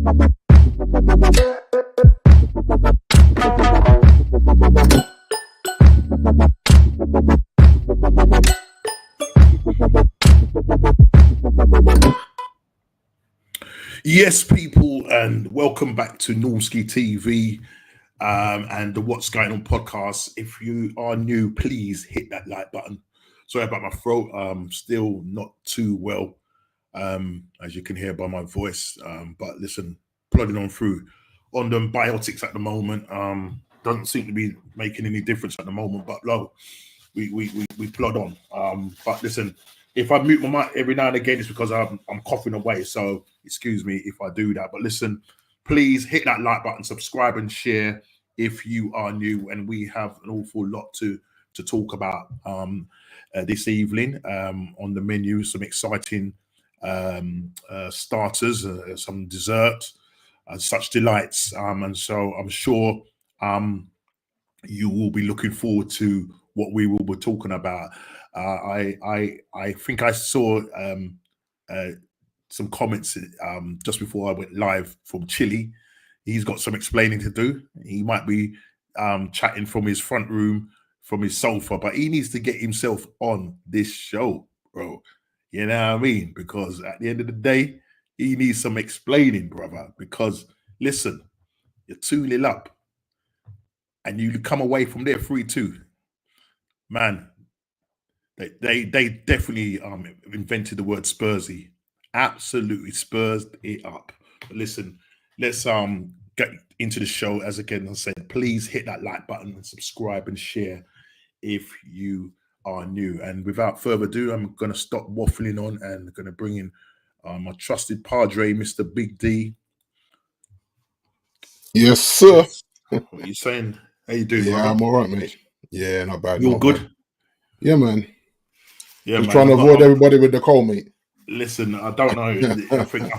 Yes, people, and welcome back to Normski TV and the What's Going On podcast. If you are new, please hit that like button. Sorry about my throat. Still not too well, as you can hear by my voice. But listen, plodding on through on them biotics at the moment. Doesn't seem to be making any difference at the moment, but we plod on. But listen, if I mute my mic every now and again, it's because I'm coughing away. So excuse me if I do that. But listen, please hit that like button, subscribe and share if you are new. And we have an awful lot to talk about this evening on the menu. Some exciting starters, some dessert, such delights. And so I'm sure you will be looking forward to what we will be talking about. I think I saw some comments just before I went live from Chile. He's got some explaining to do. He might be chatting from his front room, from his sofa, but he needs to get himself on this show, bro. You know what I mean? Because at the end of the day, he needs some explaining, brother. Because listen, you're 2-0 up and you come away from there 3-2. Man, they definitely invented the word Spursy. Absolutely Spursed it up. But listen, let's get into the show. As again I said, please hit that like button and subscribe and share if you are new. And without further ado, I'm going to stop waffling on and going to bring in my trusted padre, Mr. Big D. Yes, sir. What are you saying? How you doing, Yeah, brother? I'm all right, mate. Yeah, not bad. You all good? Bad. Yeah, man. Yeah, just man. trying to avoid everybody with the cold, mate. Listen, I don't know. I think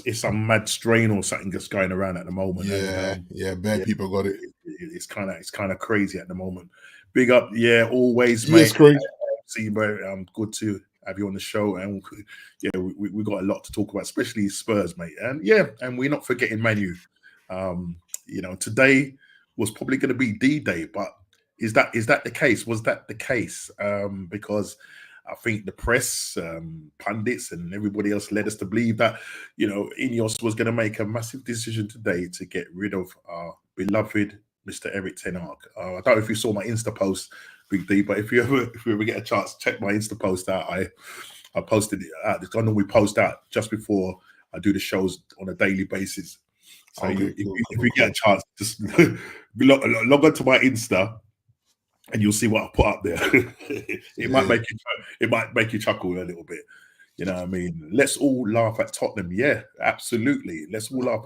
it's some mad strain or something that's going around at the moment. Yeah, bad people got it. It's kind of crazy at the moment. Big up, yeah, always, yes, mate. Craig. See you, bro. Good to have you on the show, and yeah, we got a lot to talk about, especially Spurs, mate. And yeah, and we're not forgetting Man U. Today was probably going to be D-Day, but is that the case? Was that the case? Because I think the press, pundits, and everybody else led us to believe that, Ineos was going to make a massive decision today to get rid of our beloved Mr. Eric Ten Hag. I don't know if you saw my Insta post, Big D, but if you ever get a chance, check my Insta post out. I posted it out. I know we post out just before I do the shows on a daily basis. So if you get a chance, just log on to my Insta, and you'll see what I put up there. It might make you chuckle a little bit. You know what I mean? Let's all laugh at Tottenham. Yeah, absolutely. Let's all laugh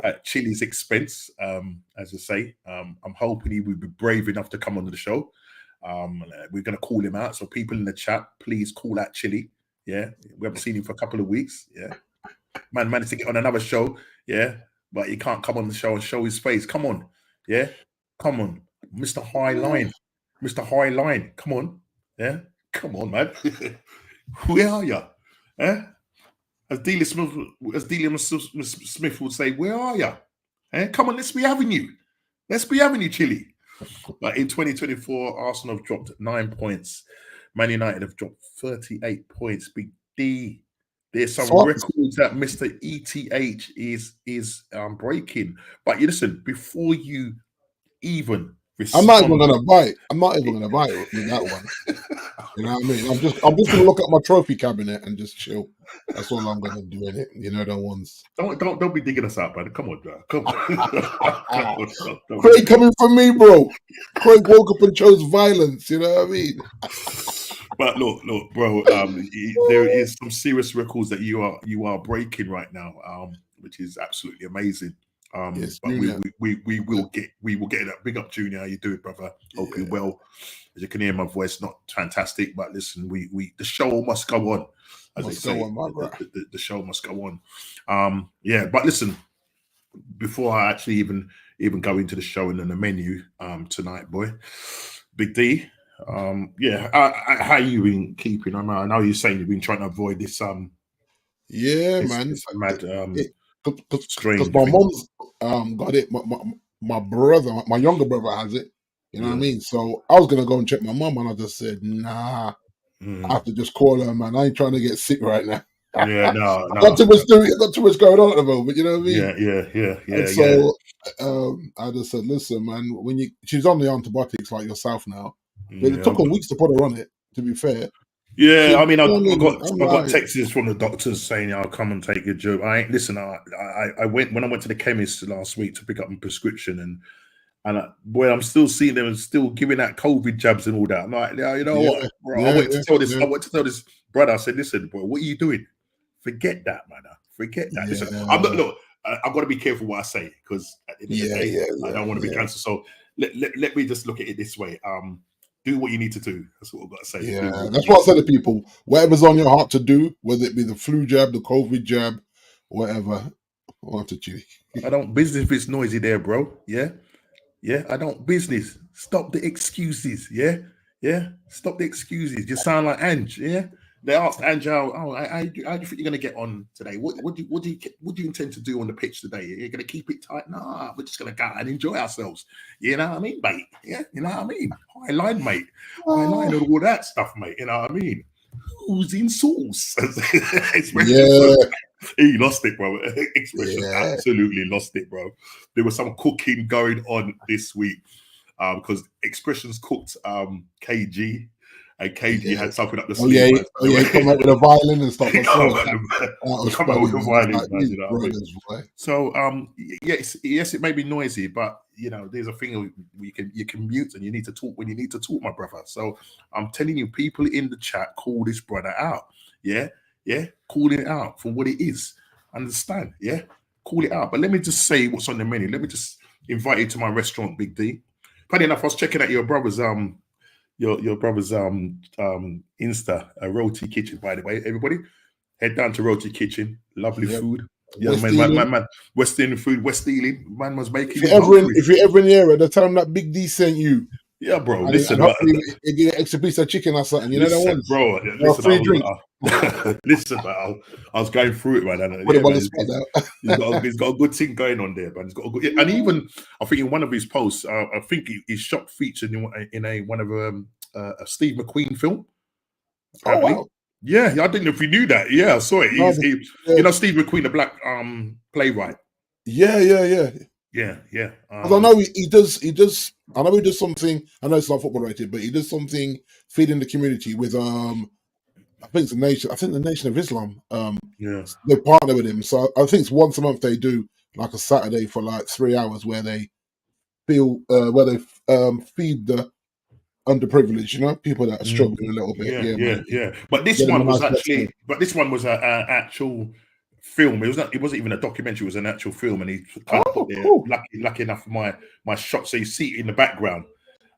at Chile's expense. As I say, I'm hoping he will be brave enough to come on the show. We're going to call him out. So people in the chat, please call out Chile. Yeah, we haven't seen him for a couple of weeks. Yeah, man managed to get on another show. Yeah, but he can't come on the show and show his face. Come on. Yeah, come on, Mr. High Line. Mr. High Line, come on. Yeah, come on, man. Where are you? Eh? As Delia Smith would say, where are you? Eh? Come on, let's be having you. Let's be having you, Chile. But in 2024, Arsenal have dropped 9 points. Man United have dropped 38 points. Big D. There's some records that Mr. ETH is breaking. But you listen, before you even I'm not even gonna buy it. I'm not even gonna buy it with that one. You know what I mean? I'm just gonna look at my trophy cabinet and just chill. That's all I'm gonna do in it. You know, the ones. Don't be digging us out, man. Come on, bro. Come on. Craig coming from me, bro. Craig woke up and chose violence. You know what I mean? But look, bro. There is some serious records that you are breaking right now, which is absolutely amazing. Yes, but we will get that. Big up, Junior. How you doing, brother? Hope you're well. As you can hear, my voice not fantastic, but listen, the show must go on. As they say, the show must go on. But listen, before I actually even go into the show and then the menu tonight, boy, Big D. How you been keeping? I know you're saying you've been trying to avoid this. Man, this mad because Strange my thing. mom's got it. My brother, my younger brother has it. You know what I Yeah. mean? So I was gonna go and check my mom, and I just said, nah, I have to just call her, man. I ain't trying to get sick right now. Yeah, no, I got no, too much doing. I got too much going on at the moment. You know what I mean? And yeah. so I just said, listen, man. She's on the antibiotics like yourself now, but it Yeah, took her weeks to put her on it. To be fair, yeah. I mean, you know what I mean? I'm I got like, texts from the doctors saying, "I'll come and take your job." I ain't listen. I went when I went to the chemist last week to pick up my prescription, and boy, I'm still seeing them and still giving out COVID jabs and all that. I'm like, yeah, you know yeah, what, bro? I yeah, went to yeah, tell this. yeah, I went to tell this brother. I said, listen, bro, what are you doing? Forget that, man. Forget that. Listen, I'm not. yeah, Look, I've got to be careful what I say because at the end of the yeah, day, yeah, I yeah, don't want to be yeah. cancelled. So let me just look at it this way. Do what you need to do. That's what I've got to say. Do Yeah, what you that's need what I to say do. to people. Whatever's on your heart to do, whether it be the flu jab, the COVID jab, whatever, I want to chew. I don't business if it's noisy there, bro. Yeah. Yeah, I don't business. Stop the excuses. Yeah, yeah. Stop the excuses. You sound like Ange. Yeah. They asked Ange, how do you think you're gonna get on today? What do you intend to do on the pitch today? You're gonna keep it tight? Nah, we're just gonna go out and enjoy ourselves. You know what I mean, mate? Yeah, you know what I mean. High line, mate. High line and all that stuff, mate. You know what I mean? Who's in sauce? Expression. So Yeah, he lost it, bro. Expression yeah, absolutely lost it, bro. There was some cooking going on this week because Expressions cooked KG, and KG yeah. had something up the Oh yeah, sleeve, man. oh yeah. He come out with a violin and stuff. He I saw come that. out That was with funny, the man. It's violin, like man. these You know what I mean? brothers, boy. So yes, it may be noisy, but you know, there's a thing you can mute and you need to talk when you need to talk, my brother. So I'm telling you, people in the chat, call this brother out. Yeah, yeah, call it out for what it is. Understand? Yeah, call it out. But let me just say what's on the menu. Let me just invite you to my restaurant, Big D. Funny enough, I was checking out your brother's your brother's Insta, Roti Kitchen, by the way. Everybody, head down to Roti Kitchen. Lovely Yep. food. Yeah, West man, Ealing. man. West Indian food, West Ealing. Man was If making you're me ever in, hungry. if you're ever in the area, the time that Big D sent you, Yeah, bro. and Listen, hopefully you get an extra piece of chicken or something. You know the listen, ones bro. or a Listen, free drink. listen, I was going through it, man. And, Put yeah, him on man. the spot now. He's got a good thing going on there, man. He's got a good, and even I think in one of his posts, I think his shop featured in one of a Steve McQueen film. Oh Apparently, wow! yeah. I didn't know if you knew that. Yeah, I saw it. No, You know, Steve McQueen, the black playwright. yeah, yeah, yeah. Yeah. Because I know he does. I know he does something. I know it's not football related, but he does something feeding the community with I think it's the nation. I think the Nation of Islam. Yeah. They partner with him, so I think it's once a month they do like a Saturday for like 3 hours where they feed the underprivileged. You know, people that are struggling a little bit. Yeah, man. Yeah. But this Get them a one was nice breakfast. a actual film. It was not. It wasn't even a documentary. It was an actual film, and he kind of put Oh, there. cool. Lucky enough for my shot, so you see it in the background.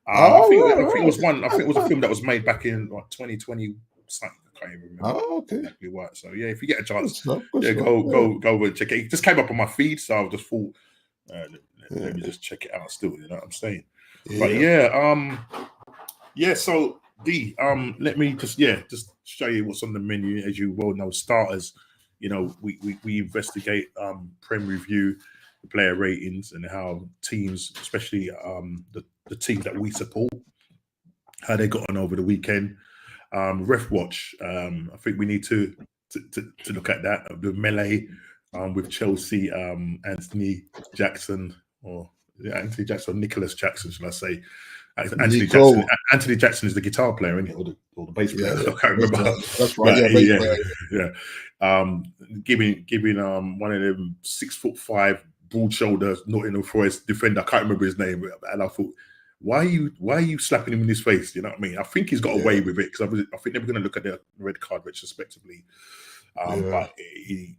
I Oh, think right, I think it was right. one. I think it was a film that was made back in like 2020 something. I can't even remember Oh, okay. exactly what. So yeah, if you get a Good chance, stuff. Good yeah, stuff. go over and check it. It just came up on my feed, so I just thought, let me just check it out. Still, you know what I'm saying? But Yeah. yeah. So D, let me just show you what's on the menu. As you well know, starters. You know, we investigate Prem review, the player ratings, and how teams, especially the teams that we support, how they got on over the weekend. Ref watch. I think we need to look at that. The melee with Chelsea, Anthony Jackson, Nicholas Jackson, should I say? Anthony Jackson. Nico. Anthony Jackson is the guitar player, isn't he? Or the bass player. Yeah. I can't remember. That's right. But Yeah, bass player. yeah. Giving one of them 6'5" broad shoulder Nottingham Forest defender. I can't remember his name, and I thought, why are you slapping him in his face? You know what I mean? I think he's got away with it because I think they were going to look at the red card retrospectively. But he'd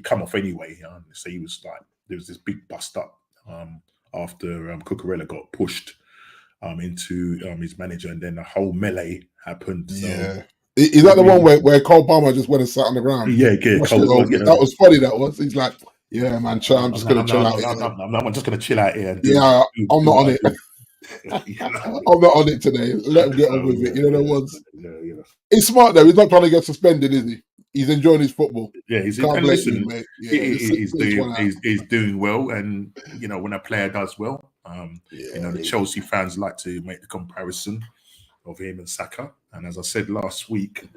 come off anyway. So he was like, there was this big bust up after Cucurella got pushed into his manager, and then the whole melee happened. So, Yeah. Is that the one where Cole Palmer just went and sat on the ground? Yeah, Cole, that was funny. That was. He's like, yeah, man, I'm just going to chill out. I'm just going to chill out here. And I'm not on it. You know? I'm not on it today. Let him get on with it. You know the ones. Yeah. He's smart though. He's not trying to get suspended, is he? he's enjoying his football. Yeah, Can't blame you, mate. Yeah, he's doing well, and when a player does well, the Chelsea fans like to make the comparison of him and Saka. And as I said last week,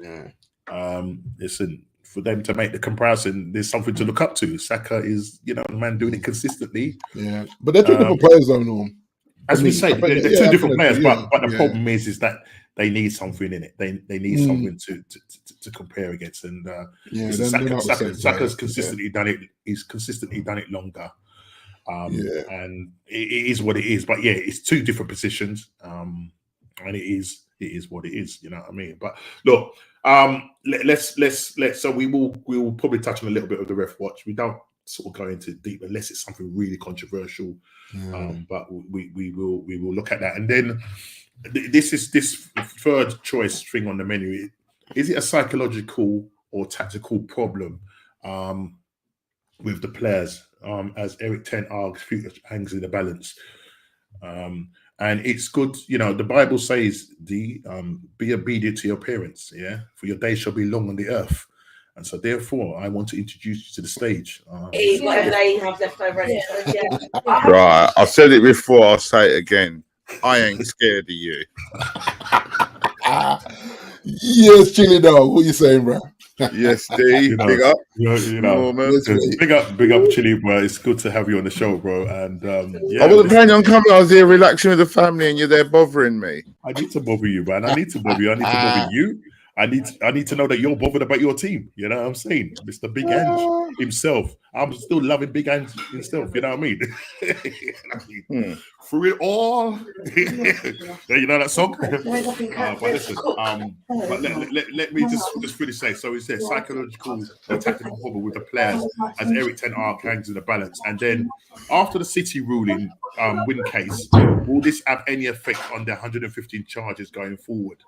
listen, for them to make the comparison, there's something to look up to. Saka is, the man doing it consistently. Yeah, but they're two different players, though, Norm. As we say, they're two different players, but the problem is that they need something in it. They need something to compare against. And Saka's consistently done it. He's consistently done it longer. And it is what it is. But yeah, it's two different positions. And it is what it is. You know what I mean? But look, let's. So we will probably touch on a little bit of the ref watch. We don't sort of go into deep unless it's something really controversial. But we will look at that, and then this third choice thing on the menu. Is it a psychological or tactical problem with the players? As Eric Ten Hag's future hangs in the balance, and it's good. The Bible says, be obedient to your parents, for your days shall be long on the earth. And so, therefore, I want to introduce you to the stage. Whatever they have left over. Right, I've said it before, I'll say it again. I ain't scared of you. Yes, Chili Dog. What you saying, bro? Yes, D. Big up. Big up, Chili, bro. It's good to have you on the show, bro. And I wasn't planning on coming. I was here relaxing with the family, and you're there bothering me. I need to bother you, man. I need to bother you. I need to bother you. I need to know that you're bothered about your team. You know what I'm saying? Mr. Big Ange himself. I'm still loving Big Ange himself. You know what I mean? Through it all. You know that song? But listen, let me just finish say. So it's a psychological or tactical problem with the players as Eric Ten Hag hangs in the balance. And then after the City ruling win case, will this have any effect on the 115 charges going forward?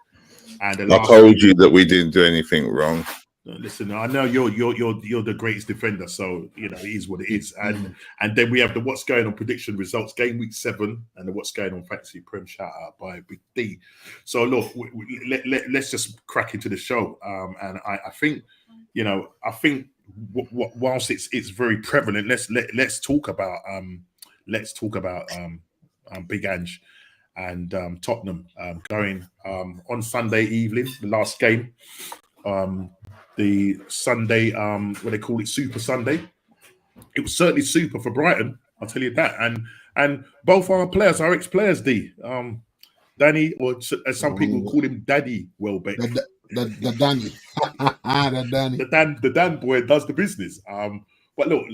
And I told you that we didn't do anything wrong. Listen, I know you're the greatest defender, so it is what it is. And then we have the what's going on prediction results, game week 7, and the what's going on fantasy prem shout out by Big D. So look, let's just crack into the show. And I think, whilst it's very prevalent, let's talk about Big Ange and Tottenham going on Sunday evening, the last game. The Sunday, what they call it, Super Sunday. It was certainly super for Brighton, I'll tell you that. And both our players are ex-players, D. Danny, or as some people call him, Daddy Welbeck. The Danny. The Dan boy does the business. But look,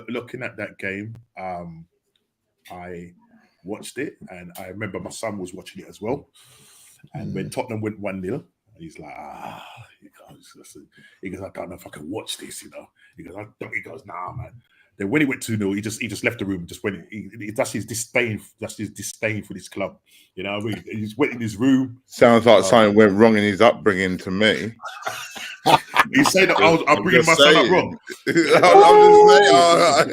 looking at that game, I watched it, and I remember my son was watching it as well. And when Tottenham went 1-0, he's like, he goes, I don't know if I can watch this, He goes, nah, man. Then when he went 2-0, he just left the room. Just went. That's his disdain. That's his disdain for this club. You know what I mean? He just went in his room. Sounds like something went wrong in his upbringing to me. He said that I'm bringing my son up wrong. I'm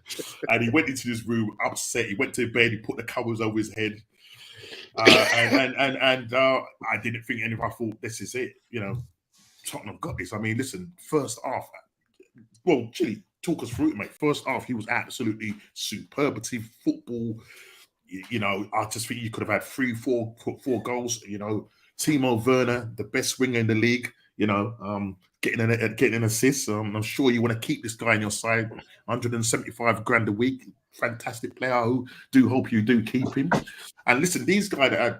just saying. And he went into his room upset. He went to bed. He put the covers over his head. And I didn't think anything. I thought, this is it. Tottenham got this. I mean, listen, first half. Well, Chili, talk us through it, mate. First half, he was absolutely superlative football. I just think you could have had 3-4 goals. Timo Werner, the best winger in the league. Getting an assist. I'm sure you want to keep this guy on your side. 175 grand a week. Fantastic player. Who do hope you do keep him. And listen, these guys,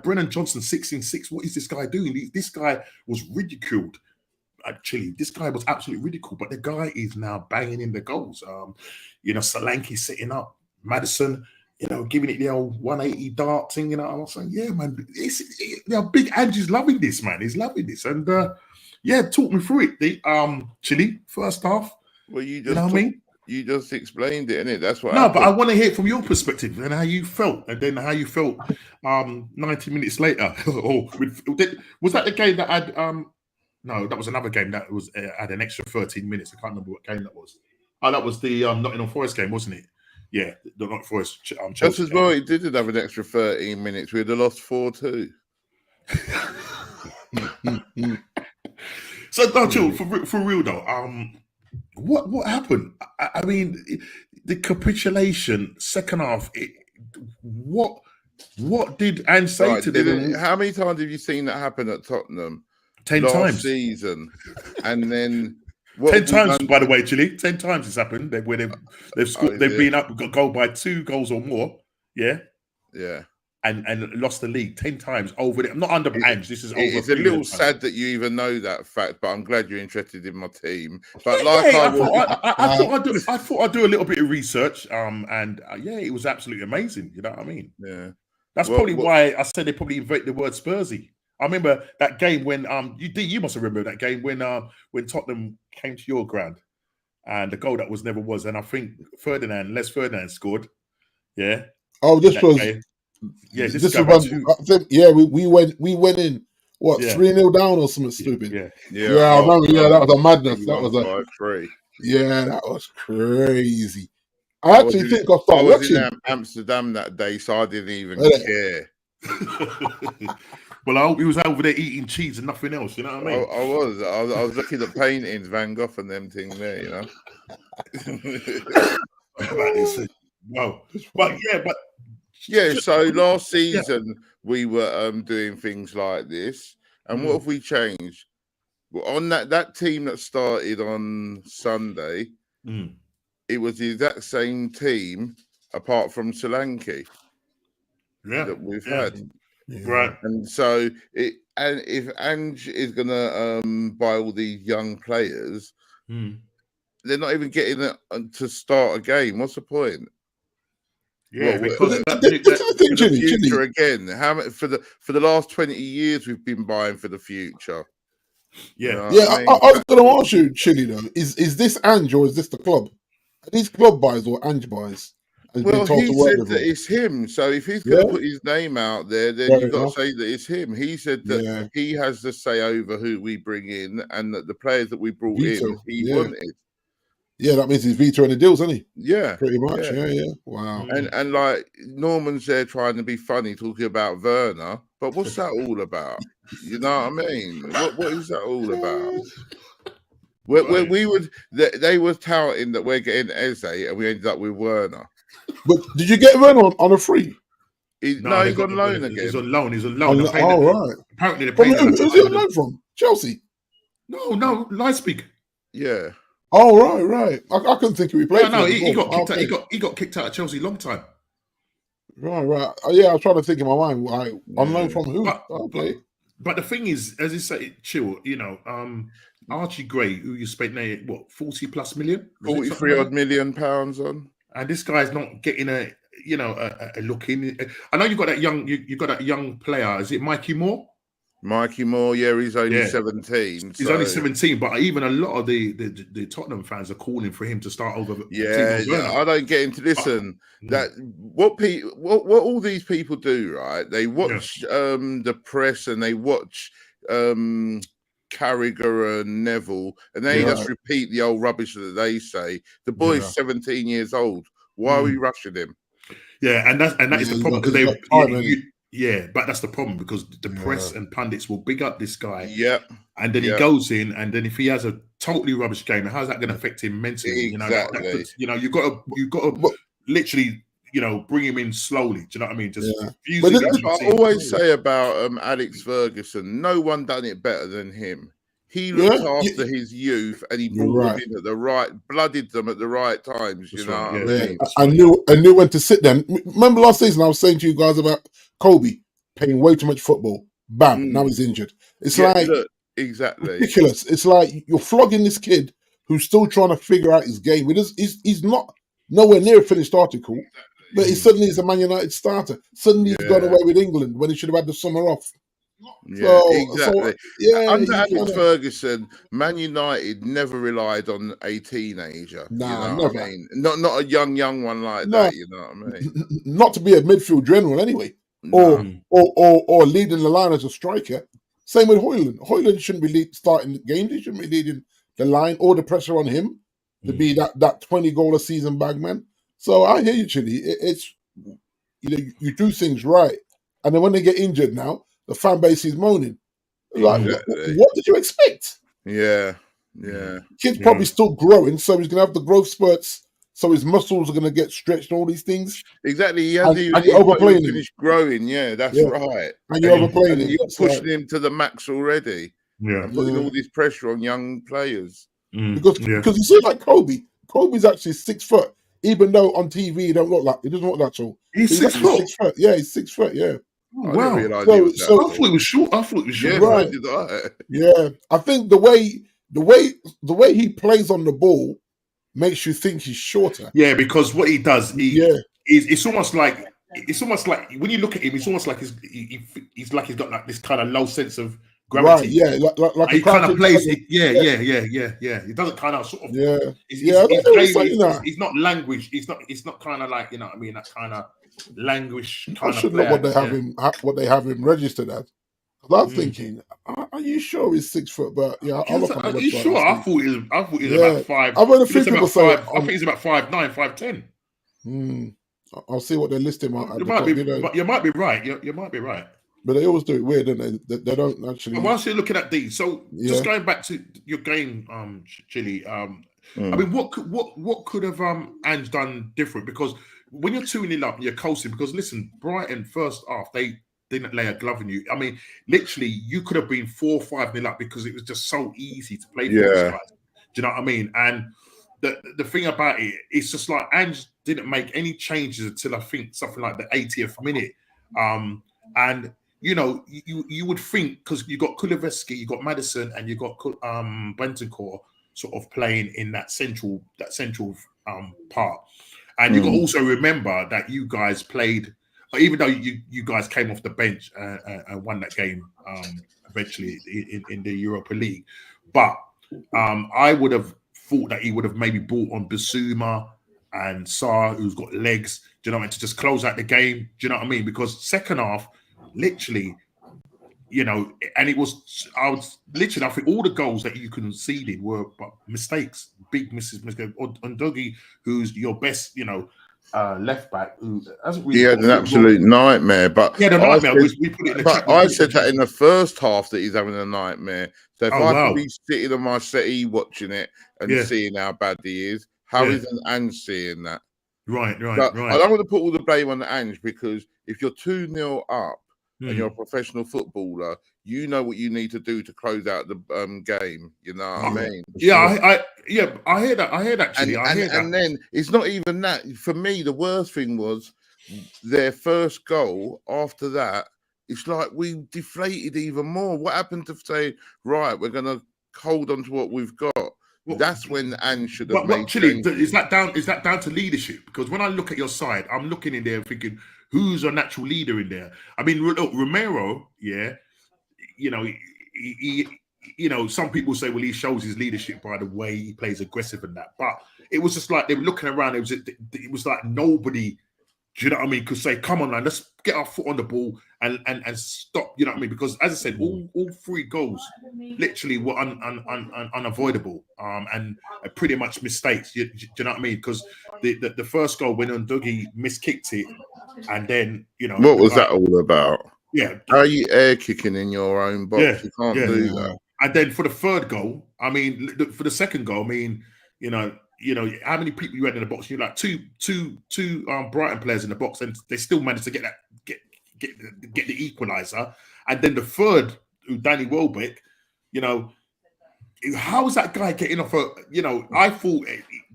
Brennan Johnson, 6-6. What is this guy doing? This guy was ridiculed. Actually, this guy was absolutely ridiculed, but the guy is now banging in the goals. Solanke sitting up, Maddison, giving it the old 180 dart thing. I was saying, yeah, man, Big Ange's loving this, man. He's loving this, and talk me through it. Chili, first half. Well, you just explained it, innit? That's what. No, but I want to hear it from your perspective and how you felt, and then how you felt 90 minutes later. Was that the game that had? No, that was another game that was had an extra 13 minutes. I can't remember what game that was. Oh, that was the Nottingham Forest game, wasn't it? Yeah, the Nottingham Forest. Just as well, it did have an extra 13 minutes. We'd have lost 4-2. So, no, Chill, for real though, what happened? I mean, the capitulation, second half. What did Ange say Right, to them? how many times have you seen that happen at Tottenham 10 last times. season? And then what 10 have we times, done- by the way, Chile. 10 times it's happened where they've scored, is they've it? been up, got goal by 2 goals or more, yeah, Yeah. and lost the league 10 times over there. Not under Ange. This is over. It's a little sad that you even know that fact, but I'm glad you're interested in my team. But I thought I'd do a little bit of research, and it was absolutely amazing. You know what I mean? Yeah. That's probably why I said they probably invent the word Spursy. I remember that game when you must remember that game when Tottenham came to your ground and the goal that was never was, and I think Les Ferdinand scored. Yeah. Oh, this was game. Yeah, this was we went in 3-0 down or something stupid. Yeah. I remember. Yeah, that was a madness. That was 5-3. Yeah, that was crazy. I actually think I started watching. In Amsterdam that day, so I didn't even care. Well, I hope he was over there eating cheese and nothing else. You know what I mean? I was looking at paintings, Van Gogh and them things there. You know. No, So last season we were doing things like this, and what have we changed? Well, on that team that started on Sunday, it was the exact same team apart from Solanke that we've had. Right. And so if Ange is gonna buy all these young players, they're not even getting it to start a game. What's the point? Yeah, because the future again. How for the last 20 years we've been buying for the future. Yeah, you know I was going to ask you, Chili, though, is this Ange or is this the club? Are these club buys or Ange buys? Well, he said that it's him. So if he's going to put his name out there, then you've got to say that it's him. He said that he has the say over who we bring in, and that the players that we brought in, he wanted. Yeah, that means he's vetoing the deals, isn't he? Yeah, pretty much. Yeah. Wow. And like Norman's there trying to be funny, talking about Werner, but what's that all about? You know what I mean? What is that all about? They were touting that we're getting Eze, and we ended up with Werner. But did you get Werner on a free? He's on loan again. He's on loan. Right. Apparently, they're paying. Who's he on loan from? Chelsea. No, Leipzig. Yeah. Oh right. I couldn't think he played. No, he got kicked out. He got kicked out of Chelsea a long time. Right. Yeah, I was trying to think in my mind. Like, on loan from who? But the thing is, as you say, Chill. You know, Archie Gray, who you spent 40+ million, 43 odd £million on, and this guy's not getting a look in. I know you got that young. You got that young player. Is it Mikey Moore? Mikey Moore, he's only 17. He's only 17, but even a lot of the Tottenham fans are calling for him to start over. I don't get him to listen. That what all these people do, right? They watch the press and they watch Carragher and Neville, and they just repeat the old rubbish that they say. The boy's 17 years old. Why are we rushing him? Yeah, and that is the problem because but that's the problem because the press and pundits will big up this guy. Yeah, and then he goes in, and then if he has a totally rubbish game, how's that going to affect him mentally? Exactly. You got to literally, bring him in slowly. Do you know what I mean? Just but that's what I always say about Alex Ferguson. No one done it better than him. He looked after his youth, and he brought them in at blooded them at the right times. You know what I mean? I knew when to sit them. Remember last season I was saying to you guys about Kobe playing way too much football. Bam! Now he's injured. It's exactly ridiculous. It's like you're flogging this kid who's still trying to figure out his game. He's not nowhere near a finished article, but he suddenly is a Man United starter. Suddenly he's gone away with England when he should have had the summer off. Exactly. Under Alex Ferguson, Man United never relied on a teenager. Never. I mean? Not a young one like that. You know what I mean? Not to be a midfield general anyway, or leading the line as a striker. Same with Højlund. Højlund shouldn't be starting the games. He shouldn't be leading the line or the pressure on him to be that 20 goal a season bag man. So I hear you, Chili. It's you do things right, and then when they get injured now. The fan base is moaning. Like, what did you expect? Yeah. Kid's probably still growing, so he's gonna have the growth spurts. So his muscles are gonna get stretched and all these things. Exactly. He hasn't And you're overplaying him. finished growing. Yeah, that's right. And you're overplaying him. You're pushing him to the max already. Yeah. And putting all this pressure on young players. Because you see, like Kobe. Kobe's actually 6 foot, even though on TV he doesn't look that tall. He's 6 foot. 6 foot. Yeah, he's 6 foot. Yeah. Oh, wow. I thought it was short. Yeah, right. Yeah. I think the way he plays on the ball makes you think he's shorter. Yeah, because what he does, it's almost like when you look at him, it's almost like he's like he's got like this kind of low sense of gravity. Right, yeah, like he kind of plays. Yeah. He doesn't kind of sort of. Yeah, He's not language. It's not kind of like, you know what I mean, that kind of languish kind I should of look player. what they have him registered as. I was thinking, are you sure he's 6 foot? But yeah, I'll look on the website. Are you sure? I thought he was about 5. I've heard a few people say. I think he's about 5'9", 5'10". I'll see what they list him at. You might be right. You might be right. But they always do it weird, don't they? They don't actually. But whilst you're looking at these, just going back to your game, Chili. I mean, what could have Ange done different? Because when you're 2-0 up, you're coasting. Because listen, Brighton first half they didn't lay a glove on you. I mean, literally, you could have been 4-5-0 up because it was just so easy to play for these guys. Do you know what I mean? And the thing about it, it's just like Ange didn't make any changes until I think something like the 80th minute. And you know, you would think, because you got Kuleveski, you got Madison, and you got Bentancur sort of playing in that central part. And you got to also remember that you guys played, even though you guys came off the bench and won that game eventually in the Europa League. But I would have thought that he would have maybe brought on Bissouma and Sarr, who's got legs, do you know what I mean, to just close out the game. Do you know what I mean? Because second half, literally, you know, and I think all the goals that you conceded were mistakes, big misses. On Dougie, who's your best, you know, left back, who hasn't really. He had an absolute nightmare, but yeah, the nightmare. We put it in the chat. I said that in the first half that he's having a nightmare. So if I could be sitting on my settee watching it and seeing how bad he is, how isn't Ange seeing that? Right. I don't want to put all the blame on the Ange, because if you're 2-0 up and you're a professional footballer, you know what you need to do to close out the game. You know what I mean? Yeah, I hear that. I hear that. And then it's not even that. For me, the worst thing was their first goal. After that, it's like we deflated even more. What happened to say, right, we're going to hold on to what we've got? Well, that's when Ange should have made changes. Is that down to leadership? Because when I look at your side, I'm looking in there thinking, who's a natural leader in there? I mean, look, Romero, you know, he you know, some people say, well, he shows his leadership by the way he plays aggressive and that. But it was just like they were looking around. It was like nobody, do you know what I mean, could say, come on, man, let's get our foot on the ball and stop, you know what I mean? Because as I said, all 3 goals literally were unavoidable and pretty much mistakes. Do you know what I mean? Because the first goal, when Ndougie miskicked it, and then, you know. What was that all about? Yeah. How are you air kicking in your own box? You can't do that. And then for the third goal, I mean, for the second goal, I mean, you know, how many people you had in the box? You're like two Brighton players in the box, and they still managed to get the equaliser. And then the third, Danny Welbeck, you know, how is that guy getting off a? You know, I thought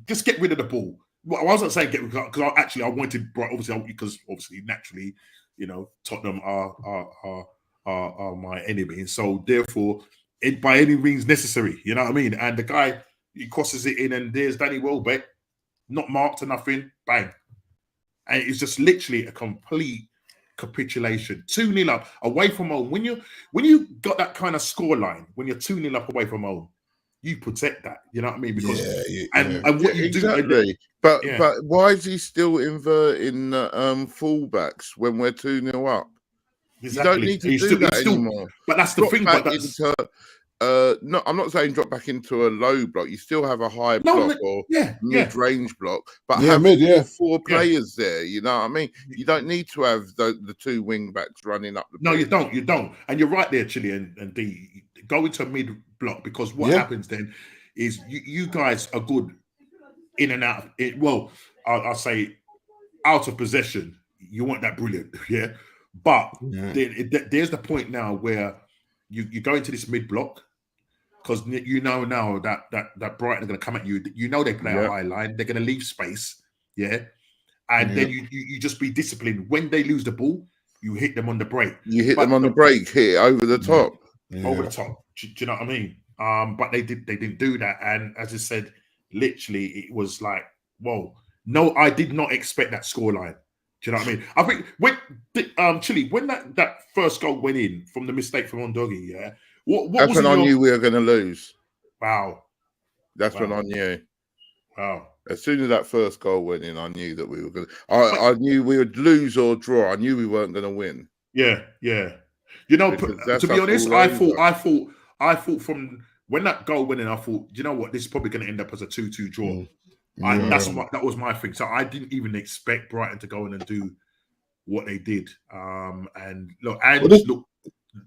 just get rid of the ball. Well, I wasn't saying get rid of, because I wanted Brighton, obviously naturally, you know, Tottenham are my enemy, and so therefore, by any means necessary, you know what I mean. And the guy, he crosses it in, and there's Danny Welbeck, not marked or nothing, bang. And it's just literally a complete capitulation. 2-0 up, away from home. When you got that kind of score line, when you're 2-0 up away from home, you protect that, you know what I mean? Because and what you do. But why is he still inverting fullbacks when we're 2-0 up? Exactly. You don't need to do that anymore. But that's the thing. But that's... no, I'm not saying drop back into a low block. You still have a high block or mid-range block, but have 4 players there. You know what I mean? You don't need to have the 2 wing backs running up the pitch. No, you don't. And you're right there, Chile and D. Go into a block, because what happens then is you guys are good in and out. I'll say out of possession. You want that brilliant, yeah. But there's the point now where you go into this mid block, because you know now that Brighton are going to come at you. You know they play a high line. They're going to leave space, yeah. And then you just be disciplined. When they lose the ball, you hit them on the break. Hit it over the top. Over the top. Do you know what I mean? But they didn't do that. And as I said, literally, it was like, whoa. No, I did not expect that scoreline. Do you know what I mean? I think when Chile, when that first goal went in from the mistake from Ondogi, yeah. That's when I knew we were going to lose. Wow. That's when I knew. Wow. As soon as that first goal went in, I knew that we were going to. I knew we would lose or draw. I knew we weren't going to win. Yeah. You know, to be honest, I thought from when that goal went in, I thought, you know what, this is probably going to end up as a 2-2 draw. That was my thing. So I didn't even expect Brighton to go in and do what they did. And look, Ange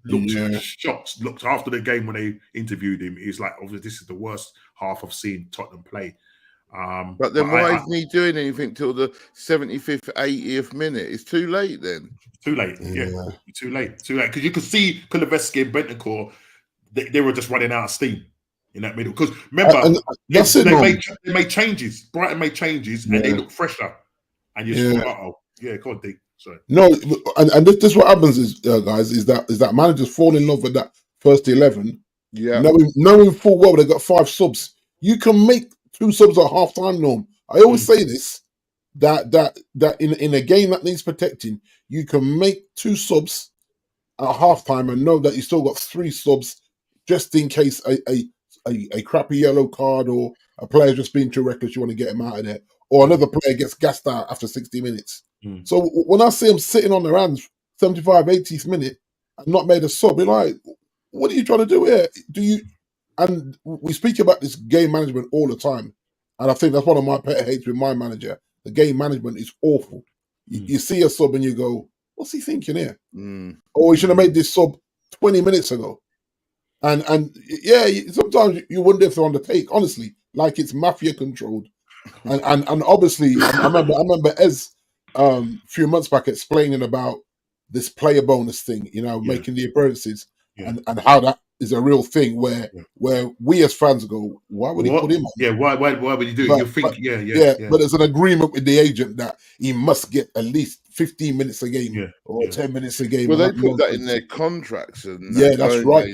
looked shocked. Looked after the game when they interviewed him. He's like, obviously, this is the worst half I've seen Tottenham play. But then why isn't he doing anything till the 75th, 80th minute? It's too late then. Too late. Yeah. Too late. Because you could see Kulusevski and Bentancur, they were just running out of steam in that middle. Because remember, they made changes. Brighton made changes and they look fresher. And you thought, go on, Dick. Sorry. No, and this what happens is, guys, is that managers fall in love with that first 11. Yeah. Knowing full well they got 5 subs. You can make 2 subs at half time, Norm. I always say this, that in a game that needs protecting, you can make 2 subs at half time and know that you still got 3 subs just in case a crappy yellow card or a player just being too reckless, you want to get him out of there, or another player gets gassed out after 60 minutes. So when I see him sitting on their hands 75, 80th minute and not made a sub, you're like, what are you trying to do here? And we speak about this game management all the time. And I think that's one of my pet hates with my manager. The game management is awful. You see a sub and you go, what's he thinking here? Or he should have made this sub 20 minutes ago. And sometimes you wonder if they're on the take, honestly, like it's mafia controlled. And obviously, I remember Ez a few months back explaining about this player bonus thing, making the appearances and how that is a real thing where we as fans go, why would he put him on? Yeah, why would he do it? You think, but there's an agreement with the agent that he must get at least 15 minutes a game or 10 minutes a game. Well, they put that in their contracts, and that's right.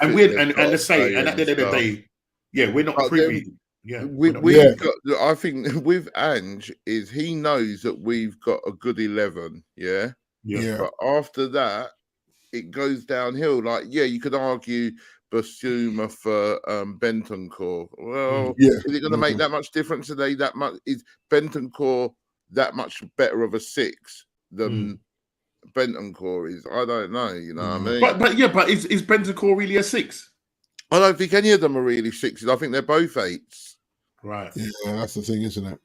And let's say, and at the end of the day, we're not privy. I think with Ange is he knows that we've got a good 11. Yeah. But after that, it goes downhill. Like, you could argue Basuma for Bentancur. Well, is it going to make that much difference today? Is Bentancur that much better of a 6 than Bentancur is? I don't know. You know what I mean? But is Bentancur really a 6? I don't think any of them are really 6s. I think they're both 8s. Right. Yeah, that's the thing, isn't it?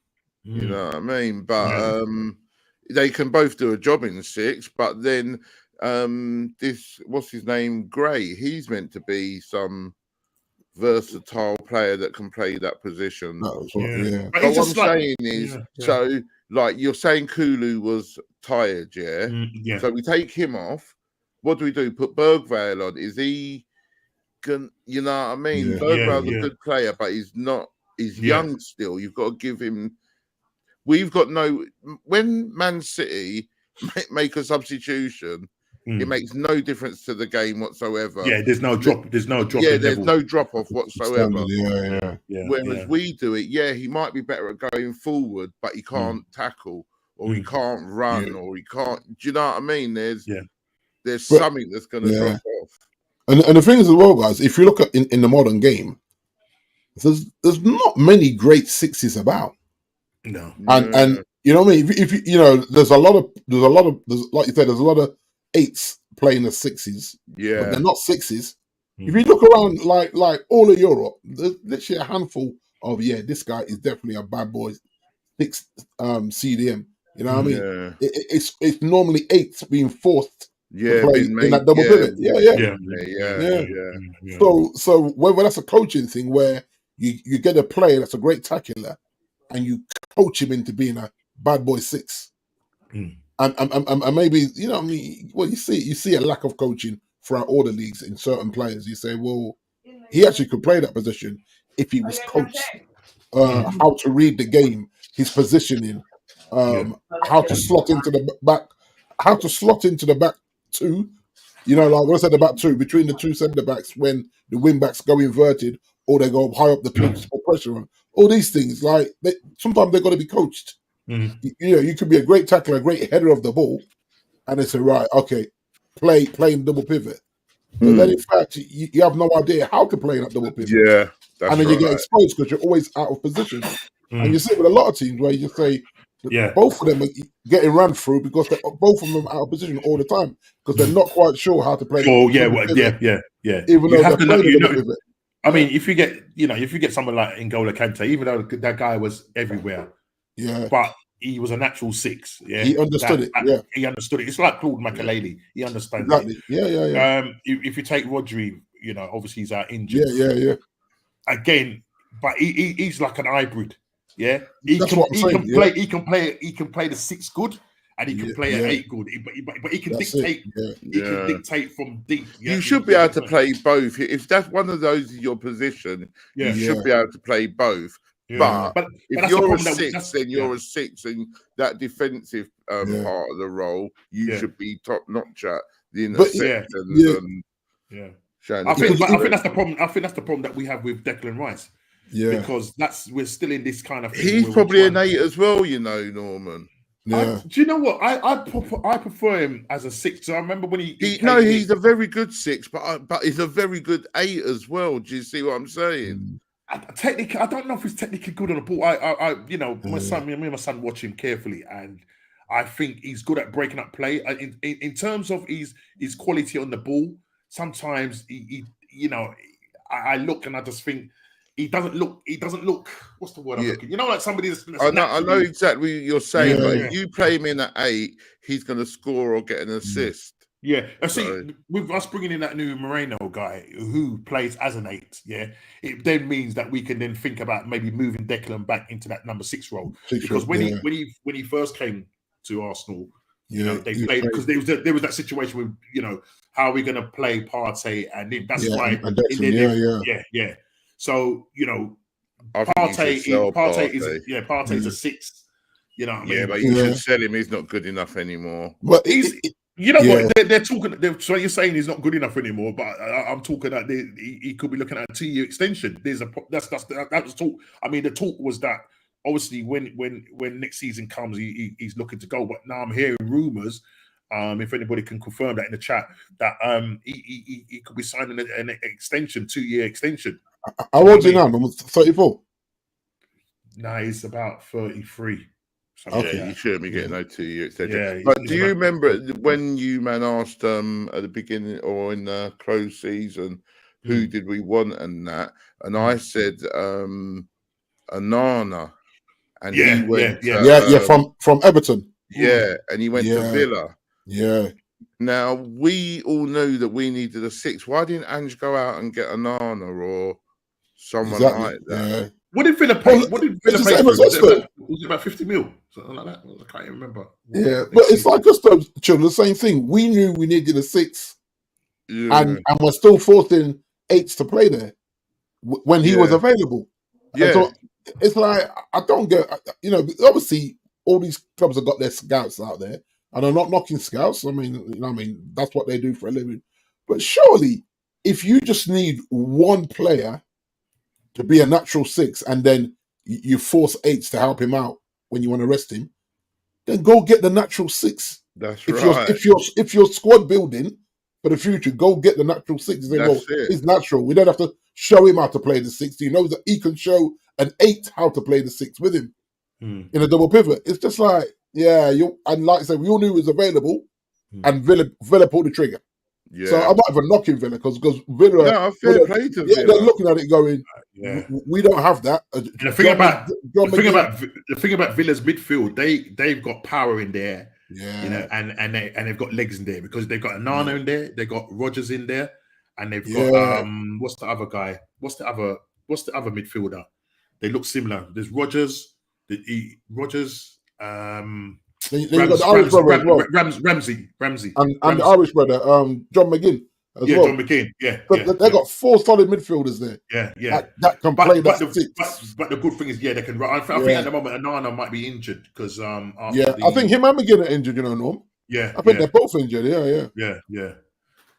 You know what I mean? But they can both do a job in 6. But then what's his name? Gray. He's meant to be some versatile player that can play that position. But what I'm saying is, so like you're saying, Kulu was tired, So we take him off. What do? Put Bergvall on. Is he? You know what I mean? Bergvall's a good player, but he's not. He's young still. You've got to give him. We've got when Man City make a substitution, it makes no difference to the game whatsoever. Yeah, there's no drop. There's no drop. Yeah, there's no drop off whatsoever. Yeah. Whereas we do it, he might be better at going forward, but he can't tackle, or he can't run, or he can't. Do you know what I mean? There's something that's going to drop off. And the thing is as well, guys, if you look at in the modern game, there's not many great 6s about. No. And you know what I mean? If there's a lot of like you said, there's a lot of 8s playing the 6s. Yeah. But they're not 6s. If you look around like all of Europe, there's literally a handful of this guy is definitely a bad boy 6 CDM. You know what I mean? It's normally 8s being forced Yeah, play in that double pivot. Yeah. So whether that's a coaching thing where you get a player that's a great tackler and you coach him into being a bad boy 6. And maybe, you know, I mean, well, you see a lack of coaching throughout all the leagues in certain players. You say, well, he actually could play that position if he was coached how to read the game, his positioning, how to slot into the back two. You know, like what I said, the back two between the two centre backs when the wing backs go inverted or they go high up the pitch or pressure on. All these things, like sometimes they've got to be coached. You know, you could be a great tackler, a great header of the ball, and they say, right, okay, play in double pivot. But then, in fact, you have no idea how to play in that double pivot. Yeah, and then you get exposed because you're always out of position. And you see it with a lot of teams where you say both of them are getting run through because both of them are out of position all the time because they're not quite sure how to play. Yeah. Even though they're playing the double pivot. I mean, if you get someone like N'Golo Kante, even though that guy was everywhere, but he was a natural 6. Yeah, he understood it. He understood it. It's like Claude Makelele. He understands it. Yeah. If you take Rodri, you know, obviously he's out injured. Yeah. Again, but he's like an hybrid. Yeah, he can play the 6 good. And he can play an 8 good, but he can dictate. He can dictate from deep. You should be able to play both. If that's one of those in your position, you should be able to play both. But if you're a 6, then you're a 6, and that defensive part of the role, you should be top notch at the interceptions. I think that's the problem. I think that's the problem that we have with Declan Rice. Yeah, because we're still in this kind of thing. He's probably an 8 as well, you know, Norman. Yeah. Do you know what? I prefer him as a 6. So I remember when he's a very good 6, but he's a very good 8 as well. Do you see what I'm saying? Technically, I don't know if he's technically good on the ball. I you know, me and my son watch him carefully, and I think he's good at breaking up play. In terms of his quality on the ball, sometimes he you know, I look and I just think. He doesn't look. What's the word I'm looking? You know, like somebody that's I know exactly what you're saying. But if you play him in at 8, he's going to score or get an assist. Yeah, I see. With us bringing in that new Moreno guy who plays as an 8, it then means that we can then think about maybe moving Declan back into that number 6 role. Because when he first came to Arsenal, you know, they played because there was that situation with, you know, how are we going to play Partey, and that's why. Yeah. So, you know, Partey is a 6. You know what I mean? Yeah, but you should sell him. He's not good enough anymore. But you know what? They're talking. So you're saying he's not good enough anymore, but I'm talking that he could be looking at a 2-year extension. That was talk. I mean, the talk was that obviously when next season comes, he's looking to go. But now I'm hearing rumors. If anybody can confirm that in the chat, that he could be signing an extension, 2-year extension. How old is he now? 34? Nah, he's about 33. Okay, you shouldn't be getting no 2-year extension. Yeah, but do you remember when you man asked at the beginning or in the close season, who did we want and that? And I said Onana, and he went from Everton. Yeah, and he went to Villa. Yeah. Now we all knew that we needed a 6. Why didn't Ange go out and get Onana or someone like that? Yeah. What did Villa pay? Was it about 50 mil? Something like that. I can't even remember. Yeah, but it's like us, children. The same thing. We knew we needed a 6, and we're still forcing 8s to play there when he was available. Yeah, so it's like I don't get. You know, obviously all these clubs have got their scouts out there, and I'm not knocking scouts. I mean, you know, I mean that's what they do for a living. But surely, if you just need one player to be a natural 6, and then you force 8s to help him out when you want to rest him, then go get the natural 6. That's right. If you're squad building for the future, go get the natural 6. He's natural. We don't have to show him how to play the 6. He knows that he can show an 8 how to play the 6 with him in a double pivot. It's just like, and like I said, we all knew he was available, and Villa pulled the trigger. Yeah. So I'm not even knocking Villa because Villa. No, fair play to Villa. They're looking at it going, we don't have that. The thing about Villa's midfield, they've got power in there Yeah. You know, and they've got legs in there because they've got Anana in there, they've got Rogers in there, and they've got what's the other guy? What's the other midfielder? They look similar. There's Rogers, Rogers, Then you got the Irish brother as well. Ramsey. And the Irish brother, John McGinn as well. John McGinn, They've got 4 solid midfielders there. That can play that six. But the good thing is, they can run. I think at the moment, Anana might be injured because I think him and McGinn are injured, Norm. Yeah. I think they're both injured,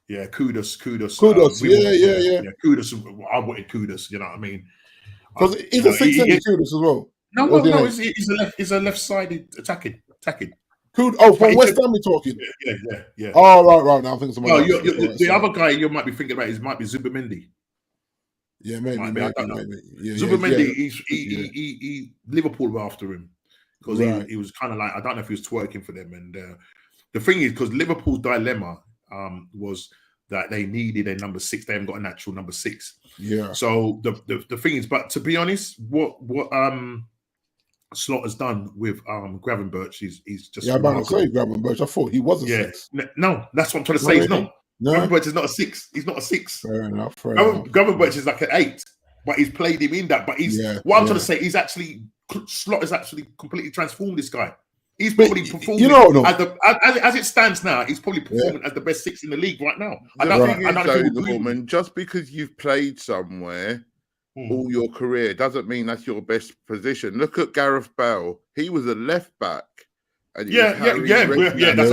Yeah, kudos. Kudos, Kudos. I wanted kudos, you know what I mean? Because he's a 6-handed kudos as well. No, he's a left-sided attacking. From West Ham we're talking. Yeah. Oh, right. Now I think someone. The other guy you might be thinking about might be Zubimendi. Yeah, maybe. I don't know. Yeah, Zubimendi, he Liverpool were after him because he was kind of like, I don't know if he was twerking for them. And the thing is, because Liverpool's dilemma was that they needed a number 6. They haven't got a natural number 6. Yeah. So the thing is, but to be honest, what Slot has done with Gravenberch, he's just I'm about to say Gravenberch. I thought he was a 6. No, that's what I'm trying to say. He's not. No. Gravenberch is not a 6. He's not a 6. Fair enough. Gravenberch is like an 8, but he's played him in that. But I'm trying to say, Slot has actually completely transformed this guy. He's probably performing as it stands now. He's probably performing as the best 6 in the league right now. I don't think just because you've played somewhere all your career doesn't mean that's your best position. Look at Gareth Bale. He was a left back. And that's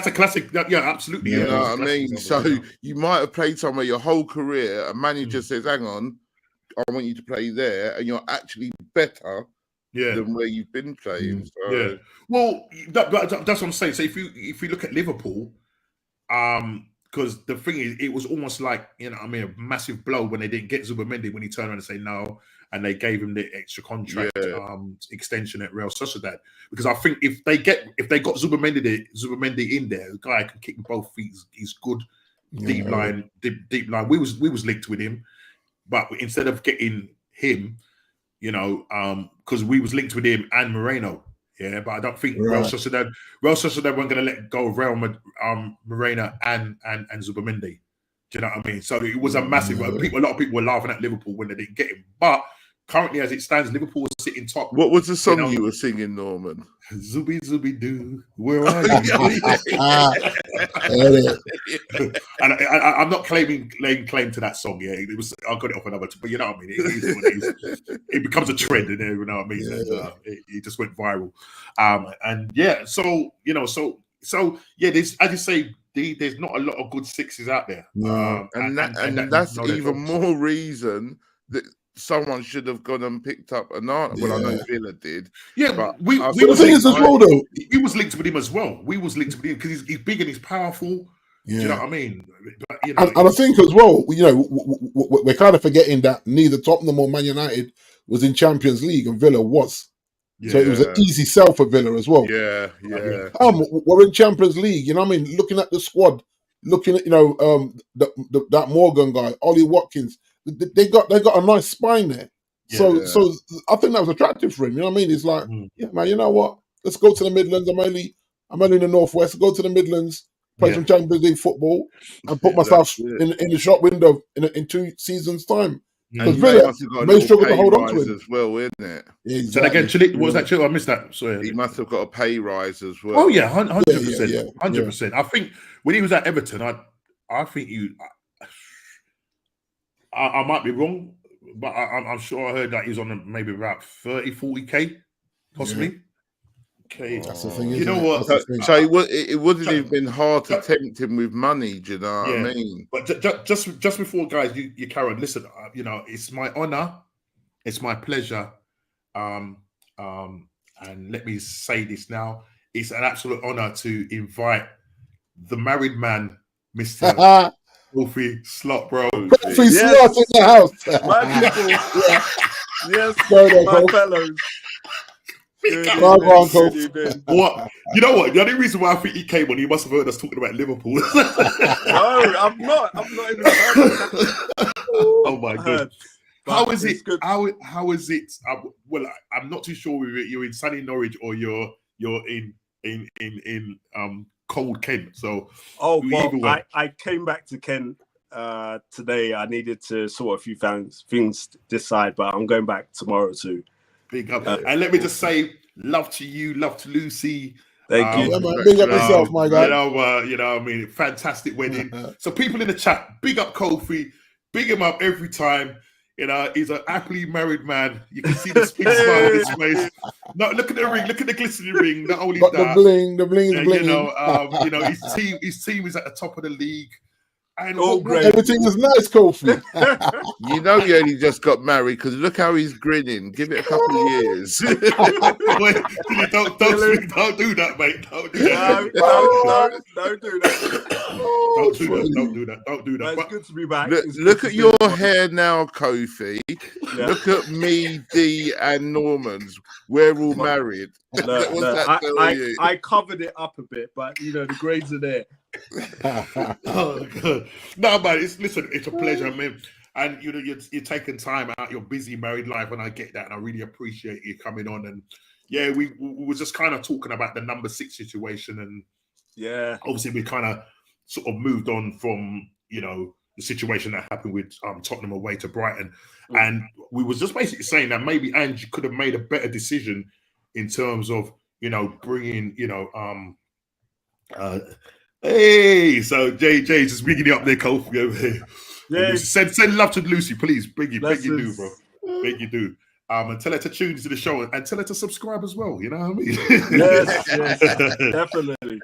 a classic. Absolutely. You know what I mean? So you might have played somewhere your whole career. A manager says, "Hang on, I want you to play there," and you're actually better than where you've been playing. So. Yeah. Well, that's what I'm saying. So if you look at Liverpool, because the thing is, it was almost like, a massive blow when they didn't get Zubimendi when he turned around and say no, and they gave him the extra contract extension at Real Sociedad. Because I think if they got Zubimendi in there, the guy can kick both feet. He's good, deep line. We was linked with him, but instead of getting him, because we was linked with him and Moreno. Yeah, but I don't think Real Sociedad weren't going to let go of Real Moreno and Zubimendi. Do you know what I mean? So it was a massive. A lot of people were laughing at Liverpool when they didn't get him. But currently, as it stands, Liverpool was sitting top. What was the song you were singing, Norman? Zubi Zubi Doo, where are you? And I'm not laying claim to that song. Yeah, it was. I got it off another. But you know what I mean. It becomes a trend, and you know what I mean. And, it just went viral. So there's, as you say, there's not a lot of good 6s out there. And that's even more reason that someone should have gone and picked up Anana. Well, I know Villa did. Yeah, but we was linked as well, though. We was linked with him as well. We was linked with him because he's big and he's powerful. Yeah. Do you know what I mean? But, and I think as well, we're kind of forgetting that neither Tottenham or Man United was in Champions League and Villa was. Yeah. So it was an easy sell for Villa as well. Yeah. We're in Champions League. You know what I mean? Looking at the squad, looking at that Morgan guy, Ollie Watkins. They got a nice spine there. So I think that was attractive for him. You know what I mean? It's like, man, you know what? Let's go to the Midlands. I'm only in the Northwest. Go to the Midlands, play some Champions League football, and put myself in the shop window in 2 seasons' time. Because Villa may struggle to hold on to it as well, isn't it? Yeah, exactly. So again, Chile, what was that? Chile? I missed that. Sorry. He must have got a pay rise as well. Oh yeah, 100%, 100%. I think when he was at Everton, I think I might be wrong, but I'm sure I heard that he's on maybe about 30, 40K, possibly. Yeah. Okay. That's the thing, you know what? So it wouldn't have been hard to tempt him with money, do you know what I mean? But just before, guys, you carry on. Listen, it's my honor, it's my pleasure, and let me say this now. It's an absolute honor to invite the married man, Mr. Kofi Slot, bro. Kofi Slot in the house. My people. Yes, my fellows. What? You know what? The only reason why I think he came on, he must have heard us talking about Liverpool. No, I'm not even heard of Oh my god. How is it? How is it? Well, I'm not too sure whether you're in sunny Norwich or you're in in cold Kent. So well, I came back to Kent today. I needed to sort a few things this side, but I'm going back tomorrow too. Big up. And let me just say, love to you, love to Lucy. Thank you. Yeah, man. Big up yourself, my guy. You know, I mean, fantastic wedding. So people in the chat, big up Kofi, big him up every time. You know, he's a happily married man. You can see the big smile on his face. No, look at the ring, look at the glistening ring. Not only got that, the bling is bling. You know, his team is at the top of the league. And everything is nice, Kofi. You know, he only just got married because look how he's grinning. Give it a couple of years. Wait, don't do that, mate. Don't do that. Don't do that. Don't do that. It's good to be back. Look at your hair now, Kofi. Yeah. Look at me, Dee, and Norman's. We're all married. I covered it up a bit, but you know the grades are there. Oh, God. No, man, it's a pleasure, man. And you know, you're taking time out your busy married life, and I get that, and I really appreciate you coming on. And yeah, we were just kind of talking about the number 6 situation, and yeah, obviously we kind of sort of moved on from, you know, the situation that happened with Tottenham away to Brighton, and we was just basically saying that maybe Ange could have made a better decision in terms of, you know, bringing, you know, hey, so JJ just bringing you up there, Kofi over here. Yeah, send love to Lucy, please. Beg you do, bro. Beg you do. And tell her to tune into the show and tell her to subscribe as well. You know what I mean? Yes, definitely.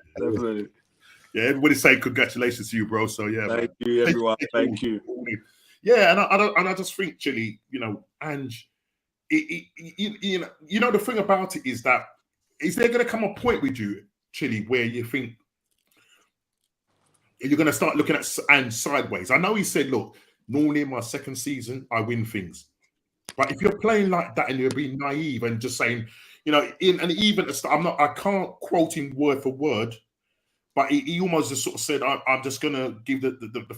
Yeah, everybody's saying congratulations to you, bro. So yeah, thank you, everyone. Thank you. Yeah, and I just think, Chili, you know, Ange, you know, the thing about it is that is there going to come a point with you, Chili, where you think you're going to start looking at Ange sideways? I know he said, look, normally in my second season, I win things. But if you're playing like that and you're being naive and just saying, you know, I can't quote him word for word, but he almost just sort of said, I'm just going to give the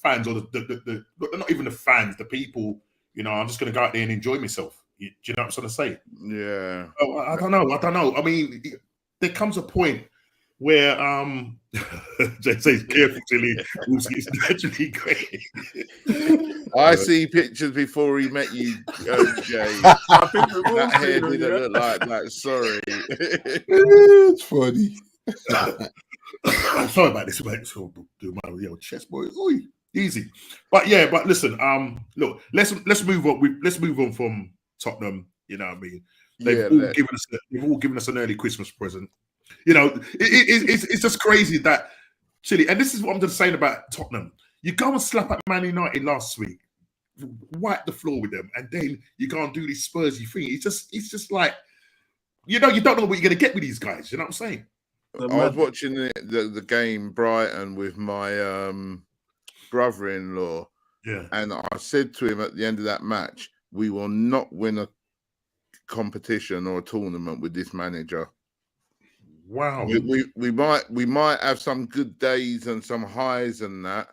fans, or the not even the fans, the people, you know, I'm just going to go out there and enjoy myself. Do you know what I'm trying to say? Yeah. Oh, I don't know. I mean, there comes a point where Jay says careful till it's naturally great. I see pictures before he met you, Jay. I think that hair didn't look like that. Sorry. It's funny. I'm sorry about this, mate. So do my chest boy. Oi, easy. But yeah, but listen, look, let's move on. Let's move on from Tottenham. You know what I mean? They've all given us an early Christmas present. You know, it's just crazy that Chile, and this is what I'm just saying about Tottenham. You go and slap at Man United last week, wipe the floor with them, and then you go and do this Spursy thing. It's just like, you know, you don't know what you're going to get with these guys. You know what I'm saying? I was watching the game Brighton with my brother-in-law, and I said to him at the end of that match, we will not win a competition or a tournament with this manager. Wow. We might have some good days and some highs and that,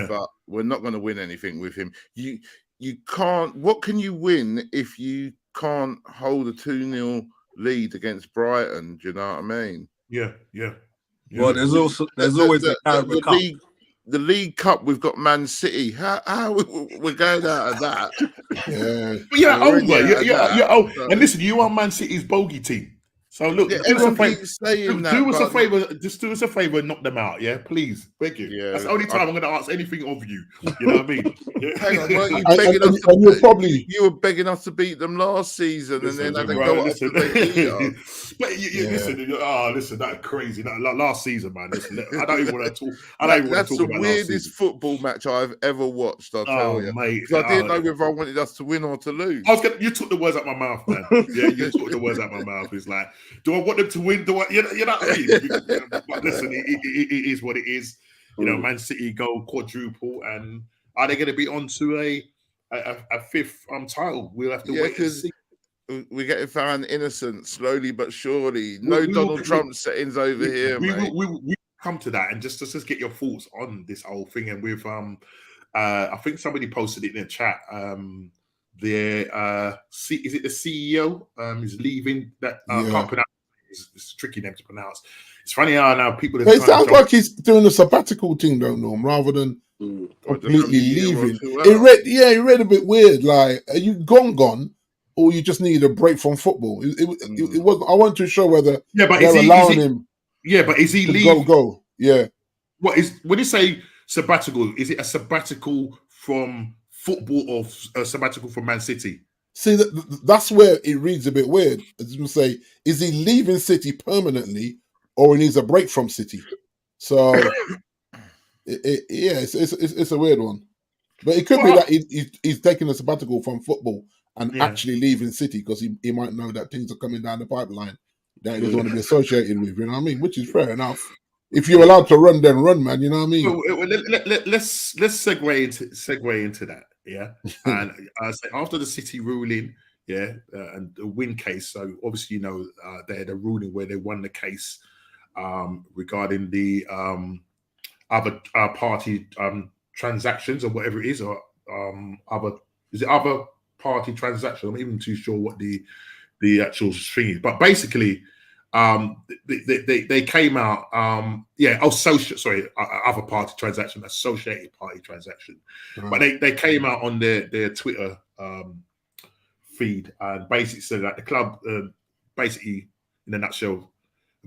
but we're not going to win anything with him. You can't. What can you win if you can't hold a 2-0 lead against Brighton? Do you know what I mean? Yeah. Well, there's always the League Cup. We've got Man City. How we're going out of that? And listen, you are Man City's bogey team. So look, everyone keeps saying that. Do us a favor, just do us a favor and knock them out, yeah, please, beg you. Yeah, that's the only time I'm going to ask anything of you. You know what I mean? Hang on, weren't you begging us to? You were begging us to beat them last season, and then had to go up to the But listen, that's crazy. Last season, man. Listen, I don't even want to talk. I don't even want to talk about last season. That's the weirdest football match I've ever watched. I'll tell you, mate. Because I didn't know whether I wanted us to win or to lose. You took the words out my mouth, man. Yeah, you took the words out my mouth. It's like, do I want them to win? Do I? You know what I mean? But listen, it is what it is. You know, Man City go quadruple, and are they going to be on to a fifth title? We'll have to wait and see. We're getting found innocent slowly but surely. No Donald Trump settings over here, mate. We come to that, and just get your thoughts on this whole thing. And with I think somebody posted it in the chat. Is it the CEO is leaving that can't pronounce It's a tricky name to pronounce. It's funny how now people. But it sounds like he's doing a sabbatical thing, though, Norm, rather than Or just completely a year or leaving. two It out. read a bit weird. Like, are you gone, or you just needed a break from football? It wasn't. I wasn't too sure whether but they're allowing him. Yeah, but is he to leaving? Go. Yeah. What is when you say sabbatical? Is it a sabbatical from football or a sabbatical from Man City? See, that's where it reads a bit weird. As you say, is he leaving City permanently, or he needs a break from City? So, it's a weird one. But it could be that he's taking a sabbatical from football and actually leaving City because he might know that things are coming down the pipeline that he doesn't want to be associated with. You know what I mean? Which is fair enough. If you're allowed to run, then run, man. You know what I mean? Well, let's segue into that. Yeah, and after the City ruling, and the win case. So obviously, they had a ruling where they won the case regarding the other party transactions or whatever it is, or other party transaction. I'm not even too sure what the actual thing is, but basically. They came out. Other party transaction, associated party transaction. Right. But they came out on their Twitter feed and basically said that the club, basically in a nutshell,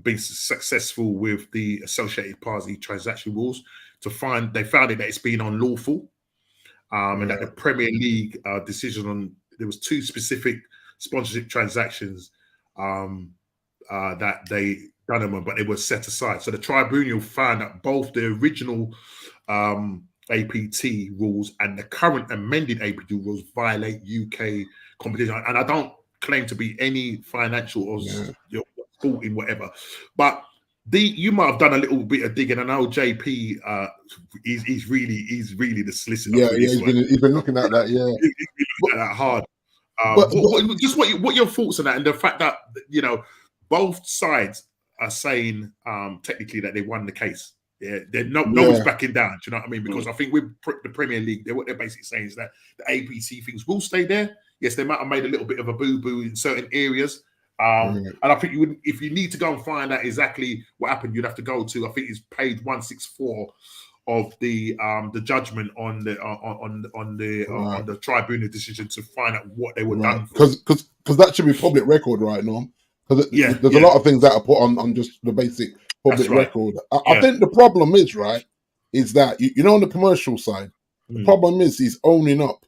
been successful with the associated party transaction rules. They found it that it's been unlawful, and that the Premier League decision on there was 2 specific sponsorship transactions. That they done them, but they were set aside. So the tribunal found that both the original APT rules and the current amended APT rules violate UK competition. And I don't claim to be any financial or sporting whatever, but you might have done a little bit of digging. I know JP, he's really the solicitor. Yeah, he's been looking at that. Yeah, he's been looking at that hard. What your thoughts on that, and the fact that both sides are saying technically that they won the case. Yeah, no one's backing down. Do you know what I mean? Because I think with the Premier League, what they're basically saying is that the APT things will stay there. Yes, they might have made a little bit of a boo-boo in certain areas. And I think if you need to go and find out exactly what happened, you'd have to go to, I think it's page 164 of the judgment on the tribunal decision to find out what they were done for. Because that should be public record, right, Norm? Because there's a lot of things that are put on just the basic public record. I think the problem is that on the commercial side, the problem is he's owning up.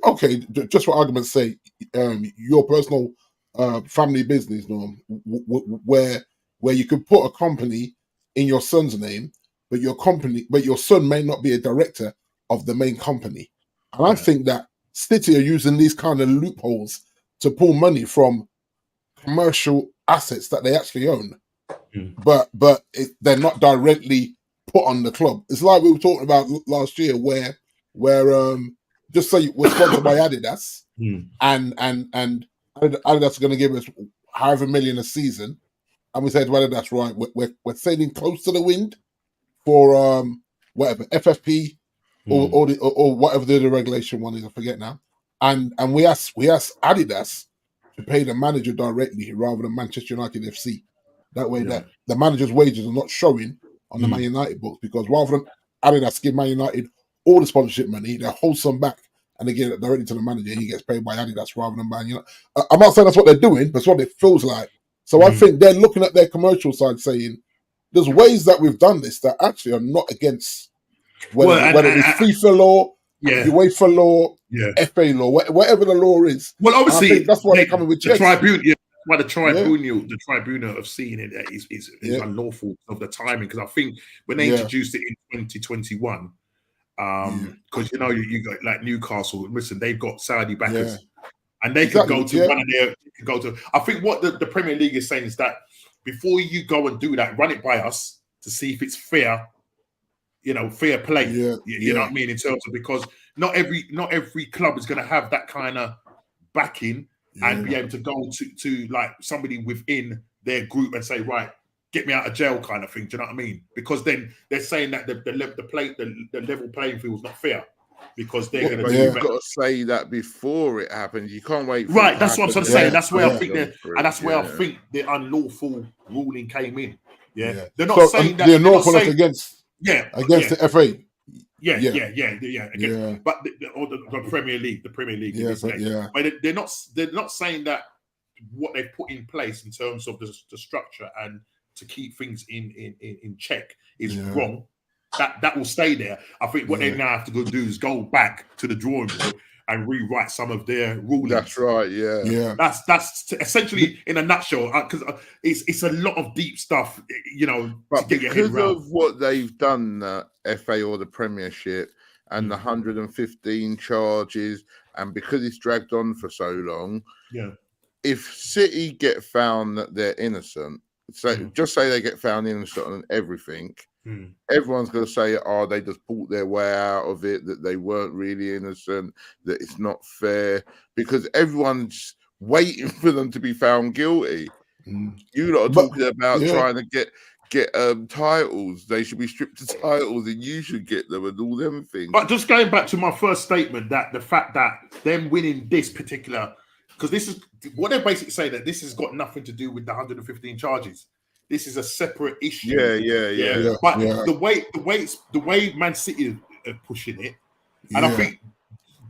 Okay, just for argument's sake, your personal family business, Norm, where you could put a company in your son's name, but your son may not be a director of the main company. And I think that City are using these kind of loopholes to pull money from commercial assets that they actually own, but they're not directly put on the club. It's like we were talking about last year, where just say we're sponsored by Adidas, and Adidas are going to give us however million a season, and we said, well, that's right, we're sailing close to the wind for whatever FFP or whatever the regulation one is, I forget now, and we asked Adidas to pay the manager directly rather than Manchester United FC. That way, that the manager's wages are not showing on the Man United books, because rather than Adidas give Man United all the sponsorship money, they hold some back and they give it directly to the manager, and he gets paid by Adidas rather than Man United. I'm not saying that's what they're doing, but it's what it feels like. So I think they're looking at their commercial side saying, there's ways that we've done this that actually are not against whether it's FIFA law, UEFA law, FA law, whatever the law is. Well, obviously, that's why they're coming with checks. The tribunal of seeing it is unlawful of the timing, because I think when they introduced it in 2021, because you got like Newcastle, listen, they've got Saudi backers, and they could go to one of their. I think what the Premier League is saying is that before you go and do that, run it by us to see if it's fair. Fair play. You know what I mean, in terms of, because not every club is going to have that kind of backing and be able to go to like somebody within their group and say, right, get me out of jail kind of thing. Do you know what I mean? Because then they're saying that the level playing field is not fair. because they're going to But do you've better. got to say that before it happens. You can't wait. For Right, that's what I'm saying. That's where I think yeah. and that's where I think the unlawful ruling came in. Yeah. They're not So, saying that the they're not unlawfulness saying, against the FA. Yeah. Yeah. But the Premier League, in this case. But they're not saying that what they've put in place in terms of the structure and to keep things in check is wrong. That will stay there. I think what they now have to go do is go back to the drawing board and rewrite some of their rulings. That's right. Yeah. That's essentially in a nutshell, because it's a lot of deep stuff, But to get your head because around. of what they've done, the FA or the Premiership, and the 115 charges, and because it's dragged on for so long, if City get found that they're innocent, just say they get found innocent on everything, everyone's going to say, oh, they just pulled their way out of it, that they weren't really innocent, that it's not fair, because everyone's waiting for them to be found guilty. You lot are talking about trying to get titles. They should be stripped of titles and you should get them and all them things. But just going back to my first statement, that the fact that them winning this particular, because this is what they're basically saying, that this has got nothing to do with the 115 charges. This is a separate issue. Yeah. But the way Man City are pushing it, and I think,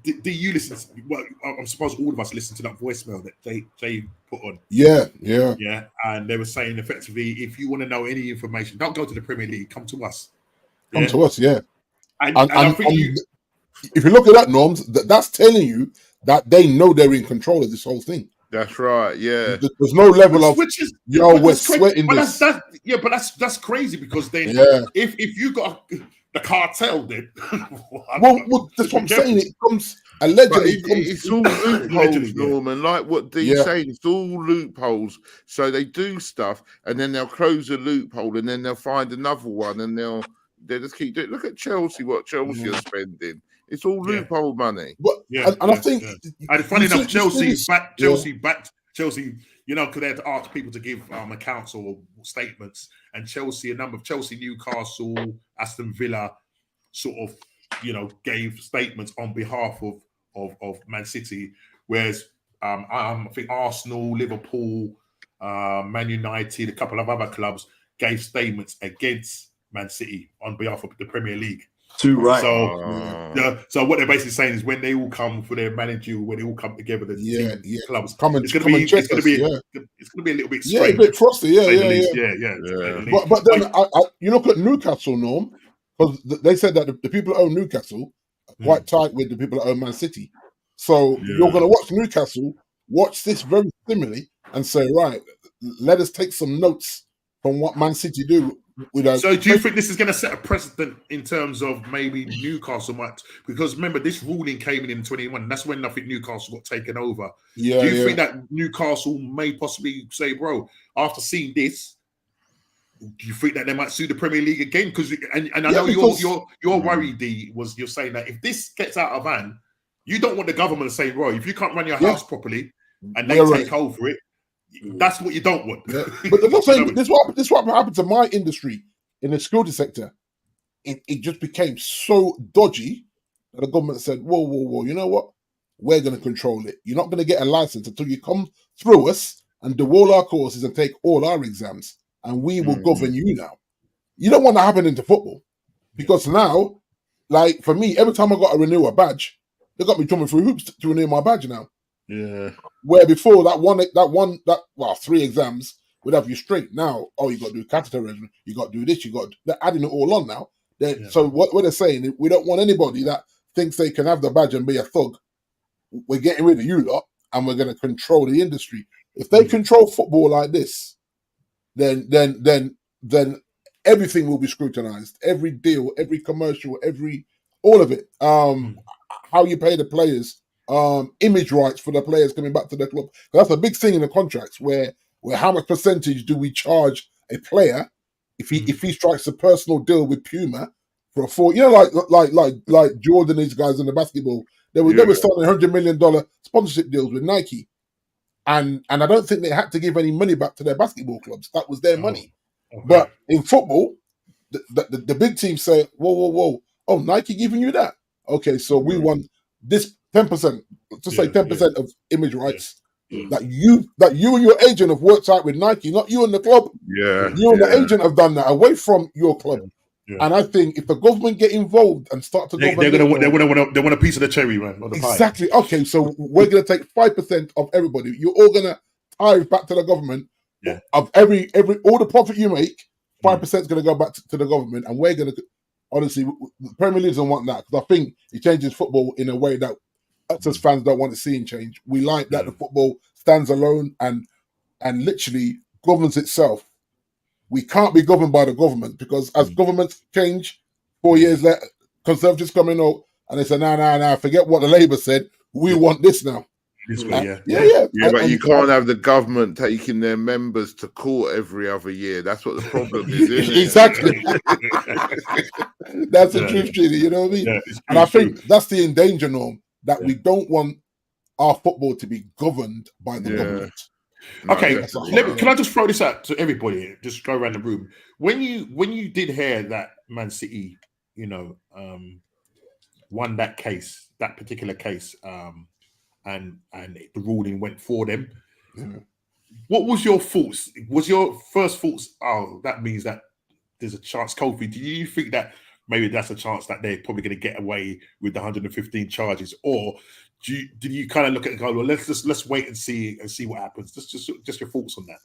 do you listen? Well, I suppose all of us listen to that voicemail that they put on. Yeah. And they were saying effectively, if you want to know any information, don't go to the Premier League. Come to us. Come to us. Yeah. And I think if you look at that, Norms, that's telling you that they know they're in control of this whole thing. That's right. Yeah. There's no level of we're sweating this. That's crazy, because then if you got the cartel, then well, that's what I'm saying. It comes allegedly. It's all loopholes, Norman. Like what Dean's saying, it's all loopholes. So they do stuff, and then they'll close a loophole, and then they'll find another one, and they'll just keep doing. Look at Chelsea. What Chelsea are spending. It's all loophole money. I think, and funny enough, Chelsea backed, because they had to ask people to give accounts or statements, and a number of Chelsea, Newcastle, Aston Villa, sort of, gave statements on behalf of Man City, whereas I think Arsenal, Liverpool, Man United, a couple of other clubs gave statements against Man City on behalf of the Premier League. Too right. So what they're basically saying is, when they all come for their managerial, when they all come together, the clubs, it's going to be a little bit strange. Yeah, a bit frosty. Yeah. But then you look at Newcastle, Norm, because they said that the people that own Newcastle are quite tight with the people that own Man City. So you're going to watch Newcastle, watch this very similarly, and say, right, let us take some notes from what Man City do. So do you think this is going to set a precedent in terms of maybe Newcastle might? Because remember, this ruling came in 21. That's when I think Newcastle got taken over. Do you think that Newcastle may possibly say, bro, after seeing this, do you think that they might sue the Premier League again? Because I know your worry, D, was you're saying that if this gets out of hand, you don't want the government to say, bro, if you can't run your house properly and they take over it, that's what you don't want. But they're not saying this is what happened to my industry in the security sector. It just became so dodgy that the government said, whoa, you know what? We're going to control it. You're not going to get a license until you come through us and do all our courses and take all our exams, and we will govern you now. You don't want that happening to football, because now, like for me, every time I got to renew a badge, they got me jumping through hoops to renew my badge now. Yeah. Where before that 3 exams would have you straight. Now, you got to do catheter regimen, you got to do this, they're adding it all on now. So what they're saying, we don't want anybody that thinks they can have the badge and be a thug. We're getting rid of you lot, and we're going to control the industry. If they control football like this, then everything will be scrutinized. Every deal, every commercial, all of it. How you pay the players. Image rights for the players coming back to the club. That's a big thing in the contracts, where how much percentage do we charge a player if he strikes a personal deal with Puma for a 4, like Jordan, these guys in the basketball, they were starting $100 million sponsorship deals with Nike, and I don't think they had to give any money back to their basketball clubs. That was their money. Okay. But in football, the big teams say, whoa, oh, Nike giving you that? okay, so we want this 10%, just say 10% of image rights that you and your agent have worked out with Nike, not you and the club. Yeah, You and the agent have done that away from your club. Yeah. And I think if the government get involved and start to They govern, want a piece of the cherry, man. On the exactly. pie. Okay, so we're going to take 5% of everybody. You're all going to tithe back to the government. Yeah. Of every all the profit you make, 5% is going to go back to the government, and we're going to honestly, the Premier League doesn't want that, because I think it changes football in a way that us as fans don't want to see change. We like that the football stands alone and literally governs itself. We can't be governed by the government, because as governments change, 4 years later, Conservatives come in and they say, nah, forget what the Labour said. We want this now. This way, Yeah, but you can't have the government taking their members to court every other year. That's what the problem is, isn't it? Exactly. That's the truth, Genie. You know what I mean? And I think that's the danger, Norm, that we don't want our football to be governed by the government. Okay, can I just throw this out to everybody? Just go around the room. When you did hear that Man City, won that case, that particular case, and the ruling went for them, what was your thoughts? Was your first thoughts, oh, that means that there's a chance, Kofi? Do you think that maybe that's a chance that they're probably going to get away with the 115 charges, or did you kind of look at it and go, well, let's wait and see what happens? Just your thoughts on that.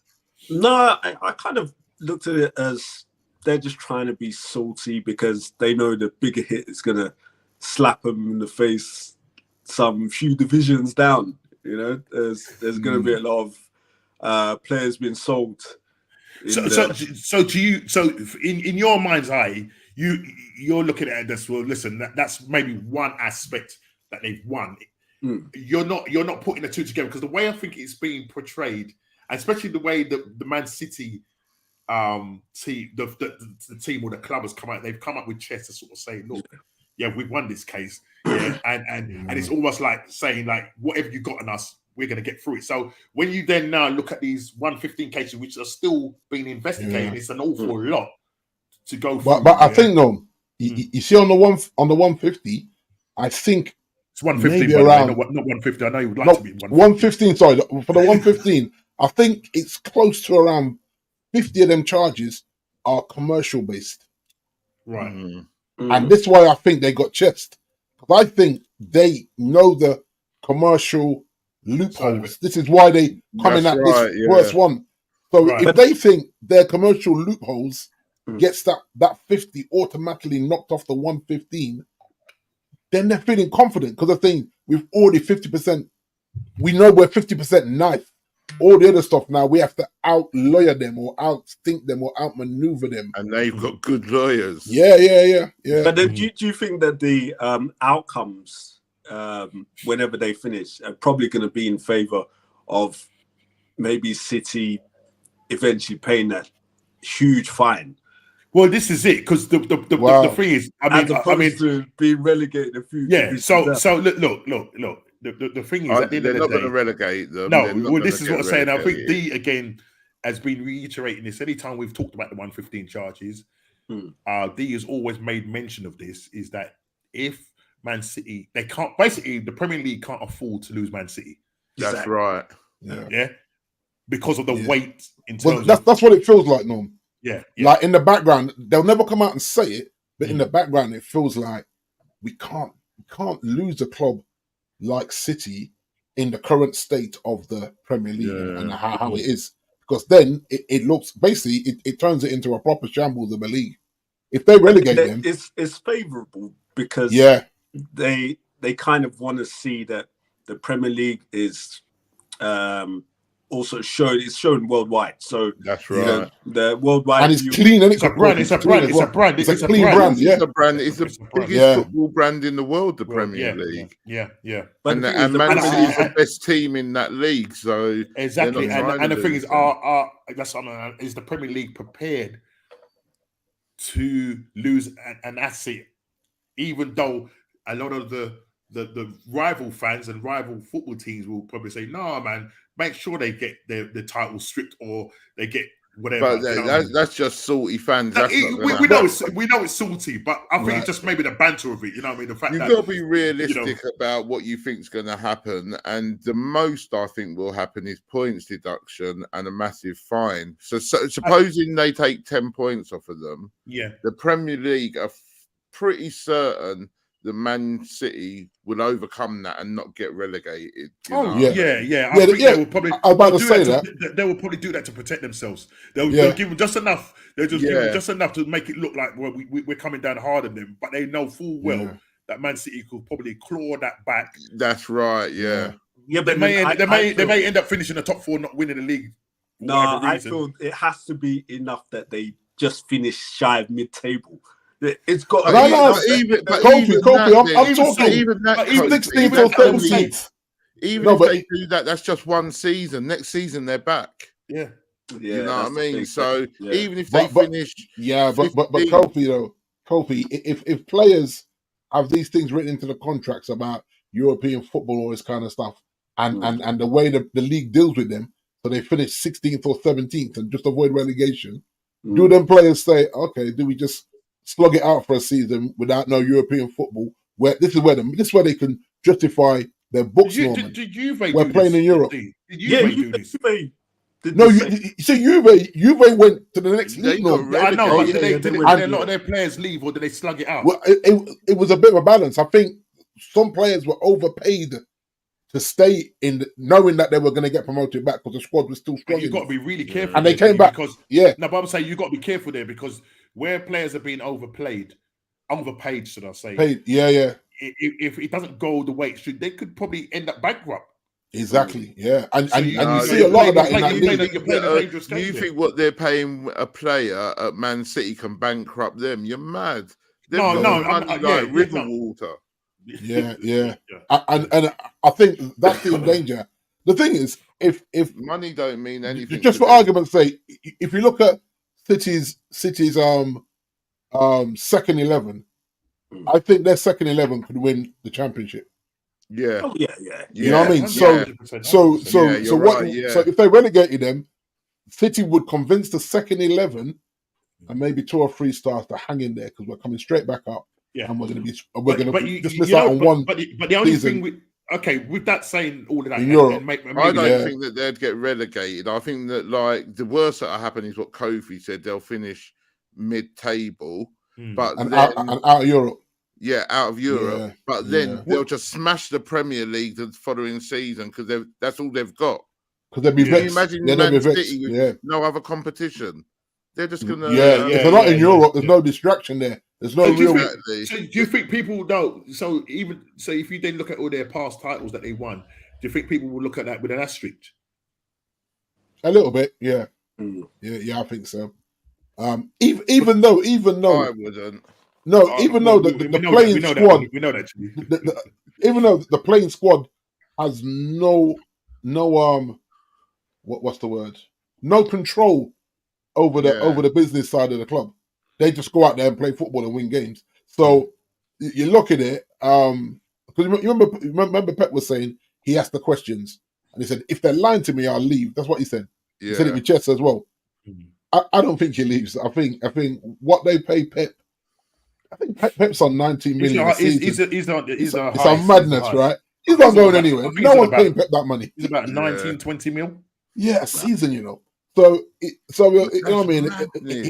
No, I kind of looked at it as they're just trying to be salty because they know the bigger hit is going to slap them in the face some few divisions down. There's going to be a lot of players being sold. So do you? So in your mind's eye, you're looking at this. Well, listen, that's maybe one aspect that they've won. You're not putting the two together, because the way I think it's being portrayed, especially the way that the Man City team, the team or the club has come out, they've come up with chess to sort of say, look, we've won this case, and it's almost like saying, like, whatever you got on us, we're going to get through it. So when you then now look at these 115 cases which are still being investigated, it's an awful lot to go through. But I think, no, you see on the 150, I think it's 115, maybe around, not 150. I know you would like to be 115. Sorry, for the 115, I think it's close to around 50 of them charges are commercial based. Right. And this is why I think they got chest. Because I think they know the commercial loopholes. This is why they coming at this worst one. So if they think their commercial loopholes gets that 50 automatically knocked off the 115, then they're feeling confident, because I think we've already 50%. We know we're 50% knife. All the other stuff now, we have to out-lawyer them or out-think them or out-maneuver them. And they've got good lawyers. Yeah. But then do you think that the outcomes, whenever they finish, are probably going to be in favour of maybe City eventually paying that huge fine? Well, this is it, because the thing is, I mean, to being relegated a few. Yeah. So look. The thing is, at the end they're of the not day, going to relegate them. No, well, this is what I'm saying. I think D again has been reiterating this. Anytime we've talked about the 115 charges, D has always made mention of this. Is that if Man City, they can't, basically the Premier League can't afford to lose Man City. That's right. Yeah. Because of the weight in terms. That's what it feels like, Norm. Yeah. Like in the background, they'll never come out and say it, but in the background, it feels like we can't lose a club like City in the current state of the Premier League and how it is, because then it looks basically it turns it into a proper shambles of a league. If they relegate them, it's favourable, because they kind of want to see that the Premier League is also shown worldwide. So that's right. The worldwide, and it's clean. And it's a brand. It's a brand. It's a brand. It's a clean brand. Yeah, it's a brand. It's the biggest football brand in the world, the Premier League. Yeah. But and Man City is the best team in that league. So exactly. And the thing is, is the Premier League prepared to lose an asset, even though a lot of the rival fans and rival football teams will probably say, "No, man, make sure they get the title stripped, or they get whatever. But that's just salty fans. We know it's salty, but I think it's just maybe the banter of it. You know what I mean? The fact you've got to be realistic about what you think is going to happen, and the most I think will happen is points deduction and a massive fine. So supposing they take 10 points off of them, the Premier League are pretty certain the Man City will overcome that and not get relegated. I think they will probably. I'm about to say that they will probably do that to protect themselves. They'll give them just enough. They'll just give them just enough to make it look like we're coming down hard on them. But they know full well that Man City could probably claw that back. That's right. Yeah. Yeah, but they may end up finishing the top 4, not winning the league. No, I feel it has to be enough that they just finish shy of mid-table. It's got I'm talking even 16th or 17th. Even if they do that, that's just one season. Next season they're back. Yeah. You know what I mean? So even if they finish, but Kofi, if players have these things written into the contracts about European football, all this kind of stuff, and the way the league deals with them, so they finish 16th or 17th and just avoid relegation, do them players say, okay, do we just slug it out for a season without no European football? Where this is where they can justify their books. Did Juve we're playing in Europe. Did Juve do this? No, Juve went to the next league. I know, but did a lot of their players leave, or did they slug it out? Well, it was a bit of a balance. I think some players were overpaid to stay in, knowing that they were going to get promoted back because the squad was still strong. You've got to be really careful. And they came back because but I'm saying you've got to be careful there because where players are being overpaid, should I say? Paid, If it doesn't go the way it should, they could probably end up bankrupt. Exactly, and you see a lot of that in that league. Do you think what they're paying a player at Man City can bankrupt them? You're mad. River water. Yeah. And I think that's the danger. The thing is, if money don't mean anything, just for argument's sake, if you look at City's second 11, I think their second 11 could win the championship. Yeah. Oh, yeah. You know what I mean? So if they relegated them, City would convince the second 11 and maybe 2 or 3 stars to hang in there because we're coming straight back up. Yeah, and we're going to just miss out on one. But the only thing with that saying all of that, I don't think that they'd get relegated. I think that the worst that'll happen is what Kofi said. They'll finish mid-table, but out of Europe. Yeah, out of Europe. But then they'll just smash the Premier League the following season because that's all they've got. Because they'll be vexed. Imagine Man City with no other competition. They're just gonna. If they're not in Europe, there's no distraction there. There's no real. So do you think people know? So if you then look at all their past titles that they won, do you think people will look at that with an asterisk? A little bit, yeah. I think so. Even though I wouldn't. No, even though the playing squad, we know that. Even though the playing squad has no what's the word? No control over the business side of the club. They just go out there and play football and win games. So you look at it, because you remember Pep was saying he asked the questions and he said, if they're lying to me, I'll leave. That's what he said. He said it with Chess as well. I don't think he leaves. I think what they pay Pep. I think Pep's on 19 million. It's a madness, right? He's not going anywhere. No one's paying Pep that money. He's about 19, 20 mil. Yeah, a season, you know. So you know what I mean?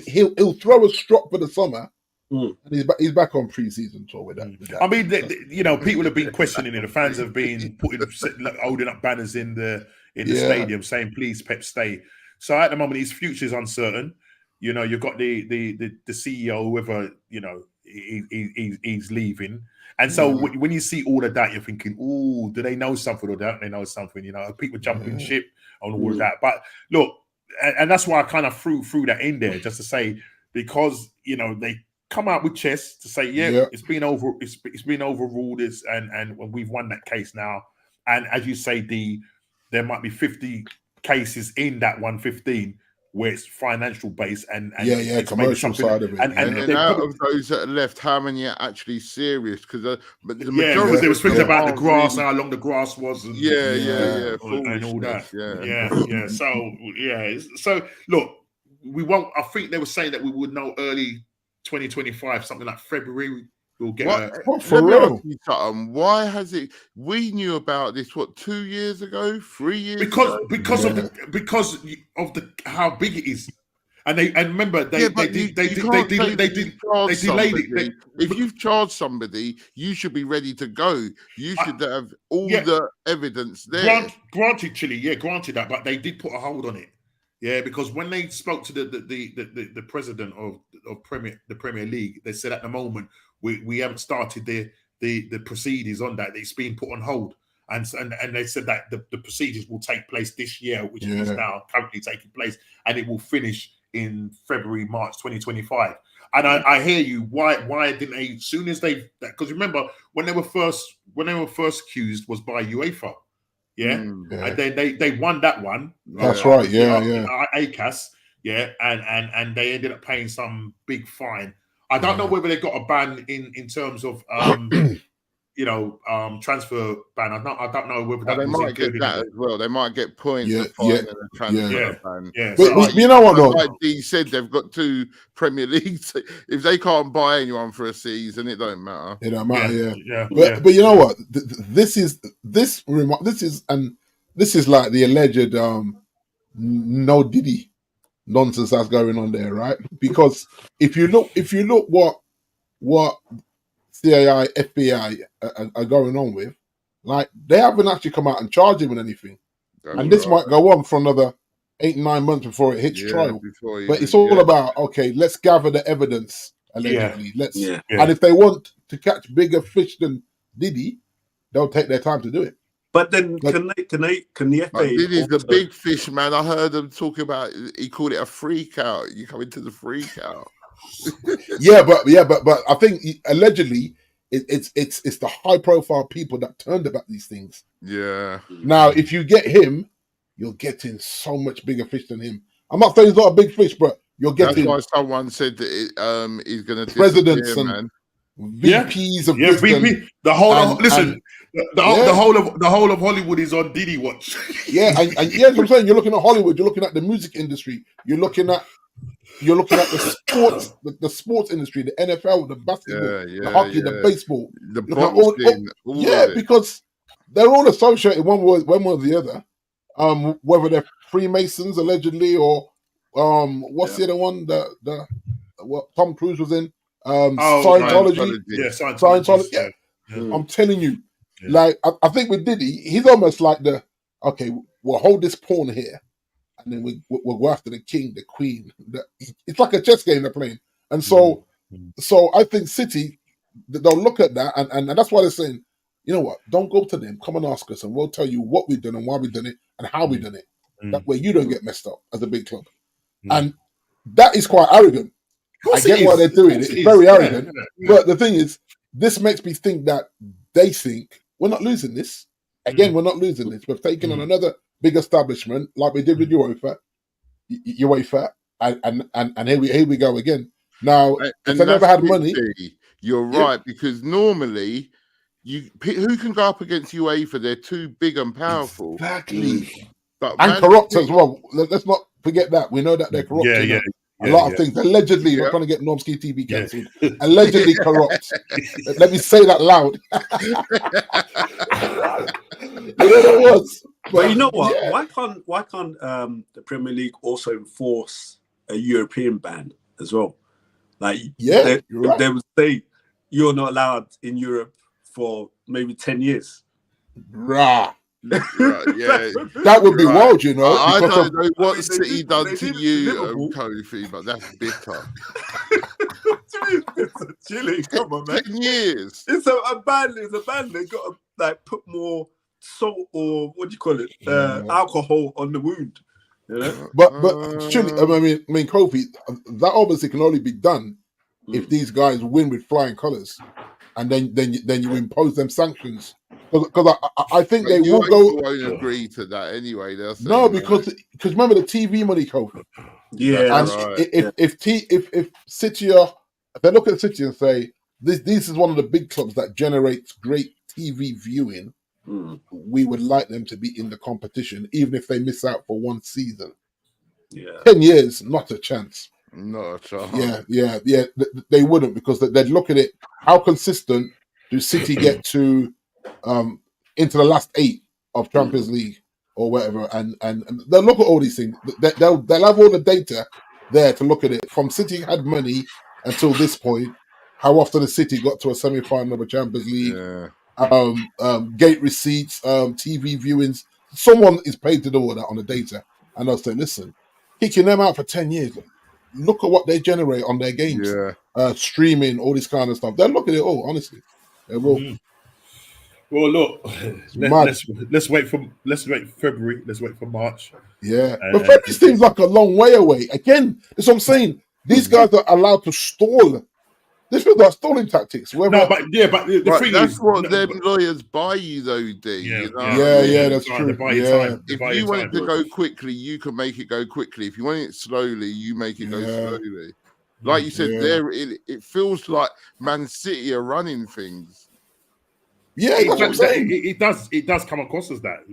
He'll throw a strop for the summer, and he's back on pre-season tour with that. I mean, people have been questioning it. The fans have been holding up banners in the stadium saying, "Please, Pep, stay." So at the moment, his future is uncertain. You know, you've got the CEO, whoever he's leaving, and so when you see all of that, you're thinking, "Oh, do they know something or don't they know something?" You know, people jumping ship on all of that. But look. And that's why I kind of threw that in there just to say, because they come out with Chess to say, it's been overruled, and we've won that case now. And as you say, there might be 50 cases in that 115 where it's financial based and commercial side of it. And out of those that are left, how many are actually serious? Because the majority, because there was things about the grass, how long the grass was, and and all that. So look, we won't. I think they were saying that we would know early 2025, something like February. We'll get. For real? Why has it? We knew about this 2 years ago, 3 years because ago? because of the how big it is. And remember they delayed it. If you've charged somebody, you should be ready to go. You should have all the evidence there. Granted, Chile, granted that, but they did put a hold on it. Yeah, because when they spoke to the president of the Premier League, they said at the moment we haven't started the proceedings on that. It's been put on hold. And they said that the procedures will take place this year, which is now currently taking place, and it will finish in February, March 2025. And I hear you. Why didn't they? As soon as because remember when they were first accused was by UEFA, and they won that one. That's right. ACAS, and they ended up paying some big fine. I don't know whether they got a ban in terms of transfer ban. I don't know whether that they was might get that as well. They might get points and a transfer ban. Yeah. But you know what, though? Like Dee said, they've got 2 Premier Leagues. If they can't buy anyone for a season, it don't matter. It don't matter. But you know what? This is like the alleged no Diddy nonsense that's going on there, right? Because if you look what CAI, FBI are going on with, like they haven't actually come out and charged him with anything. And this might go on for another 8-9 months before it hits trial. But it's all about, okay, let's gather the evidence, allegedly. And if they want to catch bigger fish than Diddy, they'll take their time to do it. But then can the FA? Diddy's the big fish, man. I heard them talking about, he called it a freak out. You come into the freak out. but I think allegedly it's the high profile people that turned about these things. Yeah. Now, if you get him, you're getting so much bigger fish than him. I'm not saying he's not a big fish, but you're getting. That's why someone said that he's going to presidents and VPs of VP. The whole of Hollywood is on Diddy watch. and what I'm saying, you're looking at Hollywood. You're looking at the music industry. You're looking at the sports industry, the NFL, the basketball, the hockey, the baseball, the boxing, because they're all associated one way or the other. Whether they're Freemasons allegedly or what's the other one that what Tom Cruise was in? Scientology. Scientology. I'm telling you, like I think with Diddy, he's almost like we'll hold this pawn here. And then we'll go after the king, the queen. It's like a chess game they're playing. And so I think City, they'll look at that, and that's why they're saying, you know what, don't go to them, come and ask us, and we'll tell you what we've done and why we've done it and how we've done it. That way you don't get messed up as a big club. And that is quite arrogant. I get why they're doing it. It's very arrogant. But the thing is, this makes me think that they think, we're not losing this. Again, we're not losing this. We've taken on another big establishment, like we did with UEFA, and here we go again. Now, if they never had money, you're right, because normally who can go up against UEFA? They're too big and powerful, exactly, and corrupt as well. Let's not forget that. We know that they're corrupt. A lot of things allegedly. We're trying to get Normski TV cancelled. Allegedly corrupt. Let me say that loud. It was. But you know what? Why can't the Premier League also enforce a European ban as well? Like, they would say you're not allowed in Europe for maybe 10 years. Right. That would be wild, you know. I don't know what City done to you, Kofi, but that's bitter. Chile, come on, man. 10 years. It's a ban. They got to put more salt or what do you call it? Alcohol on the wound. You know? But Chile, I mean, Kofi, that obviously can only be done if these guys win with flying colours, and then you impose them sanctions. Because I think they will go. Won't agree to that anyway. No, because remember the TV money, Kofi. Yeah, and if City if they look at City and say this is one of the big clubs that generates great TV viewing, we would like them to be in the competition, even if they miss out for one season. Yeah. 10 years, not a chance. Not a chance. Yeah. They wouldn't, because they'd look at it. How consistent do City get to into the last 8 of Champions League or whatever? And they'll look at all these things. They'll have all the data there to look at it. From City had money until this point, how often the City got to a semi-final of a Champions League, gate receipts, TV viewings. Someone is paid to do all that on the data. And they'll say, listen, kicking them out for 10 years, look at what they generate on their games, streaming, all this kind of stuff. They'll look at it all, honestly. They will. Well, look, let's wait for February. Let's wait for March. Yeah, but February seems like a long way away. Again, that's what I'm saying. These guys are allowed to stall. This feels like stalling tactics. But the thing that's is, what them lawyers buy you, though, D. Yeah, you know? That's true. If you want it to go quickly, you can make it go quickly. If you want it slowly, you make it go slowly. Like you said, it feels like Man City are running things. Yeah, it does come across as that.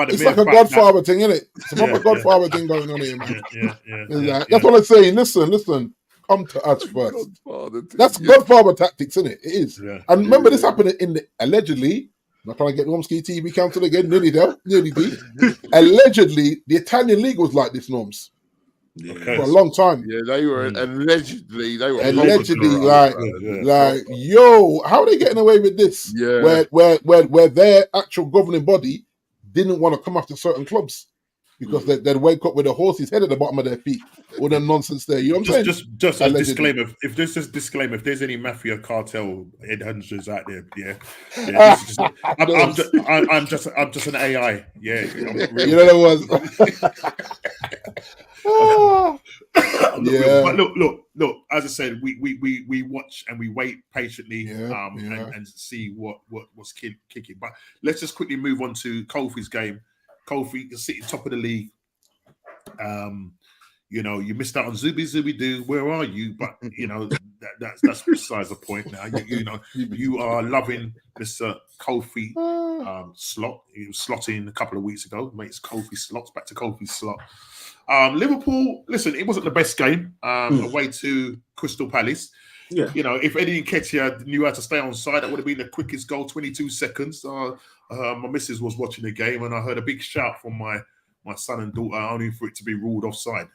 It's like a Godfather thing, isn't it? It's a proper Godfather thing going on here, man. That's what I'm saying. Listen. Come to us first. That's Godfather tactics, isn't it? It is. Yeah. And remember, this happened allegedly. I'm not trying to get Normski TV cancelled again. Nearly there. Allegedly, the Italian league was like this, Norms. For a long time. Yeah, they were allegedly. They were like, yo, how are they getting away with this? Yeah. Where their actual governing body didn't want to come after certain clubs. Because they'd wake up with a horse's head at the bottom of their feet. All the nonsense there. You know what I'm saying? Just a disclaimer. If there's any mafia cartel headhunters out there, I'm just an AI. Yeah. You know what it was? But look. As I said, we watch and we wait patiently and see what's kicking. But let's just quickly move on to Kofi's game. Kofi sitting top of the league. You missed out on Zubi Doo. Where are you? But that's besides the point now. You are loving Mr. Kofi slot. He was slotting a couple of weeks ago. Makes Kofi slots back to Kofi slot. Liverpool. Listen, it wasn't the best game. Away to Crystal Palace. Yeah. If Eddie Nketiah knew how to stay on side, that would have been the quickest goal, 22 seconds. My missus was watching the game and I heard a big shout from my son and daughter, only for it to be ruled offside.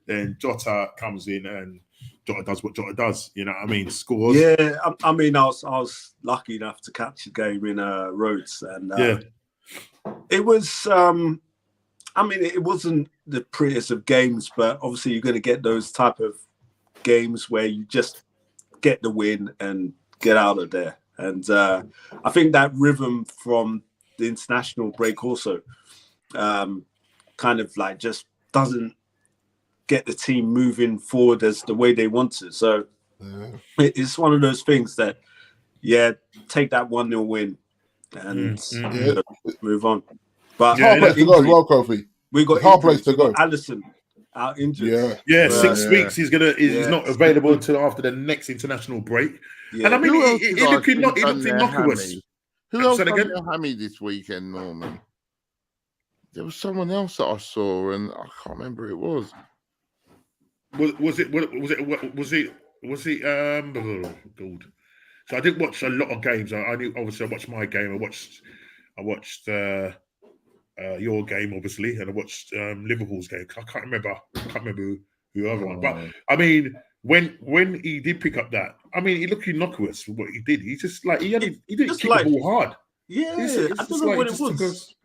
Then Jota comes in and Jota does what Jota does. You know what I mean? Scores. Yeah, I was lucky enough to catch the game in Rhodes, and it was. It wasn't the prettiest of games, but obviously you're going to get those type of games where you just get the win and get out of there. And I think that rhythm from the international break also kind of like just doesn't get the team moving forward as the way they want to. So it's one of those things that, take that 1-0 win and move on. But hard place to go as well, Kofi. We got hard place to go. Alisson out injured. 6 weeks. He's not available until after the next international break. Yeah. And I mean, he looked innocuous. Who else done their hammy this weekend, Norman? There was someone else that I saw, and I can't remember who it was. Was it? God. So I didn't watch a lot of games. I watched my game. I watched your game, obviously, and I watched Liverpool's game. I can't remember who the other one. But I mean, when he did pick up that, I mean, he looked innocuous for what he did. He just he didn't kick the ball hard. Yeah, I don't know what it was.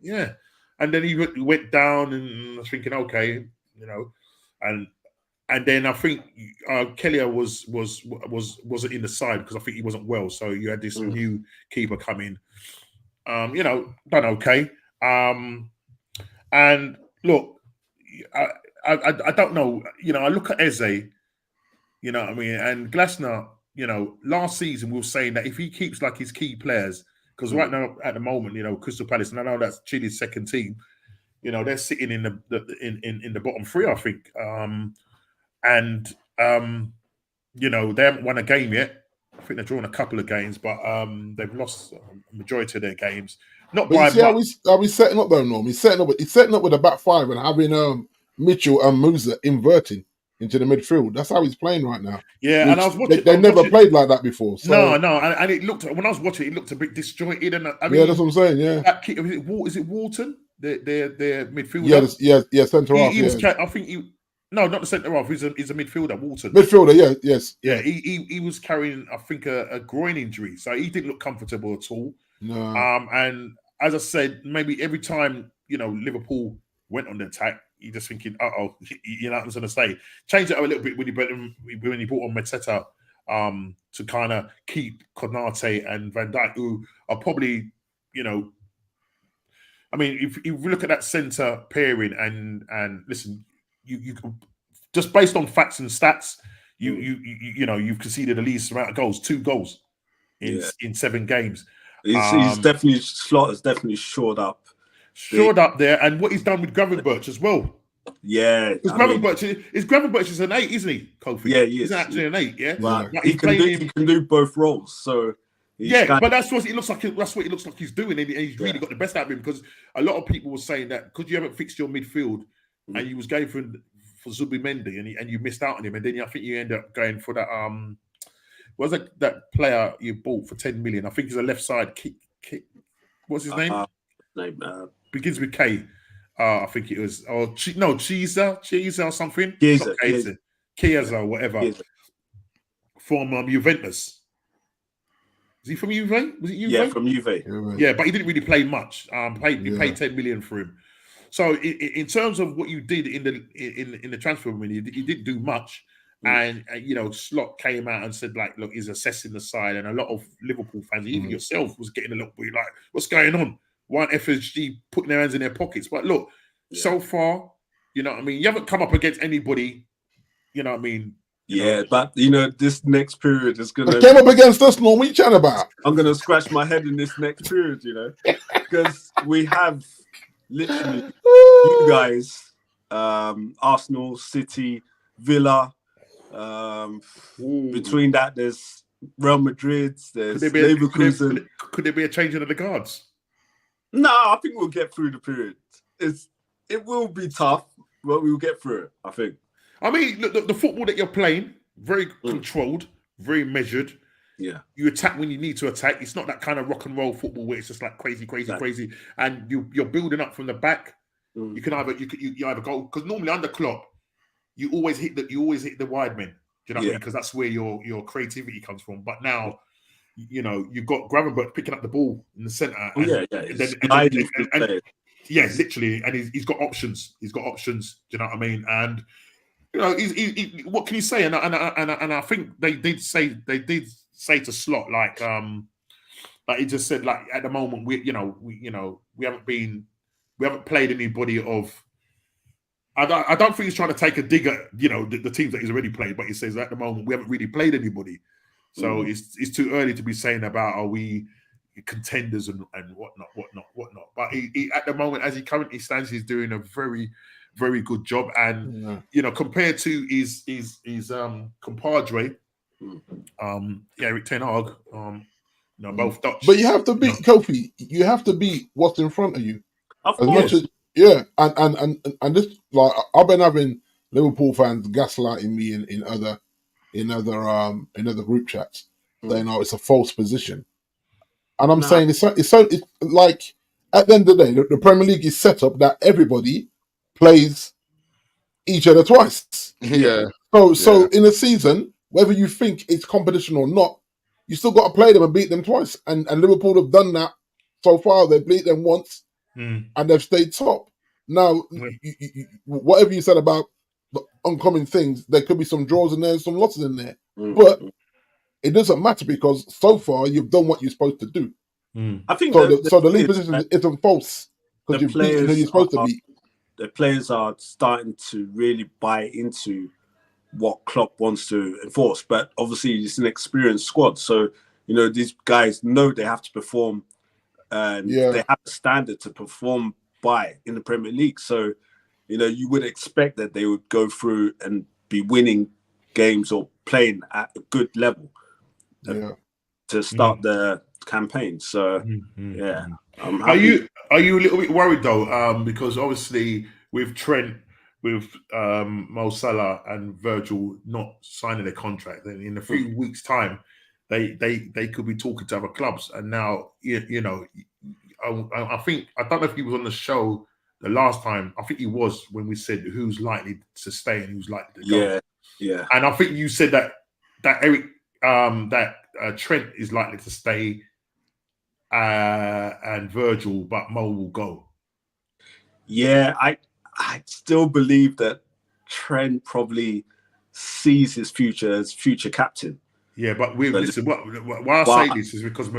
And then he went down, and I was thinking, okay, and then I think Kelly wasn't in the side because I think he wasn't well. So you had this new keeper come in. Done okay. And look, I don't know. I look at Eze. You know what I mean? And Glasner. Last season we were saying that if he keeps like his key players, because right now at the moment, Crystal Palace, and I know that's Chile's second team. They're sitting in the bottom three, I think. They haven't won a game yet. I think they're drawn a couple of games, but they've lost a majority of their games. Not by how we setting up though, Norm? He's setting up with a back five and having Mitchell and Musa inverting into the midfield. That's how he's playing right now. Yeah, and I was watching. They never played like that before. So. No, and it looked, when I was watching, it looked a bit disjointed. And I mean, yeah, that's what I'm saying. Yeah, is it Walton, their midfielder? Yeah, centre half. I think no, not the centre half. He's a midfielder, Walton. Midfielder, yes. Yeah, he was carrying, I think, a groin injury, so he didn't look comfortable at all. No. And as I said, maybe every time Liverpool went on the attack, you're just thinking, you know what I'm going to say. Change it up a little bit when he brought on Mateta to kind of keep Konate and Van Dijk, who are probably, I mean, if you look at that centre pairing and listen, you just based on facts and stats, you've conceded the least amount of goals, 2 goals in 7 games. He's definitely Slaughter's definitely shored up there, and what he's done with Gravenberch as well. Yeah, Gravenberch is an 8, isn't he, Kofi? Yeah, he is. He's actually an 8. Yeah, but he can do both roles. So but that's what it looks like. That's what it looks like he's doing, and he's really got the best out of him. Because a lot of people were saying that because you haven't fixed your midfield, and you was going for Zubimendi, and you missed out on him, and then I think you end up going for that. What was that player you bought for 10 million? I think he's a left side kick. What's his name? Begins with K. I think it was. Chiesa or something. Chiesa or whatever. Chiesa. From Juventus. Is he from Juve? Was it Juve? Yeah, from Juve. Yeah, but he didn't really play much. You paid 10 million for him. So in terms of what you did in the transfer window, you didn't do much. And Slot came out and said, like, look, he's assessing the side, and a lot of Liverpool fans, even yourself, was getting a little bit like, what's going on? Why aren't FSG putting their hands in their pockets? But look, so far, you know what I mean? You haven't come up against anybody, you know what I mean? But this next period is gonna. They came up against us, Norm. What are you chatting about? I'm gonna scratch my head in this next period, because we have literally you guys, Arsenal, City, Villa. Between that, there's Real Madrid. There's Leverkusen. Could there be a changing of the guards? No, I think we'll get through the period. It will be tough, but we'll get through it, I think. I mean, look, the football that you're playing, very controlled, very measured. Yeah. You attack when you need to attack. It's not that kind of rock and roll football where it's just like crazy. And you're building up from the back. You can either go, because normally under Klopp, you always hit the wide men. Do you know what I mean? Because that's where your creativity comes from. But now, you've got Gravenberch picking up the ball in the centre. Literally, and he's got options. He's got options. Do you know what I mean? And what can you say? And I think they did say to Slot like he just said, like, at the moment we haven't played anybody of. I don't think he's trying to take a dig at the teams that he's already played, but he says at the moment we haven't really played anybody, so it's too early to be saying about are we contenders and whatnot. But he at the moment, as he currently stands, he's doing a very, very good job, and compared to his compadre, Erik ten Hag, both Dutch. But you have to beat Kofi. You have to beat what's in front of you. Of course. And this, like, I've been having Liverpool fans gaslighting me in other group chats, saying, "Oh, it's a false position," and I'm saying it's like at the end of the day, the Premier League is set up that everybody plays each other twice. Yeah. So in a season, whether you think it's competition or not, you still got to play them and beat them twice. And Liverpool have done that so far. They beat them once. And they've stayed top. Now, whatever you said about the oncoming things, there could be some draws in there and some losses in there. But it doesn't matter because so far you've done what you're supposed to do. I think so. The league position isn't false because you've beaten who you're supposed to beat. The players are starting to really buy into what Klopp wants to enforce, but obviously it's an experienced squad, so these guys know they have to perform. And they have a standard to perform by in the Premier League. So, you would expect that they would go through and be winning games or playing at a good level to start the campaign. So, I'm happy. Are you a little bit worried though? Because obviously with Trent, Mo Salah and Virgil not signing their contract, then in a few weeks' time, they could be talking to other clubs. And now, you know, I think, I don't know if he was on the show the last time. I think he was, when we said who's likely to stay and who's likely to go. Yeah. And I think you said that Eric, Trent is likely to stay, and Virgil, but Mo will go. Yeah, I still believe that Trent probably sees his future as future captain. Yeah, but listen, why I say this is because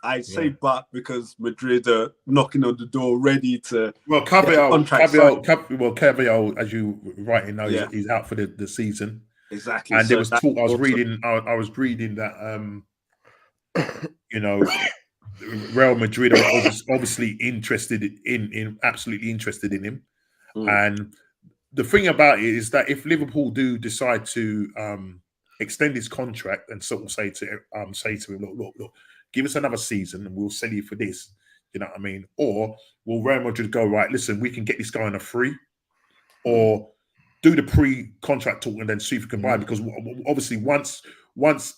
I say but because Madrid are knocking on the door, ready to. Well, Cavill, as you rightly know, he's out for the season. Exactly. And there was talk. I was reading that you know, Real Madrid are obviously absolutely interested in him. And the thing about it is that if Liverpool do decide to extend his contract and sort of say to him, look, give us another season and we'll sell you for this. You know what I mean? Or will Real Madrid go, right, listen, we can get this guy on a free, or do the pre-contract talk and then see if we can buy, because obviously once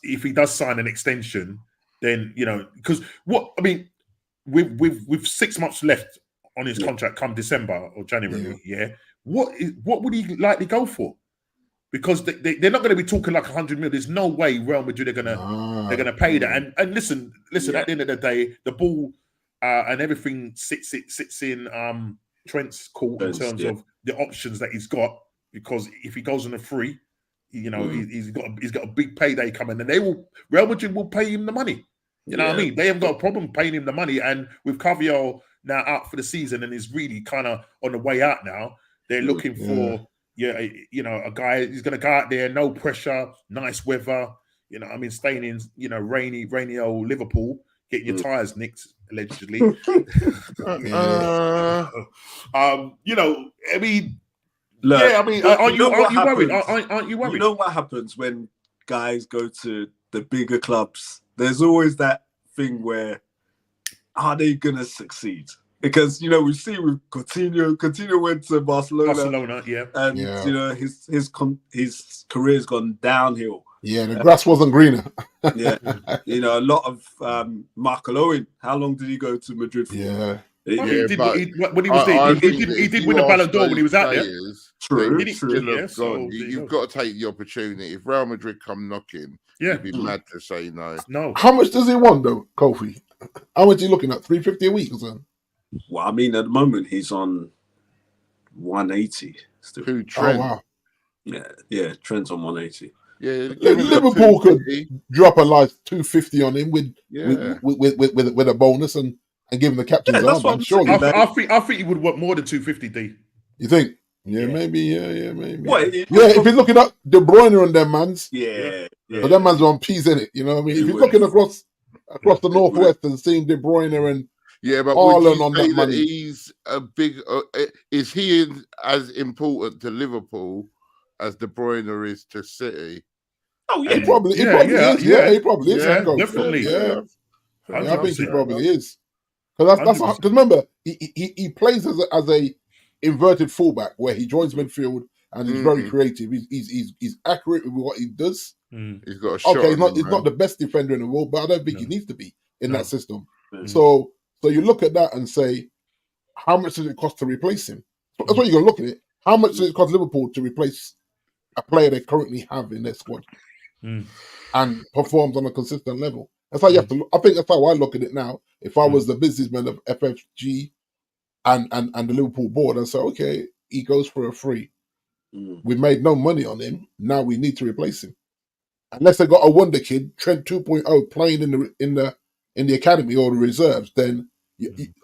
if he does sign an extension, then, you know, because with 6 months left on his contract come December or January, what would he likely go for? Because they're not going to be talking like 100 million. There's no way Real Madrid are going to pay that. And listen. At the end of the day, the ball and everything sits in Trent's court in terms of the options that he's got. Because if he goes on a free, you know, he's got a big payday coming, and Real Madrid will pay him the money. You know what I mean? They haven't got a problem paying him the money. And with Cavill now out for the season and is really kind of on the way out now, they're looking for a guy who's going to go out there, no pressure, nice weather. You know, I mean, staying in rainy old Liverpool, getting your tires nicked allegedly. You know, I mean. Look, aren't you worried? Aren't you worried? You know what happens when guys go to the bigger clubs? There's always that thing where, are they going to succeed? Because, you know, we see with Coutinho. Coutinho went to Barcelona, and you know his career's gone downhill. Yeah, the grass wasn't greener. You know, a lot of Michael Owen. How long did he go to Madrid for? Yeah. He did win the Ballon d'Or when he was out there. True. You've got to take the opportunity. If Real Madrid come knocking, you'd be mad to say no. No. How much does he want though, Kofi? How much are you looking at? $350 a week or something? Well, I mean, at the moment he's on 180. Still. Who, Trent? Oh, wow. Yeah. Trent's on 180. Yeah, Liverpool could drop a like 250 on him with a bonus and give him the captain's armband. Surely, I think he would want more than 250. D. You think? Yeah, maybe. Yeah, maybe. What, if you're looking at De Bruyne on them mans, but them mans are on peas in it. You know what I mean? If you're looking across the northwest and seeing De Bruyne and but Haaland on that money, he's a big. Is he as important to Liverpool as De Bruyne is to City? Oh yeah, he probably is. Yeah, he probably is. Yeah, definitely. Yeah, I think he probably is. Because remember, he plays as a inverted fullback where he joins midfield and he's very creative. He's accurate with what he does. He's got a shot. Okay, he's not the best defender in the world, but I don't think he needs to be in that system. So you look at that and say, how much does it cost to replace him? That's what you're going to look at it. How much does it cost Liverpool to replace a player they currently have in their squad and performs on a consistent level? That's how you have to. I think that's how I look at it now. If I was the businessman of FFG and the Liverpool board, I'd say, okay, he goes for a free. We made no money on him. Now we need to replace him. Unless they got a wonder kid, Trent 2.0, playing in the academy or the reserves, then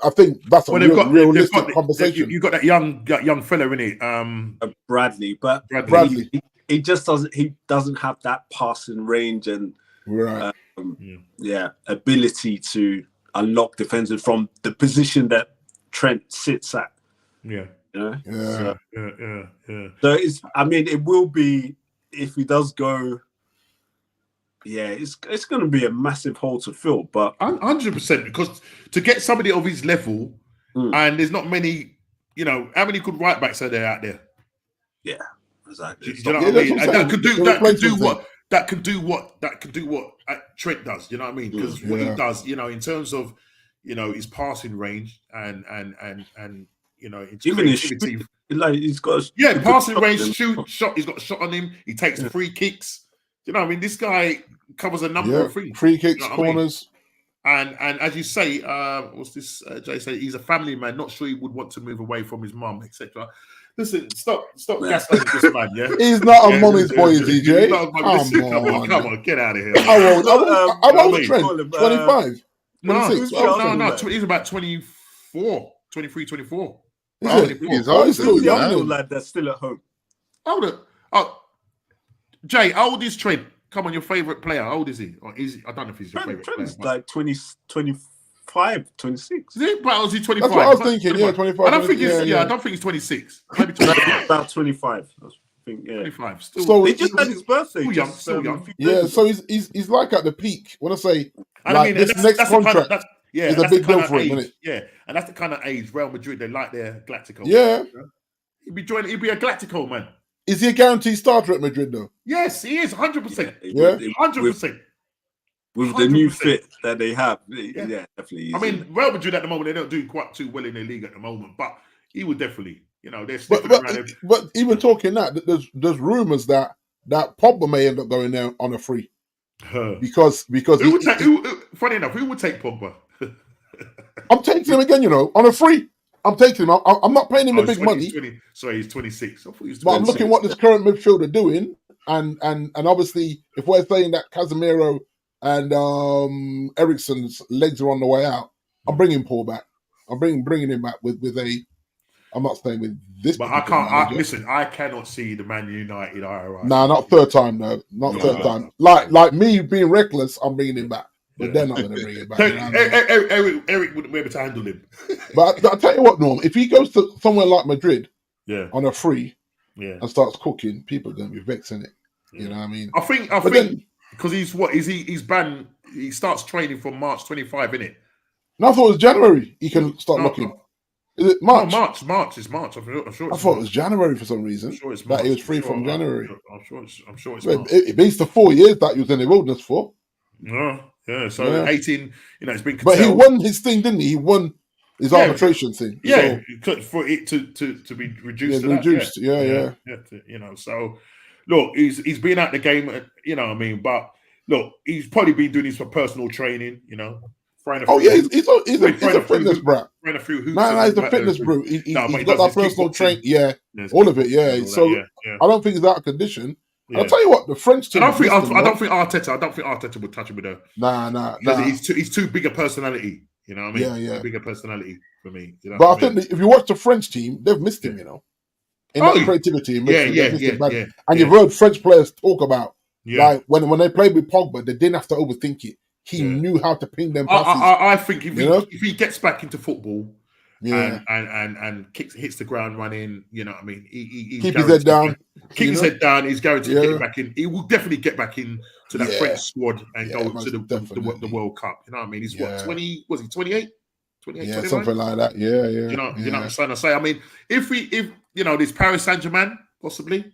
I think that's a realistic conversation. You got that young fella in it, Bradley, but Bradley. He just doesn't have that passing range and ability to unlock defenders from the position that Trent sits at. Yeah. You know? Yeah. So it will be, if he does go, it's going to be a massive hole to fill. But 100%, because to get somebody of his level, and there's not many you know, how many good right backs are there out there? Yeah, exactly. Do you know what I mean? And that could do what Trent does. You know what I mean? Because what he does, you know, in terms of, you know, his passing range and you know, his creativity. Like he's got passing range, shot. He's got a shot on him. He takes the free kicks. You know what I mean? This guy covers a number of things. Free kicks, corners. I mean? And as you say, what's this? Jay said he's a family man. Not sure he would want to move away from his mum, etc. Listen, stop gaslighting this man. Yeah, he's not a mummy's boy, DJ. Come on, get out of here. How old is Trent? 25. No. He's about 24, 23, 24. He's still young. Lad that's still at home. Jay, how old is Trent? Come on, your favourite player. How old is he? Or is he? I don't know if he's your favourite player. Trent's like 25, 26. Is it? But is he 25? That's what I was thinking. 25. Yeah, 25. I don't think he's. I don't think he's 26. Maybe 25. About 25. I think. Yeah. 25. So he just had his birthday. Still young. Yeah. So he's like at the peak. When I say, this next contract. It's a big deal for him, isn't it? Yeah, and that's the kind of age Real Madrid, they like their Galactico. Yeah. He'd be a Galactico, man. Is he a guaranteed starter at Madrid, though? Yes, he is, 100%. Yeah. 100%. With the new fit that they have, yeah definitely. I mean, Real Madrid at the moment, they don't do quite too well in their league at the moment, but he would definitely, you know, they're sniffing around him. But even talking that, there's rumours that Pogba may end up going there on a free. Because funny enough, who would take Pogba? I'm taking him again, you know, on a free. I'm taking him. I'm not paying him the big money. He's 26. But I'm looking what this current midfield are doing, and obviously, if we're saying that Casemiro and Eriksen's legs are on the way out, I'm bringing Paul back. I'm bringing him back with a. I'm not saying with this, but I can't. Listen, I cannot see the Man United IRI. Nah, not third time. No, not third time. Like me being reckless, I'm bringing him back. But they're not going to bring it back. Eric wouldn't be able to handle him. But I'll tell you what, Norm, if he goes to somewhere like Madrid on a free and starts cooking, people are going to be vexing it. You know what I mean? I think because he's banned, he starts training from March 25, innit? No, I thought it was January he can start looking. Is it March? No, March. I'm sure it's I thought it was January for some reason. I'm sure it's March. That he was free from January. I'm sure it's March. It beats the 4 years that he was in the wilderness for. Yeah, so 18, you know, it's been. But he won his thing, didn't he? He won his arbitration thing. Yeah, so, for it to be reduced. Yeah. You know, so look, he's been out the game. You know what I mean? But look, he's probably been doing this for personal training. You know, he's a fitness brat. He's a fitness brute. He's got that personal training. Yeah, all of it. Yeah. So I don't think he's out of condition. Yeah. I'll tell you what, the French team. I don't think Arteta would touch him with her. Nah. He's too big a personality. You know what I mean? Yeah. Too big a personality for me. You know but I think if you watch the French team, they've missed him. You know, in that creativity. And you've heard French players talk about like when they played with Pogba, they didn't have to overthink it. He knew how to ping them passes. I think if he gets back into football. And hits the ground running, you know what I mean? He's keep his head down. Keep his head down. He's guaranteed to get back in. He will definitely get back in to that French squad and go to the World Cup. You know what I mean? He's what, 20? Was he 28? 28, yeah, 29? Something like that. Yeah. You know what I'm trying to say? I mean, if you know, this Paris Saint-Germain, possibly.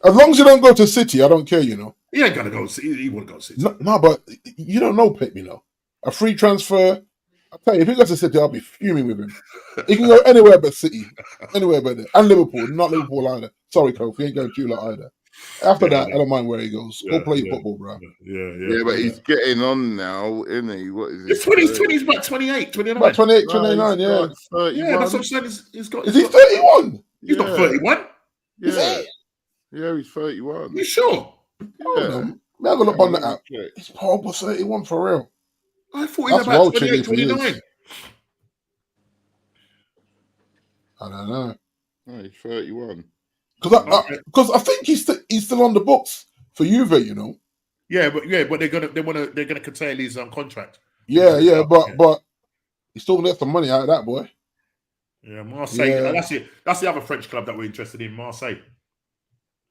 As long as you don't go to City, I don't care, you know. He ain't gonna go. He wouldn't go to City. No, but you don't know Pep, you know. A free transfer. I'll tell you, if he goes to City, I'll be fuming with him. He can go anywhere but City. Anywhere but there. And Liverpool. Not Liverpool either. Sorry, Kofi. He ain't going to you lot either. After that, I don't mind where he goes. Go play football, bro. Yeah, but he's getting on now, isn't he? What is it? He's about 28, 29. About 28, 29, yeah. Like 31. Yeah, that's what I'm saying. Is he 31? He's not 31. Yeah. Is he? Yeah, he's 31. You sure? Yeah. I'm going to look on that app. It's Pogba 31 for real. I thought he was about 28, 29. I don't know. No, he's 31. Because I think he's still on the books for Juve, you know. Yeah, but they're gonna curtail his contract. Yeah, but he's still gonna get some money out of that boy. Yeah, Marseille. Yeah. That's the other French club that we're interested in, Marseille.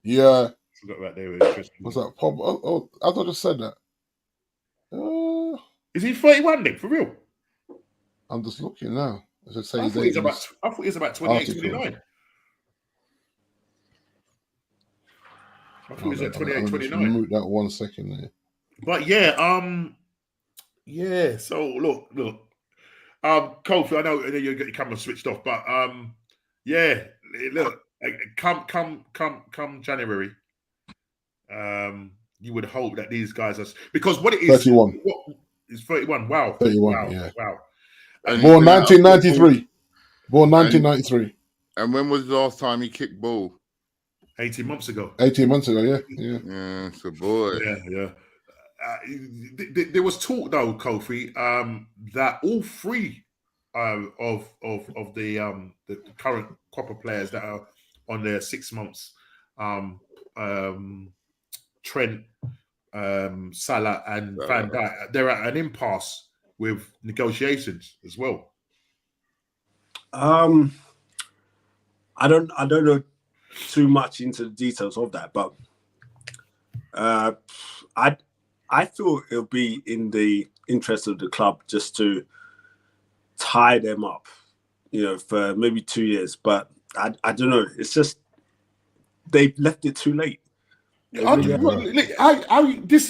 Yeah. Forgot about they were interested. What's that? Oh, as I just said that. Is he 31 then, for real? I'm just looking now. As I say, I thought he was about 28, 29. I thought he was at 28, 29. Move that 1 second there. But yeah, yeah. So look, Kofi, I know you got your camera switched off, but yeah, look, come January, you would hope that these guys are, because what it is, 31. It's 31. Wow, 31. Yeah. Wow. Born 1993. Born 1993. And when was the last time he kicked ball? 18 months ago. 18 months ago, yeah. Yeah, it's a boy. Yeah. There was talk though, Kofi, that all three of the current Copper players that are on their 6 months, Trent, Salah, and Van Dijk, they're at an impasse with negotiations as well. I don't know too much into the details of that, but I feel it'll be in the interest of the club just to tie them up, for maybe 2 years. But I don't know. It's just they've left it too late. This is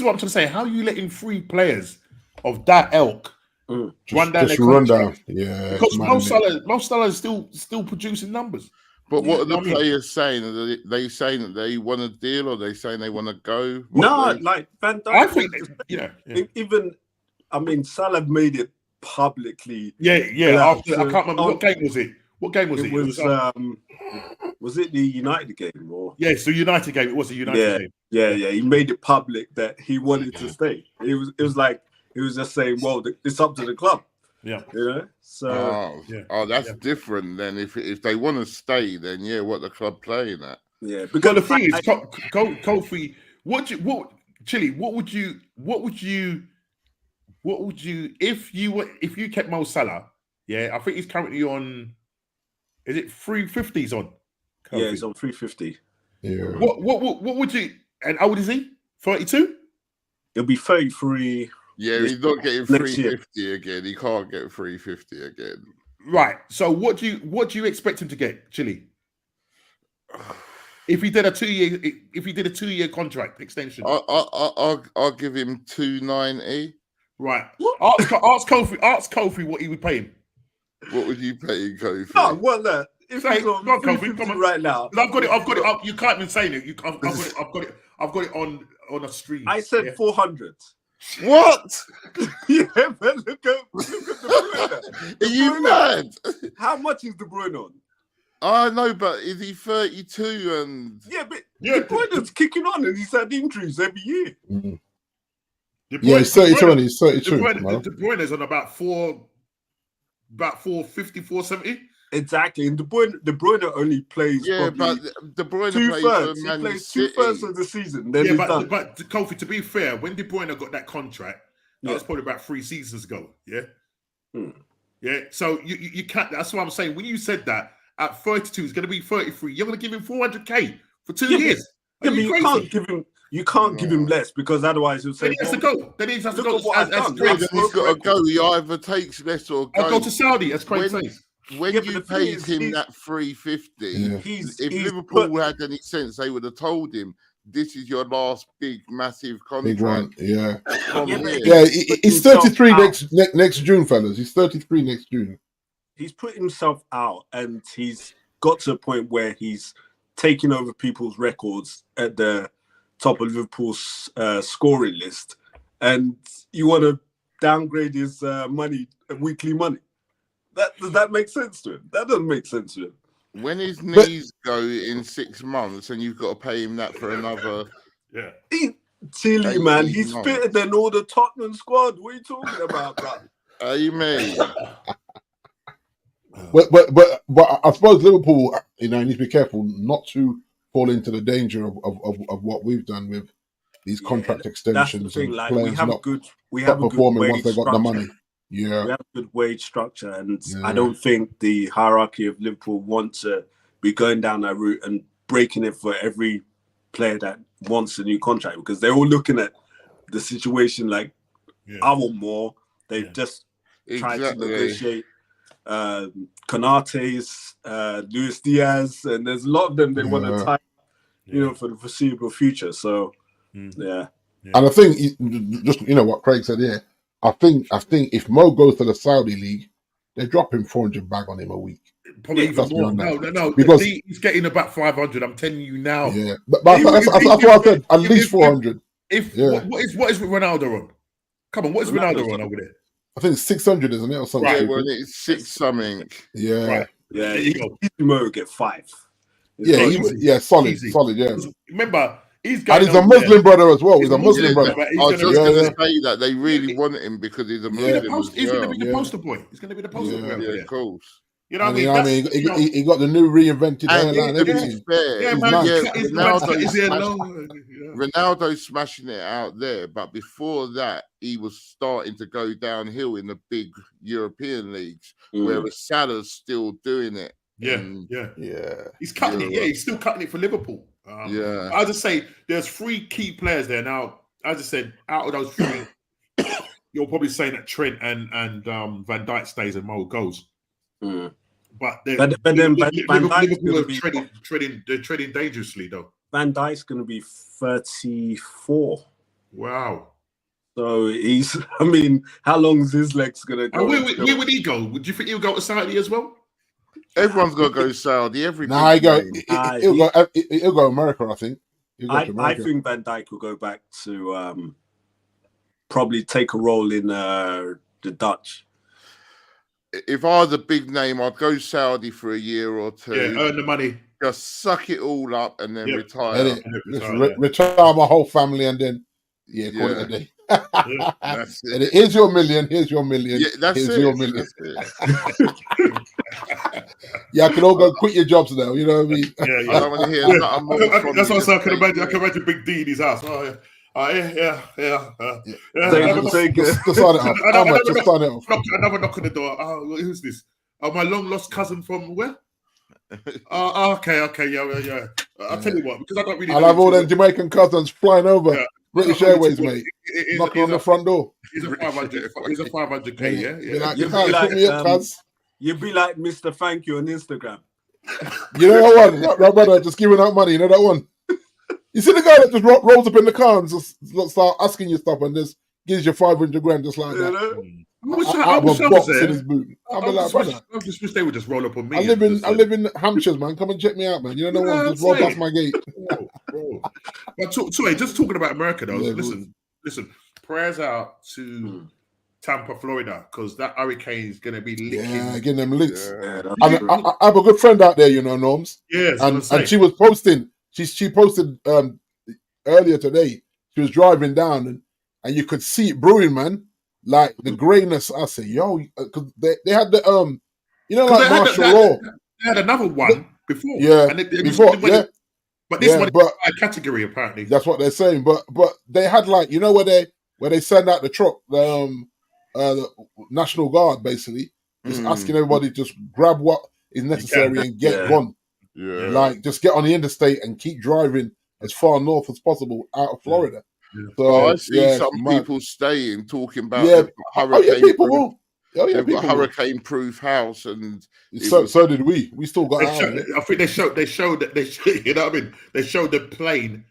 what I'm trying to say. How are you letting three players of that ilk run down their contract? Yeah, because Mo Salah is still producing numbers. But what are the players saying? Are they saying that they want a deal, or are they saying they want to go? Like Van Dijk. I think, even Salah made it publicly. Yeah. After, I can't remember what game was it. What game was it? Was it the United game or? Yeah, so United game. It was a United game. Yeah. He made it public that he wanted to stay. It was like he was just saying, "Well, it's up to the club." Yeah. So. That's different. Then if they want to stay, then what the club playing at? Yeah. Because the thing is, Kofi, what would you if you kept Mo Salah? Yeah, I think he's currently on. Is it 350? He's on. Kofi. Yeah, he's on 350. Yeah. What would you? And how old is he? 32. He'll be 33. Yeah, he's not getting 350 again. He can't get 350 again. Right. So what do you expect him to get, Chile? If he did a 2-year contract extension, I'll give him 290. Right. Ask Kofi what he would pay him. What would you pay him, Kofi? Oh, well, if he's on Kofi, come on right now, I've got it up. You can't even say it. I've got it on a stream. I said 400. What? Yeah, man, look at De Bruyne. Are you mad? How much is De Bruyne on? I know, but is he 32 and... Yeah, but De Bruyne's kicking on and he's had injuries every year. Mm-hmm. He's 32 and he's 32. De Bruyne's on about 450, 470. Exactly, and De Bruyne only plays. Yeah, but De Bruyne plays 2/3 of the season. Then he's done. But Kofi, to be fair, when De Bruyne got that contract, that was probably about 3 seasons ago. Yeah, yeah. So you can't. That's what I'm saying. When you said that at 32, he's going to be 33. You're going to give him 400k for 2 years. Yeah, but you can't give him less because otherwise he'll say. Then he has to go. Then he has to go. He's got to go. He either takes less or goes. I'll go to Saudi, as Craig says. When you paid him that 350, if Liverpool had any sense, they would have told him, "This is your last big, massive contract." Big one, he's 33 next June, fellas. He's 33 next June. He's put himself out, and he's got to a point where he's taking over people's records at the top of Liverpool's scoring list, and you want to downgrade his weekly money. Does that make sense to him? That doesn't make sense to him. When his knees go in 6 months and you've got to pay him that for another... Yeah. Chile, man, he's fitter than all the Tottenham squad. What are you talking about, bro? You mean? But I suppose Liverpool, needs to be careful not to fall into the danger of what we've done with these contract extensions. That's the thing. And players we have a good performing once they got the money. Yeah, we have a good wage structure, and I don't think the hierarchy of Liverpool want to be going down that route and breaking it for every player that wants a new contract, because they're all looking at the situation like, I want more. They've just tried to negotiate. Konate's, Luis Diaz, and there's a lot of them they want to tie, for the foreseeable future. So, yeah. And I think, just what Craig said here, I think if Mo goes to the Saudi league, they're dropping 400 bag on him a week. Probably even more. No. Because he's getting about 500. I'm telling you now. Yeah, but that's what I said. At least 400. What is with Ronaldo on? Come on, what is Ronaldo on over there? I think it's 600, isn't it, or something? Right, well, it's 6 something. Yeah, right. Yeah. Mo will get 5. Solid. Yeah. Remember, he's a Muslim brother as well. He's a Muslim brother. I was just going to say that they really want him because he's a Muslim. He's going to be the poster boy. He's going to be the poster boy. Yeah, of course. You know what I mean? He got the new reinvented hairline. Everything. Ronaldo's smashing it out there, but before that, he was starting to go downhill in the big European leagues, whereas Salah's still doing it. Yeah. He's cutting it. Yeah, he's still cutting it for Liverpool. I'll just say there's 3 key players there. Now, as I said, out of those 3, you're probably saying that Trent and Van Dijk stays and Mo goes. But then Liverpool are treading dangerously, though. Van Dijk's going to be 34. Wow. So he's, how long is his legs going to go? Where would he go? Would you think he'll go to Saudi as well? Everyone's got to go Saudi. He'll go America, I think. I think Van Dijk will go back to probably take a role in the Dutch. If I was a big name, I'd go Saudi for a year or 2. Yeah, earn the money. Just suck it all up and then retire. Retire my whole family and then, call it a day. That's it. And here's your million. Here's your million. Yeah, that's here's it. your million. I can all go quit your jobs now. You know what I mean? I don't want to hear nothing more from that's you. what I can imagine. I can imagine Big D in his house. Oh, yeah. Just sign it off. How much? Just sign it off. Another knock on the door. Who's this? My long lost cousin from where? Okay, yeah. I'll tell you what, because I don't really. I'll have all them Jamaican cousins flying over. British Airways, mate. Knocking on the front door. He's a 500K, yeah. You can't put me up, cuz. You'd be like Mr. Thank You on Instagram. You know that one? That brother just giving out money. You know that one? You see the guy that just rolls up in the car and just start asking you stuff and just gives you 500 grand just like that. I just wish they would just roll up on me. I live in Hampshire, man. Come and check me out, man. You know no one just roll past my gate. But just talking about America though. Listen. Prayers out to Tampa, Florida, because that hurricane is going to be licking. Yeah, getting them licks. I have a good friend out there, Norms. Yes, and she was posting. She posted earlier today. She was driving down and you could see it brewing, man. Like the grayness. I say, because they had the like martial law. They had another one before. Yeah, But this one is a category apparently. That's what they're saying. But they had where they send out the truck, the National Guard basically, just asking everybody just grab what is necessary and get gone. Yeah. Like just get on the interstate and keep driving as far north as possible out of Florida. Yeah. So I see some people staying talking about hurricane-proof house, and so did we. We still got out. I think they showed you know what I mean. They showed the plane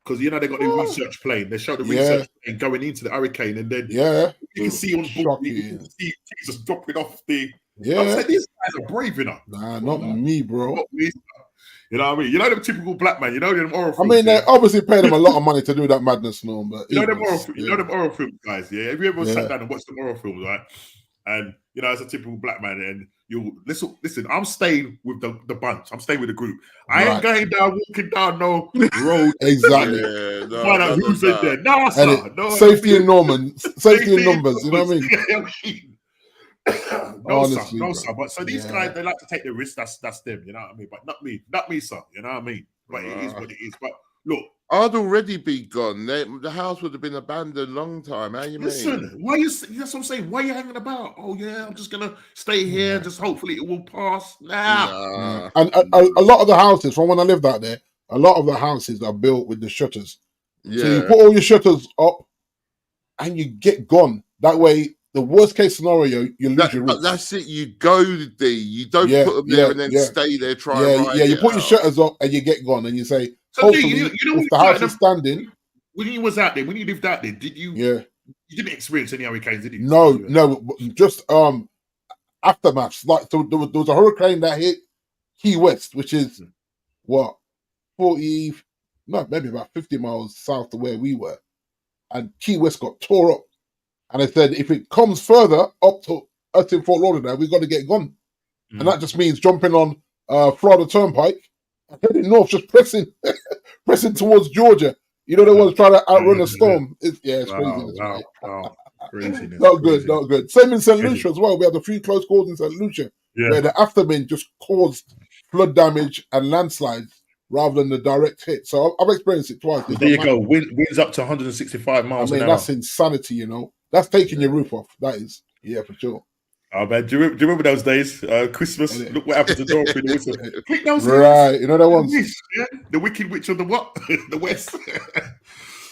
because they got the research plane. They showed the research plane going into the hurricane, and then you can see on board, you can see Jesus dropping off the. Yeah, I said these guys are brave enough. Nah, not me, bro. Not me. You know what I mean? You know the typical black man. You know them horror films. I mean, they obviously paid them a lot of money to do that madness, Norm. But you know them horror films, guys. Yeah, have you ever sat down and watched the horror films, right? And as a typical black man, and you listen. I'm staying with the bunch. I'm staying with the group. I ain't going down, walking down no road. Exactly. Find out who's in there. No, sir. Safety in numbers. You know what I mean? No, sir. But so these guys, they like to take the risk. That's them. You know what I mean? But not me, sir. You know what I mean? But it is what it is. But look, I'd already be gone. The house would have been abandoned long time. How you mean? Listen, that's what I'm saying. Why are you hanging about? Oh yeah, I'm just gonna stay here. Just hopefully it will pass. Nah. And a lot of the houses, from when I lived out there, a lot of the houses are built with the shutters. Yeah. So you put all your shutters up, and you get gone. That way, the worst case scenario, you lose your roots. That's it. You go D. You don't put them there and then stay there. You put your shutters up and you get gone, and you say, so hopefully, you know if the house is standing. When you was out there, when you lived out there, did you? Yeah. You didn't experience any hurricanes, did you? No, just aftermaths. Like so there was a hurricane that hit Key West, which is what 40, no, maybe about 50 miles south of where we were, and Key West got tore up. And I said, if it comes further up to us in Fort Lauderdale, we've got to get gone, and that just means jumping on Florida Turnpike and heading north, just pressing towards Georgia. You know, the ones trying to outrun a storm. It's craziness. Wow. Craziness. Not good. Same in St. Lucia as well. We had a few close calls in St. Lucia where the aftermath just caused flood damage and landslides rather than the direct hit. So I've experienced it twice. There you go. Winds up to 165 miles an hour. That's insanity, you know. That's taking your roof off. That is. Yeah, for sure. Oh man, do you remember those days? Christmas. Look what happened to Dorothy in the Whistle. Click those right, you know that one. The Wicked Witch of the what? The West.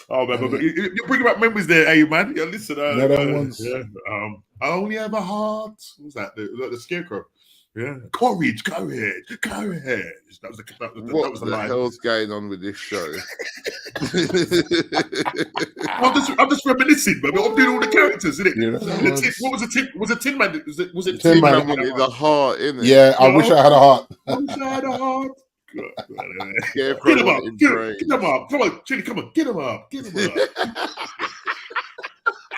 Oh man, but you're bringing back memories there, hey man. Yeah, listen. I only have a heart. What was that? The Scarecrow. Yeah, courage. That was the line. Hell's going on with this show? I'm just reminiscing, but I'm doing all the characters, isn't it? Yeah, what was it? Was it Tin Man? Was it Tin Man? The heart, isn't it? Yeah, I wish I had a heart. I wish I had a heart. Get him up. Come on, Chili, come on. Get him up.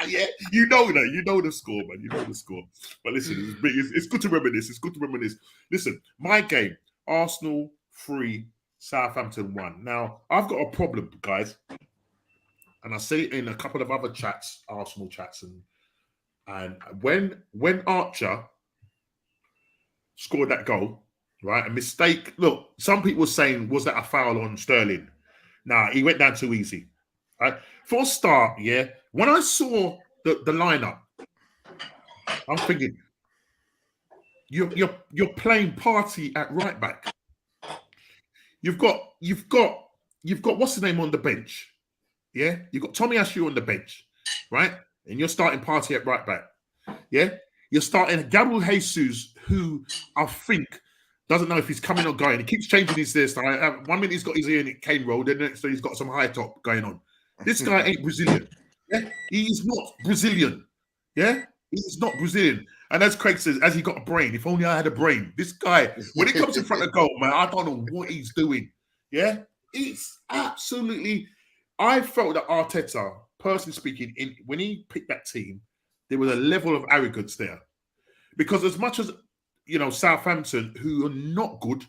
Yeah, you know the score, man. You know the score. But listen, it's good to reminisce. Listen, my game, Arsenal 3, Southampton 1. Now, I've got a problem, guys. And I say it in a couple of other chats, Arsenal chats, and when Archer scored that goal, right, a mistake. Look, some people were saying, was that a foul on Sterling? Nah, he went down too easy. Right? For a start, yeah, when I saw the lineup, I'm thinking, you're playing Party at right back. You've got what's the name on the bench? Yeah, you've got Tommy Ashew on the bench, right? And you're starting Party at right back. Yeah, you're starting Gabriel Jesus, who I think doesn't know if he's coming or going. He keeps changing his hairstyle. 1 minute he's got his ear in it cane rolled, and the next day he's got some high top going on. This guy ain't Brazilian. Yeah, he's not Brazilian. Yeah, he's not Brazilian. And as Craig says, as he got a brain, if only I had a brain. This guy, when he comes in front of goal, man, I don't know what he's doing. Yeah, it's absolutely. I felt that Arteta, personally speaking, when he picked that team, there was a level of arrogance there, because as much as Southampton, who are not good,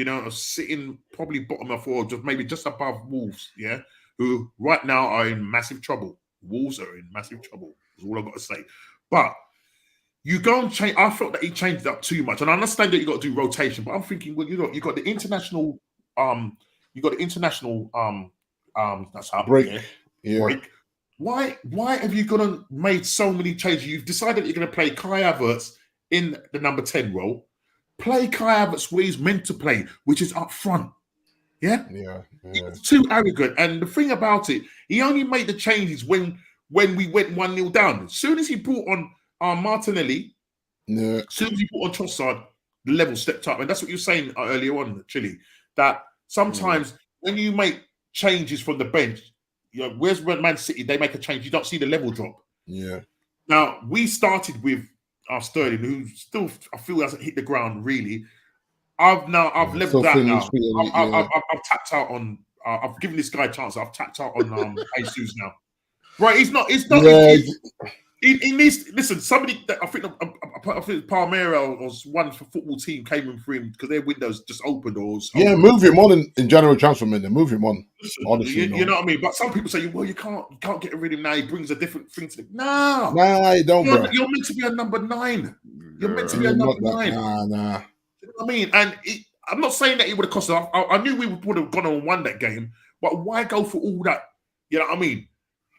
are sitting probably bottom of four, just above Wolves, yeah, who right now are in massive trouble. Wolves are in massive trouble. That's all I've got to say. But you go and change. I felt that he changed it up too much, and I understand that you got to do rotation. But I'm thinking, well, you got the international, that's how break. Yeah. Break. Why have you gone and made so many changes? You've decided you're going to play Kai Havertz in the number 10 role. Play Kai Havertz where he's meant to play, which is up front. Yeah? Yeah. It's too arrogant. And the thing about it, he only made the changes when we went 1-0 down. As soon as he brought on Martinelli, as soon as he brought on Trossard, the level stepped up. And that's what you were saying earlier on, Chili, that sometimes when you make changes from the bench, where's Man City? They make a change. You don't see the level drop. Yeah. Now, we started with Sterling, who still, I feel, hasn't hit the ground really. I've leveled that now. I've tapped out on. I've given this guy a chance. I've tapped out on Jesus now. Right? It's not. Yeah. He needs. Listen, somebody. I think Palmeiras was one for football team came in for him because their windows just opened or. Move him on in January transfer window. Move him on. Listen, honestly, you know what I mean. But some people say, well, you can't get rid of him now. He brings a different thing to the. No, you don't. You're meant to be a number 9. You're meant to be a number 9. Nah. You know what I mean? And I'm not saying that it would have cost us. I knew we would have gone on and won that game, but why go for all that? You know what I mean?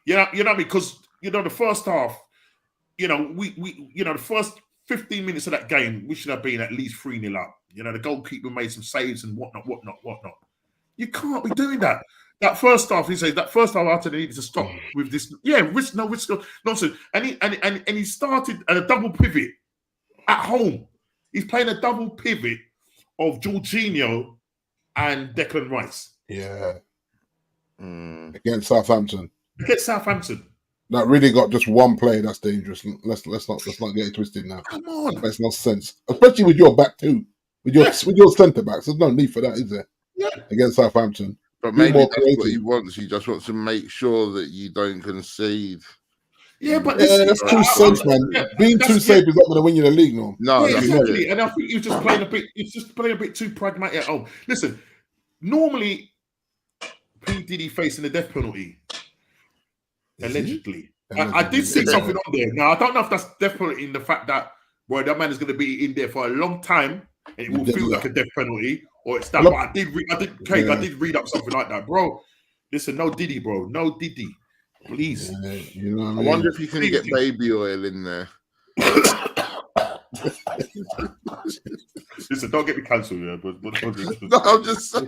You know what I mean? Because the first half, we the first 15 minutes of that game, we should have been at least 3-0 up. The goalkeeper made some saves and whatnot. You can't be doing that. that first half, he said that first half after they needed to stop with this. Yeah, risk nonsense. And he started at a double pivot at home. He's playing a double pivot of Jorginho and Declan Rice. Yeah. Against Southampton. That really got just one play that's dangerous. Let's not get it twisted now. Come on. Makes no sense. Especially with your back too. With your centre backs. There's no need for that, is there? Yeah. Against Southampton. But maybe that's what he wants. He just wants to make sure that you don't concede. Yeah, but that's too safe, man. Being too safe is not going to win you the league, no. No, exactly. And I think you're just playing a bit. It's just playing a bit too pragmatic at home. Listen, normally, P Diddy facing the death penalty, allegedly. I did see something on there. Now I don't know if that's death penalty in the fact that that man is going to be in there for a long time and it will feel like a death penalty, or it's that. But I did read up something like that, bro. Listen, no Diddy, bro, no Diddy. Please. You know what I mean? wonder if you can get baby oil in there. Listen, don't get me cancelled, yeah. But No, I'm just saying.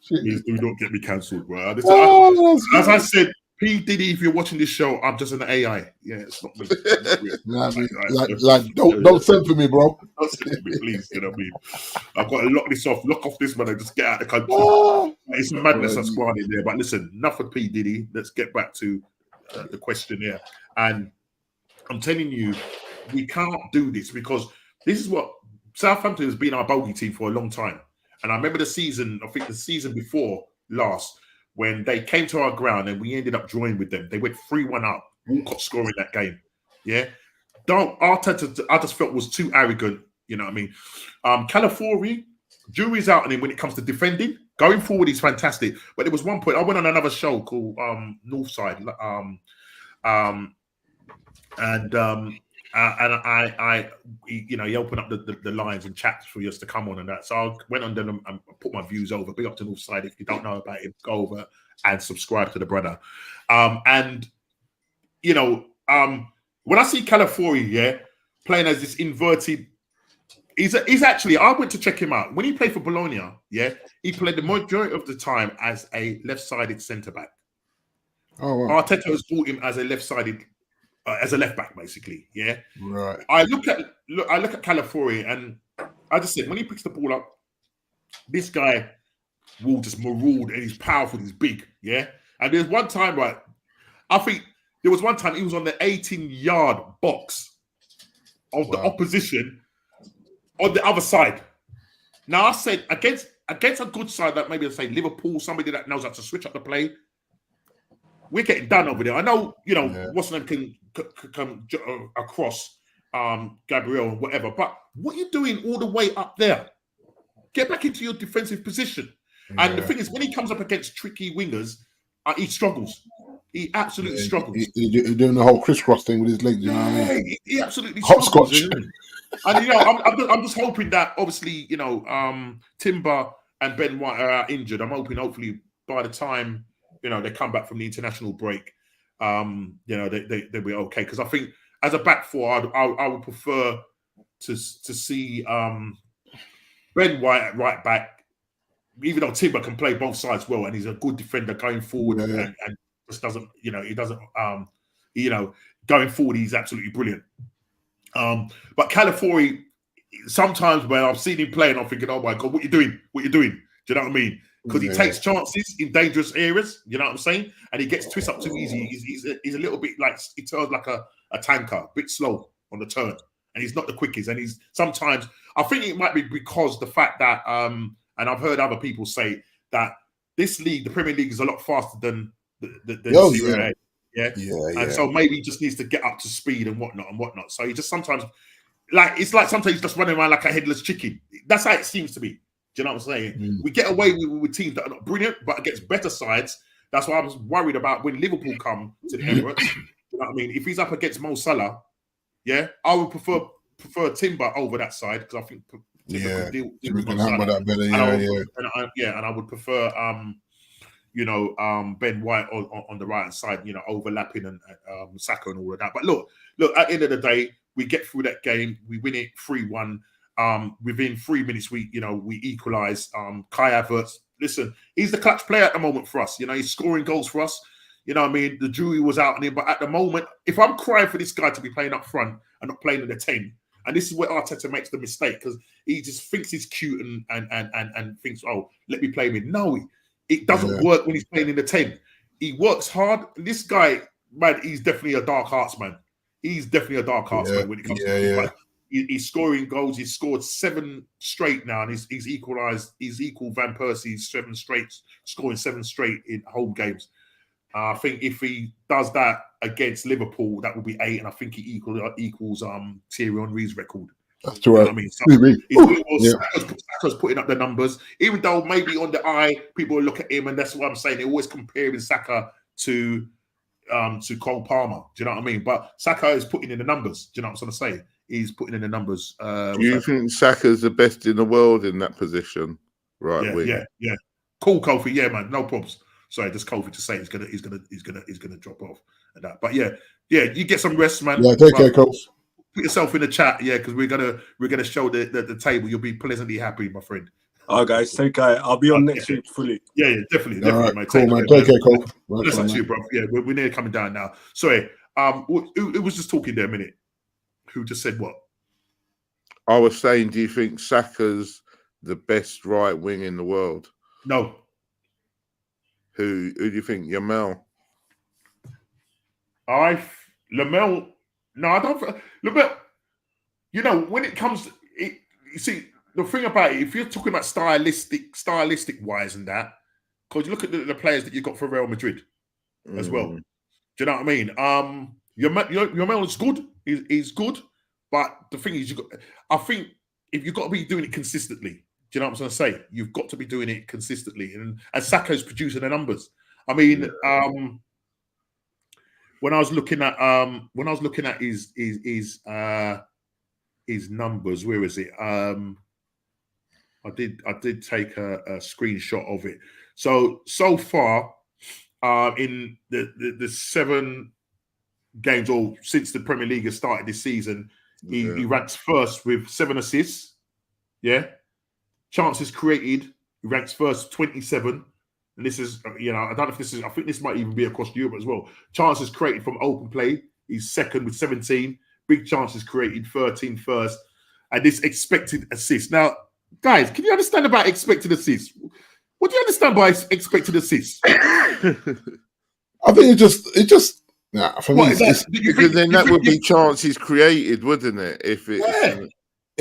Please do not get me cancelled, bro. As I said, P. Diddy, if you're watching this show, I'm just an AI. Yeah, it's not me. Don't send for me, bro. Don't send for me, please. You know what I mean? I've got to lock off this man and just get out of the country. It's madness that's going on in there. But listen, enough of P. Diddy. Let's get back to the question here. And I'm telling you, we can't do this because this is what Southampton has been our bogey team for a long time. And I remember the season before last, when they came to our ground and we ended up drawing with them. They went 3-1 up. Walcott scoring that game. Yeah. Arteta, I just felt was too arrogant. You know what I mean? Calafiori, jury's out on him when it comes to defending. Going forward, he's fantastic. But there was one point, I went on another show called Northside. He opened up the lines and chats for us to come on and that. So I went on them and put my views over. Big up to Northside. If you don't know about him, go over and subscribe to the brother. When I see Calafiori, playing as this inverted, he's actually, I went to check him out. When he played for Bologna, he played the majority of the time as a left-sided centre-back. Oh, wow. Arteta has brought him as a left-sided as a left back, basically. Yeah. Right. I look at Calafiori and I just said when he picks the ball up, this guy will just maraud and he's powerful, he's big. Yeah. And there's one time, right? I think there was one time he was on the 18-yard box of the opposition on the other side. Now I said against a good side that maybe say Liverpool, somebody that knows how to switch up the play, we're getting done over there. I know, what's name can come across Gabriel and whatever, but what are you doing all the way up there? Get back into your defensive position. Yeah. And the thing is, when he comes up against tricky wingers, he struggles. He absolutely struggles. He's doing the whole crisscross thing with his legs. You know what I mean? He absolutely hopscotch. struggles. And I'm just hoping that obviously, Timber and Ben White are out injured. I'm hoping hopefully by the time they come back from the international break, they'll be okay. Because I think as a back four, I would prefer to see Ben White at right back, even though Timber can play both sides well and he's a good defender going forward and just doesn't, he doesn't, going forward, he's absolutely brilliant. But Calafiori, sometimes when I've seen him play and I'm thinking, oh my God, what you doing? Do you know what I mean? Because he takes chances in dangerous areas, you know what I'm saying? And he gets twisted up too easy. He's a little bit like, he turns like a tanker, a bit slow on the turn. And he's not the quickest. And he's sometimes, I think it might be because the fact that, and I've heard other people say that this league, the Premier League, is a lot faster than the Serie A. And so maybe he just needs to get up to speed and whatnot. So he just sometimes, it's like sometimes he's just running around like a headless chicken. That's how it seems to me. Do you know what I'm saying? We get away with teams that are not brilliant, but against better sides. That's why I was worried about when Liverpool come to the Emirates. You know what I mean? If he's up against Mo Salah, I would prefer Timber over that side because I think Timber can deal with that better. And I would prefer Ben White on the right side, overlapping and Saka and all of that. But look, at the end of the day, we get through that game, we win it 3-1. Within 3 minutes, we equalised. Kai Havertz, listen, he's the clutch player at the moment for us. He's scoring goals for us. You know what I mean? The jury was out on him, but at the moment, if I'm crying for this guy to be playing up front and not playing in the 10, and this is where Arteta makes the mistake, because he just thinks he's cute and thinks, oh, let me play him in. No, it doesn't work when he's playing in the 10. He works hard. This guy, man, he's definitely a dark hearts man. He's definitely a dark hearts man when it comes to it. He's scoring goals. He's scored 7 straight now, and he's equalised. He's equal Van Persie's 7 straight, scoring 7 straight in home games. I think if he does that against Liverpool, that will be 8, and I think he equals Thierry Henry's record. That's true. I mean, Saka's putting up the numbers, even though maybe on the eye people will look at him, and that's what I'm saying. They're always comparing Saka to Cole Palmer. Do you know what I mean? But Saka is putting in the numbers. Do you know what I'm trying to say? He's putting in the numbers. Do you think Saka's the best in the world in that position? Right? Yeah. Cool, Kofi. Yeah, man. No problems. Sorry, just Kofi to say he's gonna drop off and that. But yeah. You get some rest, man. Yeah, take care, Kofi. Put yourself in the chat, because we're gonna show the table. You'll be pleasantly happy, my friend. All right, guys, take care. I'll be on next week fully. Yeah, definitely, right, mate. Cool, man. Take care, Kofi. That's actually, bro. Yeah, we're nearly coming down now. Sorry, who was just talking there a minute? Who just said what? I was saying, do you think Saka's the best right wing in the world? No. Who do you think? Lamel? Lamel. No, I don't. Lamel. When it comes to it, you see the thing about it. If you're talking about stylistic wise and that, because you look at the players that you got for Real Madrid as well. Do you know what I mean? Lamel is good. He's good, but the thing is, I think if you've got to be doing it consistently. Do you know what I'm going to say? You've got to be doing it consistently, and Saka's producing the numbers. I mean, when I was looking at his numbers, where is it? I did take a screenshot of it. So far, in the 7 games, or since the Premier League has started this season, he ranks first with 7 assists. Yeah. Chances created, he ranks first 27. And this is, I don't know if this is, I think this might even be across Europe as well. Chances created from open play, he's second with 17. Big chances created, 13 first. And this expected assist. Now, guys, can you understand about expected assists? What do you understand by expected assists? I think it just for me, because then that would be chances created, wouldn't it? If it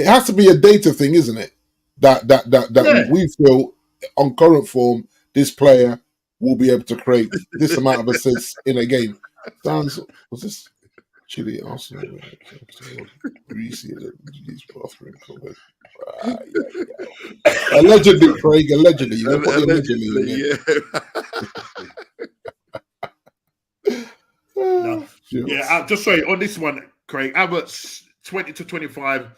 has to be a data thing, isn't it? That we feel on current form, this player will be able to create this amount of assists in a game. Was this Chile Arsenal? Allegedly, Craig. Allegedly, allegedly. Just sorry on this one, Craig. Havertz 20 to 25.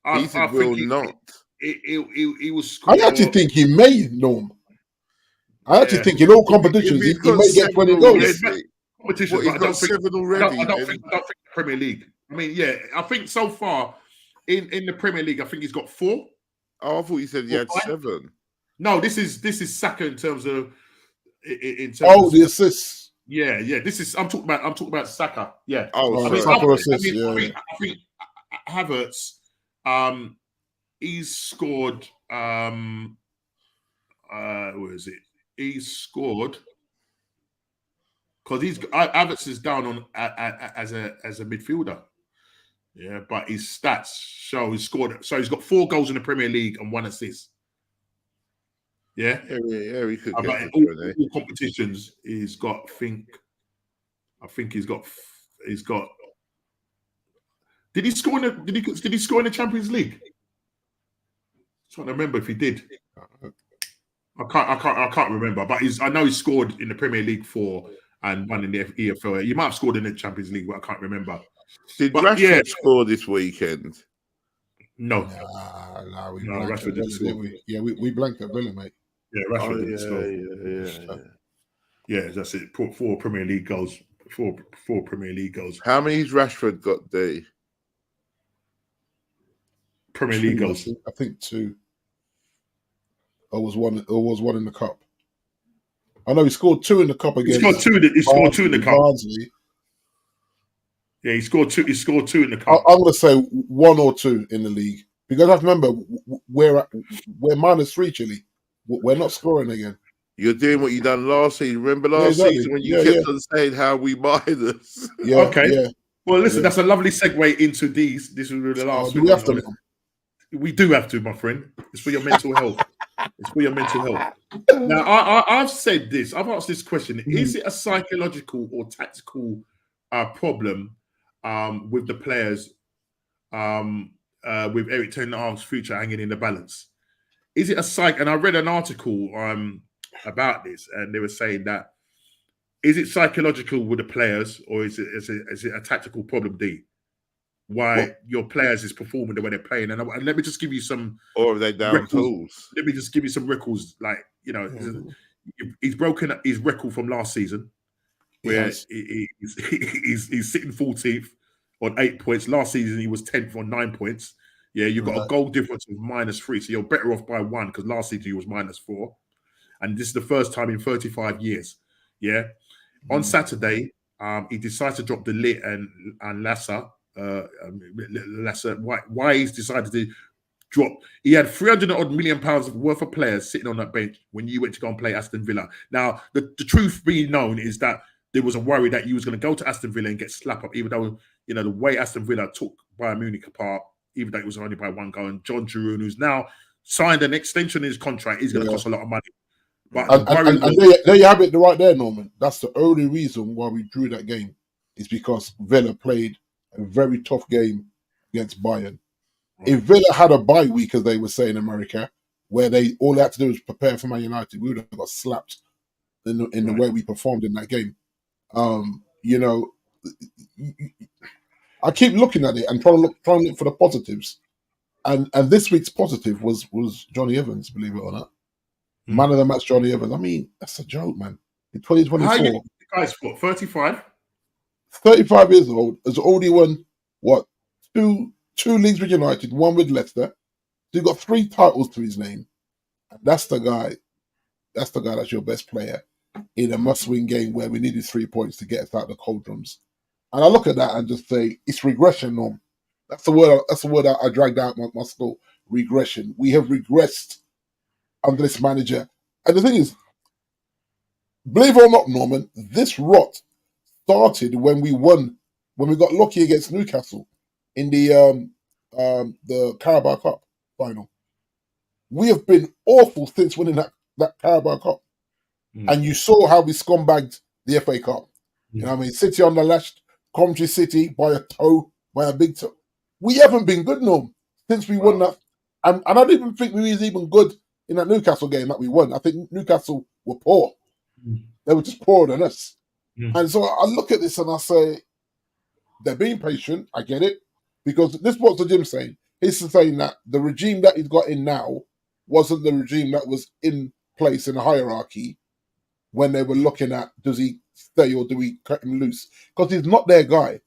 I think not. He was. I actually think he may, Norm. I actually think in all competitions he may get 20 goals. Competitions, I don't think Premier League. I mean, I think so far in the Premier League, I think he's got 4. Oh, I thought you said he had 7. No, this is Saka in terms of the assists. Yeah. This is I'm talking about Saka. Yeah. Saka assists. I think Havertz. He's scored. Where is it? He's scored because Havertz is down on as a midfielder. Yeah, but his stats show he's scored. So he's got 4 goals in the Premier League and 1 assist. Yeah, we could get in all competitions. He's got. I think he's got. Did he score in Did he score in the Champions League? I'm trying to remember if he did. I can't remember, but I know he scored in the Premier League 4 and 1 in the EFL. You might have scored in the Champions League, but I can't remember. Did Rashford score this weekend? No. Rashford didn't score. We blanked at Villa, mate. Yeah, Rashford didn't score. Yeah, that's it. 4 Premier League goals. 4 Premier League goals. How many has Rashford got, D? Premier League goals? I think 2. Or was one in the cup. I know he scored 2 in the cup against. He scored two in the cup. Barnsley. Yeah, he scored 2. He scored 2 in the cup. I'm going to say 1 or 2 in the league, because I have to remember we're -3, Chile. We're not scoring again. You're doing what you done last season. Remember last season when you kept on saying how we buy this? Yeah. Okay. Yeah. Well, listen, that's a lovely segue into these. This was the last. Do we have to? We do have to, my friend. It's for your mental health. It's for your mental health. Now, I've said this. I've asked this question: Is it a psychological or tactical problem with the players, with Eric Ten Hag's future hanging in the balance? Is it a psych? And I read an article about this, and they were saying that is it psychological with the players, or is it a tactical problem, D? Why your players is performing the way they're playing? And let me just give you some. Or are they down tools? Let me just give you some records. Like, he's broken his record from last season, where he's sitting 14th on 8 points. Last season he was 10th on 9 points. Yeah, you've got a goal difference of -3, so you're better off by 1, because last season he was -4, and this is the first time in 35 years. Yeah, on Saturday, he decided to drop the Lit and Lassa. Why he's decided to drop? He had 300 odd million pounds worth of players sitting on that bench when you went to go and play Aston Villa. Now, the truth being known is that there was a worry that you was going to go to Aston Villa and get slapped up, even though the way Aston Villa took Bayern Munich apart, even though it was only by 1 goal. And John Giroud, who's now signed an extension in his contract, is going to cost a lot of money. But and there you have it right there, Norman. That's the only reason why we drew that game, is because Villa played a very tough game against Bayern. Right. If Villa had a bye week, as they would say in America, where all they had to do was prepare for Man United, we would have got slapped in the way we performed in that game. I keep looking at it and trying to look for the positives. And this week's positive was Johnny Evans, believe it or not. Man of the match, Johnny Evans. I mean, that's a joke, man. In 2024. The guy's what, 35? 35 years old, has already won, two leagues with United, 1 with Leicester. So he's got 3 titles to his name. And that's the guy that's your best player in a must-win game where we needed 3 points to get us out of the doldrums. And I look at that and just say, it's regression, Norm. That's the word I dragged out my skull. Regression. We have regressed under this manager. And the thing is, believe it or not, Norman, this rot started when we got lucky against Newcastle in the Carabao Cup final. We have been awful since winning that Carabao Cup. And you saw how we scumbagged the FA Cup. You know what I mean? City on the lash, Coventry City by a big toe. We haven't been good, Norm, since we won that. And I don't even think we was even good in that Newcastle game that we won. I think Newcastle were poor. They were just poorer than us. And so I look at this and I say, they're being patient. I get it. Because this is what the Jim's saying. He's saying that the regime that he's got in now wasn't the regime that was in place in the hierarchy when they were looking at, does he stay or do we cut him loose? Because he's not their guy.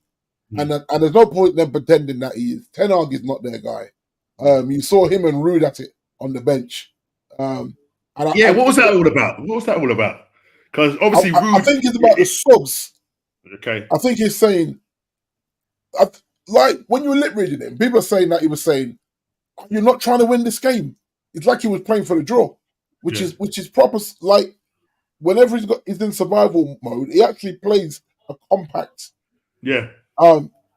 And there's no point in them pretending that he is. Ten Hag is not their guy. You saw him and Rude at it on the bench. What was that all about? Because obviously, I think it's about the subs. Okay. I think he's saying, like when you were lip reading him, people are saying that he was saying, "You're not trying to win this game." It's like he was playing for the draw, which is proper. Like whenever he's in survival mode, he actually plays a compact. Yeah.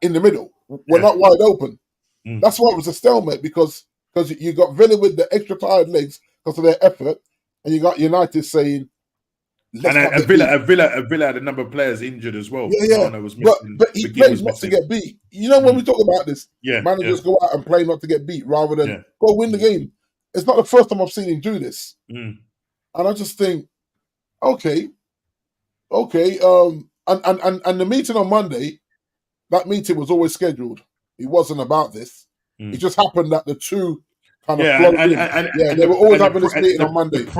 In the middle, we're not wide open. That's why it was a stalemate because you got Villa with the extra tired legs because of their effort, and you got United saying, and Villa had a number of players injured as well. But he plays not to get beat. You know when we talk about this, managers go out and play not to get beat rather than go win the game. It's not the first time I've seen him do this, and I just think, okay. And the meeting on Monday, that meeting was always scheduled. It wasn't about this. It just happened that the two kind of flowed in. They were always having this meeting on Monday. The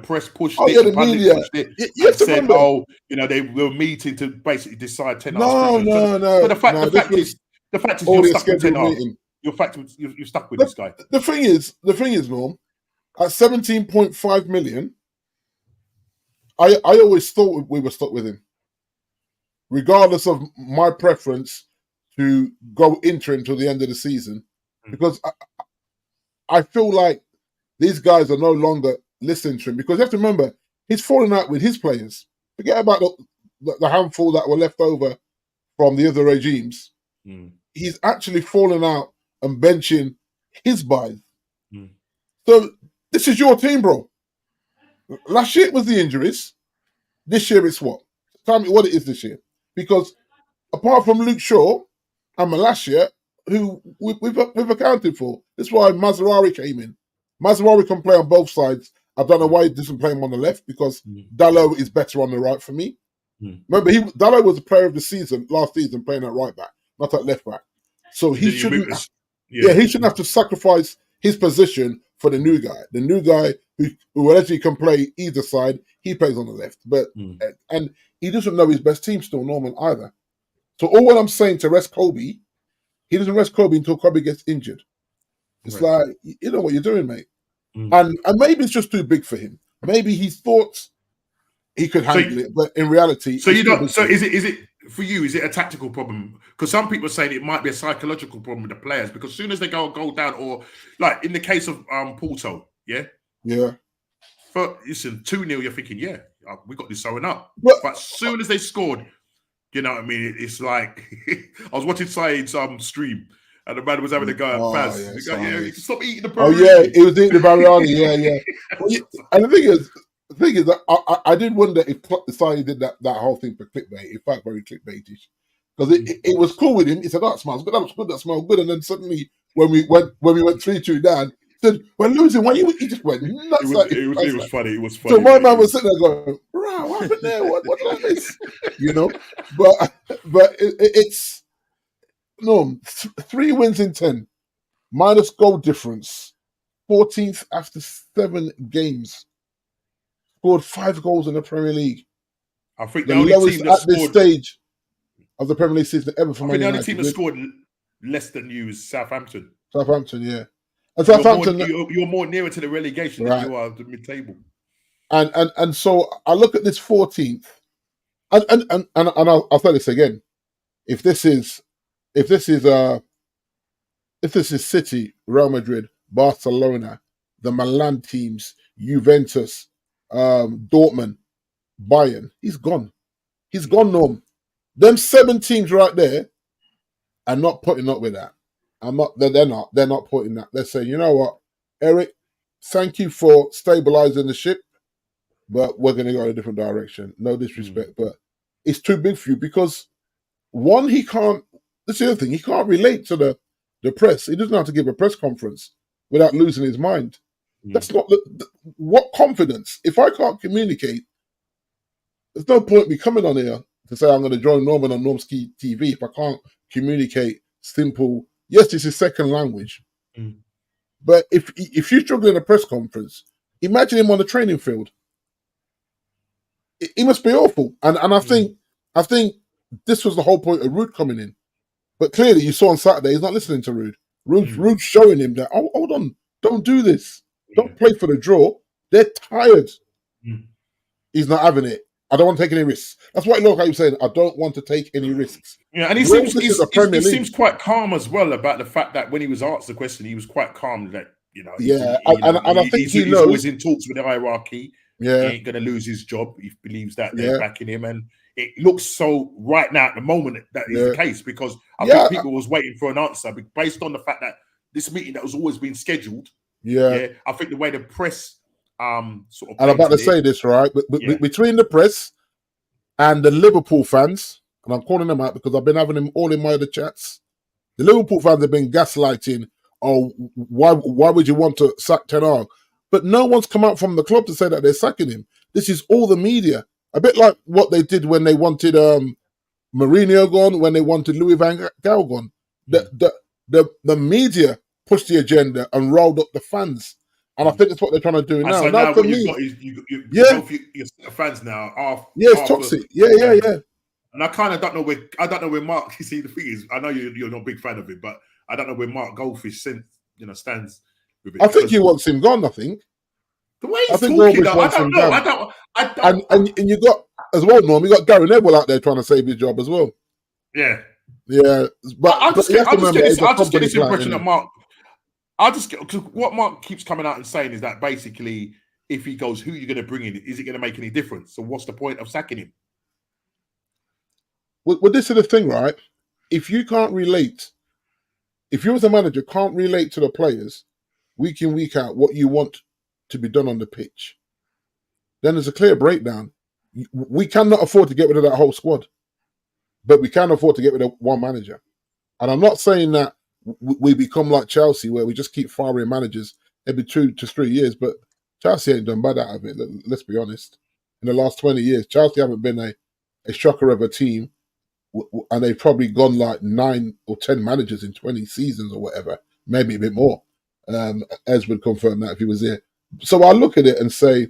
press pushed it. The media pushed it. You have to said, remember. they were meeting to basically decide 10 No. But the fact is, you're stuck with 10 meeting. you're stuck with this guy. The thing is, Norm, at 17.5 million, I always thought we were stuck with him, regardless of my preference to go interim till the end of the season, because I feel like these guys are no longer listening to him, because you have to remember he's falling out with his players. Forget about the handful that were left over from the other regimes. He's actually falling out and benching his buys. So this is your team, bro. Last year it was the injuries. This year it's what? Tell me what it is this year. Because apart from Luke Shaw and Malacia, who we've accounted for. That's why Mazraoui came in. Mazraoui can play on both sides. I don't know why he doesn't play him on the left, because Dalot is better on the right for me. Remember, Dalot was the player of the season last season playing at right back, not at left back. So he shouldn't. He shouldn't have to sacrifice his position for the new guy. The new guy who actually can play either side, he plays on the left. But and he doesn't know his best team still, Norman, either. So all what I'm saying to rest Kobe, he doesn't rest Kobe until Kobe gets injured. It's like, you know what you're doing, mate. And maybe it's just too big for him. Maybe he thought he could handle it, but in reality, so you don't. So is it for you? Is it a tactical problem? Because some people are saying it might be a psychological problem with the players. Because as soon as they go down, or like in the case of Porto, for listen 2-0, you're thinking, we got this sewing up. But as soon as they scored, you know what I mean? It's like I was watching Saeed's stream. And the man was having a go at Faz. Stop eating the Biryani. Oh yeah, he was eating the Biryani. And the thing is that I did wonder if Saeed did that whole thing for clickbait. It felt very clickbaitish, because it was cool with him. He said, "Oh, that smells good. That looks good. That smells good." And then suddenly, when we went 3-2 down, he said, "We're losing. Why you?" He just went nuts. It was funny. It was funny. So my man was sitting there going, "Bro, what happened there? What did I miss?" You know, but it's. No, 3 wins in 10, minus goal difference, 14th after 7 games, scored 5 goals in the Premier League. I think the only lowest team that at this stage of the Premier League season ever for Man United. The only team that scored less than you is Southampton. Southampton, yeah. And Southampton, you're more nearer to the relegation than you are to the mid-table. And so I look at this 14th, and I'll say this again: if this is City, Real Madrid, Barcelona, the Milan teams, Juventus, Dortmund, Bayern, he's gone. He's gone, Norm. Them 7 teams right there are not putting up with that. They're not putting that. They're saying, you know what, Eric, thank you for stabilizing the ship, but we're going to go in a different direction. No disrespect, but it's too big for you, because one, he can't. That's the other thing. He can't relate to the press. He doesn't have to give a press conference without losing his mind. That's not what confidence. If I can't communicate, there's no point me coming on here to say I'm going to join Norman on Norm's Key TV if I can't communicate simple. Yes, it's his second language, but if you struggle in a press conference, imagine him on the training field. He must be awful. And I think this was the whole point of Ruud coming in. But clearly, you saw on Saturday, he's not listening to Ruud. Ruud's showing him that, oh, hold on, don't do this. Don't play for the draw. They're tired. He's not having it. I don't want to take any risks. That's why look, I'm saying, I don't want to take any risks. Yeah, and he seems quite calm as well about the fact that when he was asked the question, he was quite calm that, you know, I think he's always in talks with the hierarchy. Yeah. He ain't going to lose his job. He believes that they're backing him. And it looks so right now at the moment that is the case, because I think people was waiting for an answer based on the fact that this meeting that was always been scheduled. I think the way the press sort of. And I'm about to say this, right? But between the press and the Liverpool fans, and I'm calling them out because I've been having them all in my other chats. The Liverpool fans have been gaslighting. Oh, why would you want to sack Ten Hag? But no one's come out from the club to say that they're sacking him. This is all the media. A bit like what they did when they wanted Mourinho gone, when they wanted Louis van Gaal gone. The media pushed the agenda and rolled up the fans. And I think that's what they're trying to do now. So now for me, your fans now are it's toxic. Yeah. And I kind of don't know where Mark. You see, the thing is, I know you're not a big fan of it, but I don't know where Mark Goldfish stands with it. I think he wants him gone. I think the way he's think talking, Goldfish though, I wants don't him know. gone. I don't. And you got as well, Norm. You got Gary Neville out there trying to save his job as well. Yeah. But I just get this plan, impression that Mark. Because what Mark keeps coming out and saying is that basically, if he goes, who are you going to bring in? Is it going to make any difference? So what's the point of sacking him? Well, this is the thing, right? If you can't relate, if you as a manager can't relate to the players week in, week out, what you want to be done on the pitch, then there's a clear breakdown. We cannot afford to get rid of that whole squad, but we can afford to get rid of one manager. And I'm not saying that we become like Chelsea, where we just keep firing managers every 2 to 3 years, but Chelsea ain't done bad out of it. Let's be honest. In the last 20 years, Chelsea haven't been a shocker of a team, and they've probably gone like 9 or 10 managers in 20 seasons or whatever, maybe a bit more. Ez would confirm that if he was here. So I look at it and say,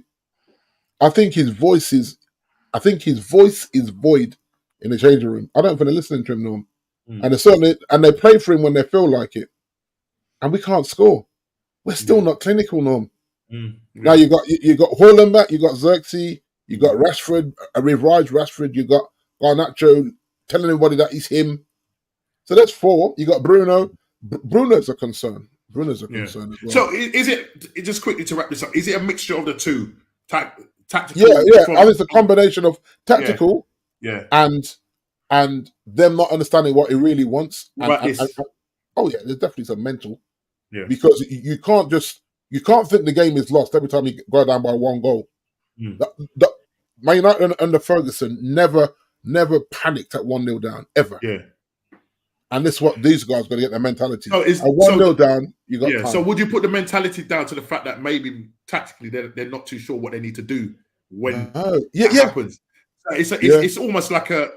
I think his voice is void in the changing room. I don't think they're listening to him, Norm. And they play for him when they feel like it. And we can't score. We're still not clinical, Norm. Now you got Haaland back, you got Xerxes, you got Rashford, Rashford, you got Garnacho telling everybody that he's him. So that's 4. You got Bruno. Bruno's a concern. As well. So is it just quickly to wrap this up? Is it a mixture of the two? Tactical? Yeah. I think it's a combination of tactical, and them not understanding what he really wants. There's definitely some mental. Yeah. Because you can't think the game is lost every time you go down by 1 goal. The Man United under Ferguson never panicked at 1-0 down, ever. Yeah. And this is what these guys got to get their mentality. So 1-0 down, you got time. So would you put the mentality down to the fact that maybe tactically they're not too sure what they need to do when it happens? So it's almost like a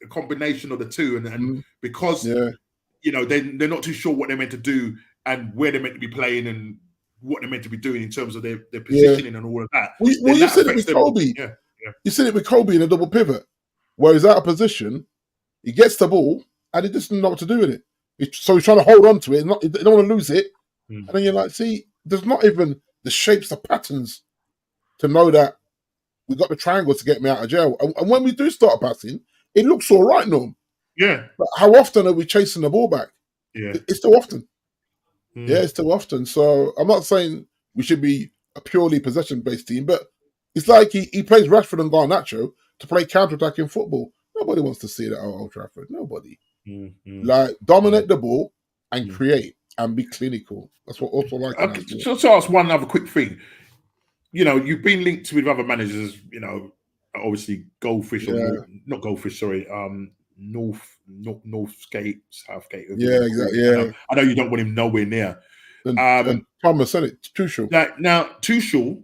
combination of the two, and because they're not too sure what they're meant to do and where they're meant to be playing and what they're meant to be doing in terms of their positioning and all of that. Well, you said it with Kobe. Yeah. You said it with Kobe in a double pivot, where he's out of position, he gets the ball, and he doesn't know what to do with it. So he's trying to hold on to it. He don't want to lose it. And then you're like, see, there's not even the shapes, the patterns to know that we've got the triangles to get me out of jail. And when we do start passing, it looks all right, Norm. Yeah. But how often are we chasing the ball back? Yeah. It's too often. Yeah, it's too often. So I'm not saying we should be a purely possession-based team, but it's like he plays Rashford and Garnacho to play counter-attacking football. Nobody wants to see that at Old Trafford. Nobody. Like, dominate the ball and create and be clinical. That's what also like. Just to ask one other quick thing. You've been linked with other managers, obviously Goldfish, or not Goldfish, sorry, Northgate, Southgate. Yeah, exactly. Yeah. I know you don't want him nowhere near. And Thomas said it, Tuchel. Now Tuchel,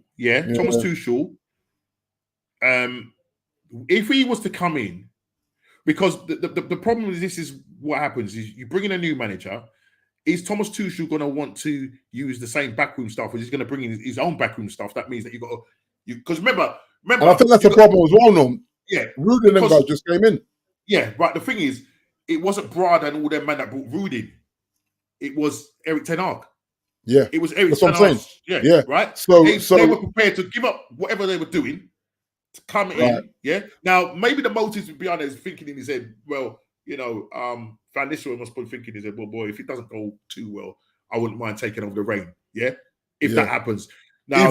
Thomas Tuchel, if he was to come in, because the problem is, this is what happens, is you bring in a new manager. Is Thomas Tuchel going to want to use the same backroom stuff, or is he going to bring in his own backroom stuff? That means that because remember. And I think that's the problem as well, Norm. Yeah, Rude and them guys just came in. Yeah, right. The thing is, it wasn't Brad and all them men that brought Rude in. It was Eric Ten Hag. Yeah, it was Eric. That's what I'm saying. Yeah, right. So they were prepared to give up whatever they were doing to come in. Yeah. Now maybe the motives behind it is thinking in his head, well, Van Nistelrooy must be thinking in his head, well, boy, if it doesn't go too well, I wouldn't mind taking over the reign. Yeah, if that happens. Now,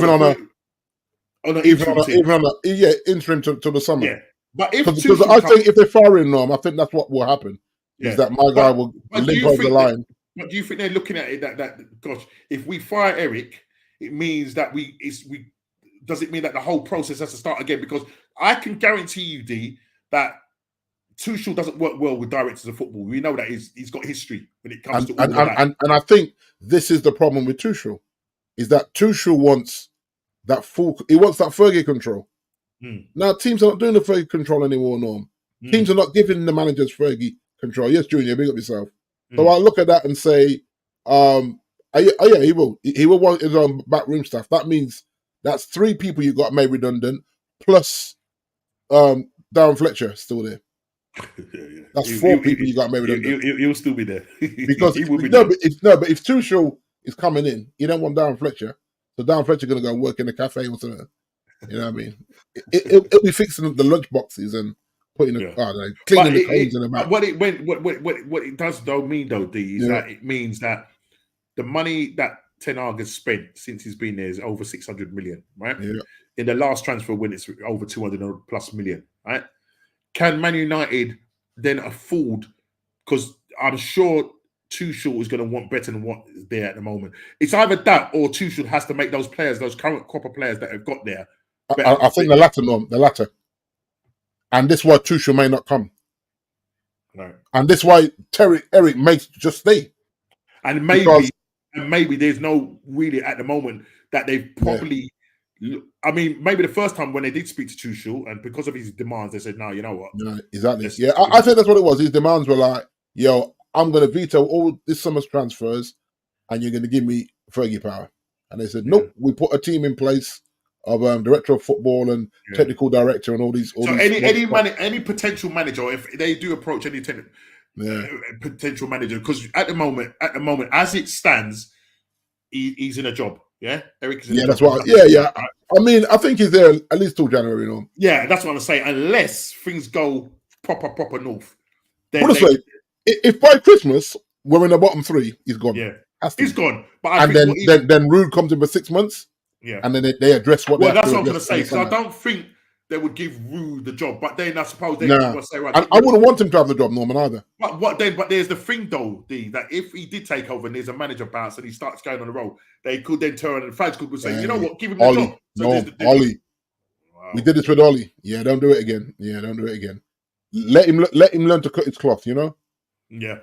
interim to the summer. Yeah, but because I think if they fire in Norm, I think that's what will happen. Is that my guy will limp over the line. But do you think they're looking at it that gosh, if we fire Eric, it means that does it mean that the whole process has to start again? Because I can guarantee you, D, that Tuchel doesn't work well with directors of football. We know that he's got history when it comes to all of that. And I think this is the problem with Tuchel, is that Tuchel wants that Fergie control. Now teams are not doing the Fergie control anymore, Norm. Teams are not giving the managers Fergie control. Yes, Junior, big up yourself. So I look at that and say, he will. He will want his own backroom stuff. That means that's 3 people you got made redundant, plus Darren Fletcher still there. That's four people you got maybe. He'll still be there because he will be there. But if Tuchel is coming in, you don't want Darren Fletcher. So Darren Fletcher going to go work in a cafe or something. You know what I mean? It'll be fixing the lunch boxes and putting cleaning the cones in the back. What it does though mean though, D, is that it means that the money that Ten Hag has spent since he's been there is over 600 million, right? Yeah. In the last transfer when it's over 200 plus million, right? Can Man United then afford? Because I'm sure Tuchel is going to want better than what is there at the moment. It's either that or Tuchel has to make those players, those current crop of players that have got there. I think the latter, Norm, the latter. And this is why Tuchel may not come. Right. And this is why Eric may just stay. And maybe there's no really at the moment that they've properly. Yeah. I mean, maybe the first time when they did speak to Tuchel, and because of his demands, they said, "No, you know what?" Yeah, exactly. I think that's what it was. His demands were like, "Yo, I'm going to veto all this summer's transfers, and you're going to give me Fergie power." And they said, "Nope, we put a team in place of director of football and technical director and all these." Any potential manager, if they do approach any potential manager, because at the moment, as it stands, he's in a job. Yeah, Eric is in a job. That's what. Yeah. I mean, I think he's there at least till January. No? Yeah, that's what I'm saying. Unless things go proper north. Then if by Christmas we're in the bottom three, he's gone. Yeah, he's gone. But then Rude comes in for 6 months. Yeah, and then they address what. Well, that's what I'm going to say. Because I don't think they would give Rude the job. But then I suppose they would say, right. I wouldn't want him to have the job, Norman, either. But there's the thing though, D, that if he did take over and there's a manager bounce and he starts going on the road, they could then turn and the fans could say, you know what, give him the job. So Ollie. Wow. We did this with Ollie. Yeah, don't do it again. Let him learn to cut his cloth, you know? Yeah.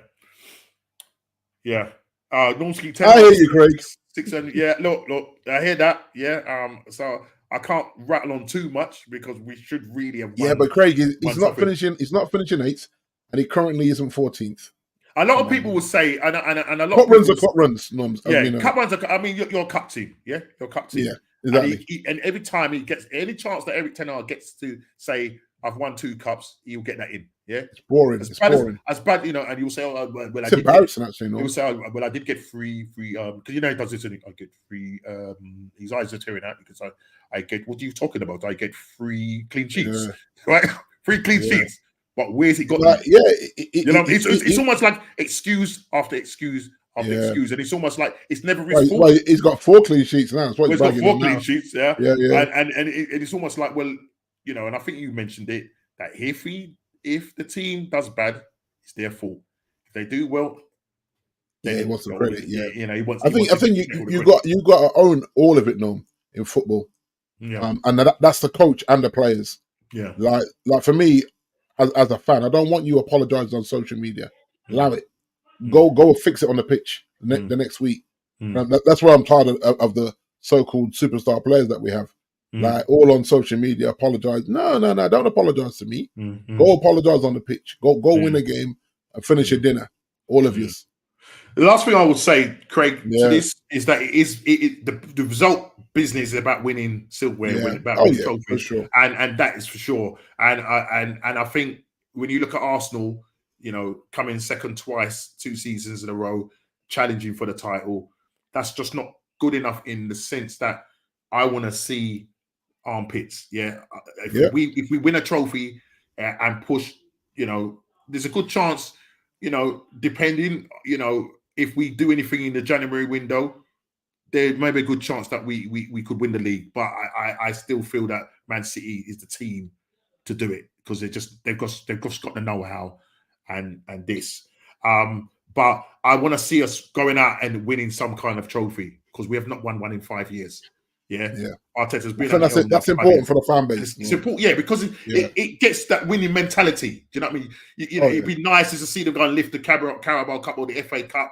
Normally 10 I hear you, Craig. 600. Yeah, look, I hear that. Yeah. So I can't rattle on too much because we should really have. Yeah, but Craig, he's not finishing. He's not finishing 8th, and he currently isn't 14th. A lot of people will say, and a lot cup runs are cup runs, Norms. Yeah, cup runs are. I mean, you're a cup team. Yeah, you're a cup team. Yeah, exactly. And every time he gets any chance that Eric Ten Hag gets to say, "I've won 2 cups," he'll get that in. Yeah, it's boring. It's boring. As bad, you know. And you'll say, "Oh, well, it's embarrassing, actually." No, he'll say, "Oh, well, I did get free, because you know he does this. And I get free. His eyes are tearing out because I get. What are you talking about? I get free clean sheets, right? Free clean sheets. But where's he got? It's almost like excuse after excuse after excuse, and it's almost like it's never his fault. Well, he's got 4 clean sheets now. That's what he's got 4 clean sheets. Yeah. And it's almost like, well, you know, and I think you mentioned it that if the team does bad, it's their fault. If they do well, then he wants the credit. Yeah, you know, he wants. I think you got to own all of it now in football. Yeah, and that's the coach and the players. Yeah, like for me. As a fan, I don't want you apologizing on social media. Allow it. Go fix it on the pitch the next week. That's why I'm tired of the so-called superstar players that we have. Like all on social media, apologize. No, don't apologize to me. Go apologize on the pitch. Go win a game and finish your dinner. All of you. The last thing I would say, Craig, to this is that the result business is about winning silverware, about winning trophies, for sure. and that is for sure. And I think when you look at Arsenal, you know, coming second twice, 2 seasons in a row, challenging for the title, that's just not good enough in the sense that I want to see armpits. Yeah, if we win a trophy and push, you know, there's a good chance, you know, depending, you know, if we do anything in the January window, there may be a good chance that we could win the league. But I still feel that Man City is the team to do it because they've just got the know-how and this. But I want to see us going out and winning some kind of trophy because we have not won one in 5 years. Yeah. Arteta's been. That's important for the fan base. It's important, because it gets that winning mentality. Do you know what I mean? It'd be nice to see them go and lift the Carabao Cup or the FA Cup.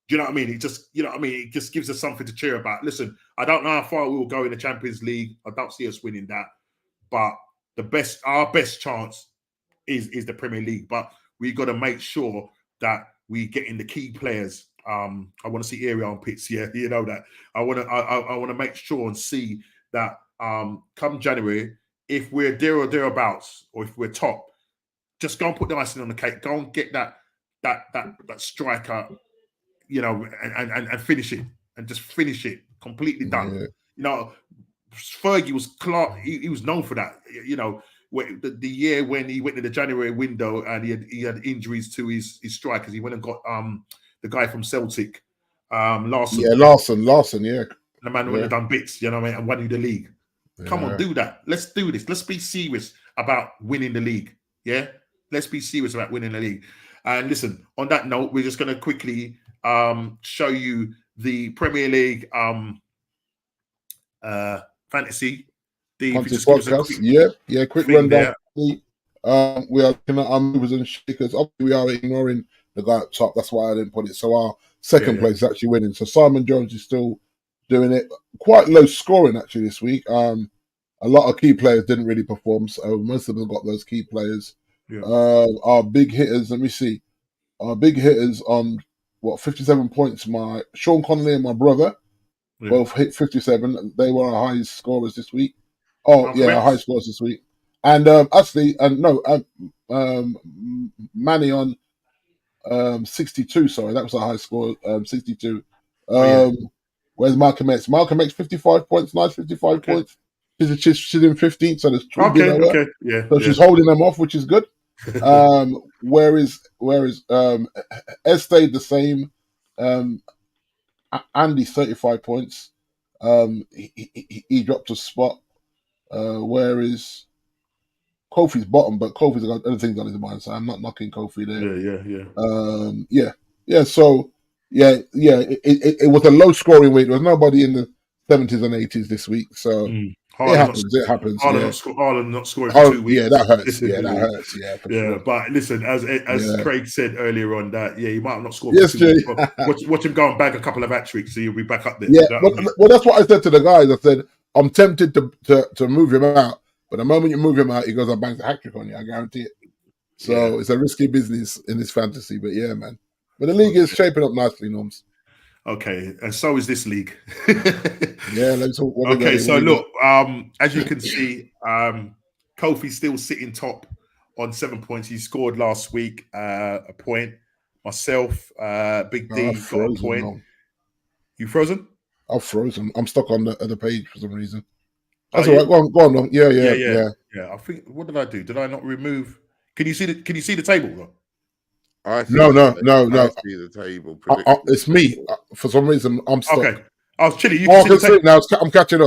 Do you know what I mean? It just, it just gives us something to cheer about. Listen, I don't know how far we will go in the Champions League. I don't see us winning that, but our best chance is the Premier League. But we've got to make sure that we get in the key players. I want to see area armpits. Yeah, you know that. I want to make sure and see that come January, if we're there or thereabouts, or if we're top, just go and put the icing on the cake. Go and get that striker, and finish it, and just finish it completely done. Yeah. Fergie was Clark. He was known for that. The year when he went to the January window and he had injuries to his strikers, he went and got the guy from Celtic, Larson. Yeah, Larson. Yeah, the man who would have done bits, and won you the league. Yeah. Come on, do that. Let's do this. Let's be serious about winning the league. Yeah, let's be serious about winning the league. And listen, on that note, we're just going to quickly show you the Premier League fantasy. Podcast. Quick rundown. We are looking at our movers and shakers. Obviously, we are ignoring the guy up top. That's why I didn't put it. So our second place is actually winning. So Simon Jones is still doing it. Quite low scoring actually this week. A lot of key players didn't really perform. So most of them got those key players. Yeah. Our big hitters. Let me see. Our big hitters on 57 points. My Sean Connolly and my brother both hit 57. They were our highest scorers this week. Our high scores this week. And Manny on 62. Sorry, that was a high score. 62. Where's Malcolm X? Malcolm X 55 points. Nice 55 points. She's in 15th, so there's 2 below her. Yeah. So she's holding them off, which is good. Whereas Ez stayed the same. Andy 35 points. He dropped a spot. Whereas Kofi's bottom, but Kofi's got other things on his mind, so I'm not knocking Kofi there. So it was a low scoring week. There was nobody in the 70s and 80s this week, so it happens. Harlan not scoring for 2 weeks. Yeah, that hurts. That hurts. Yeah, sure. But listen, as Craig said earlier on, that he might have not scored for 2 weeks. But watch him go and bag a couple of hat-tricks, so he'll be back up there. Yeah, well, that's what I said to the guys. I said, I'm tempted to move him out, but the moment you move him out, he goes and bangs a hat-trick on you. I guarantee it. So it's a risky business in this fantasy, but yeah, man. But the league is shaping up nicely, Norms. Okay, and so is this league. Let's talk. Okay, so look, as you can see, Kofi's still sitting top on 7 points. He scored last week a point. Myself, Big D got a point. No. You frozen? I've frozen. I'm stuck on the other page for some reason. That's all right. Go on. No. Yeah. I think. What did I do? Did I not remove? Can you see the table? Though? No. I see the table. It's me. For some reason, I'm stuck. Okay. I was chilly. You can see the table. Now. I'm catching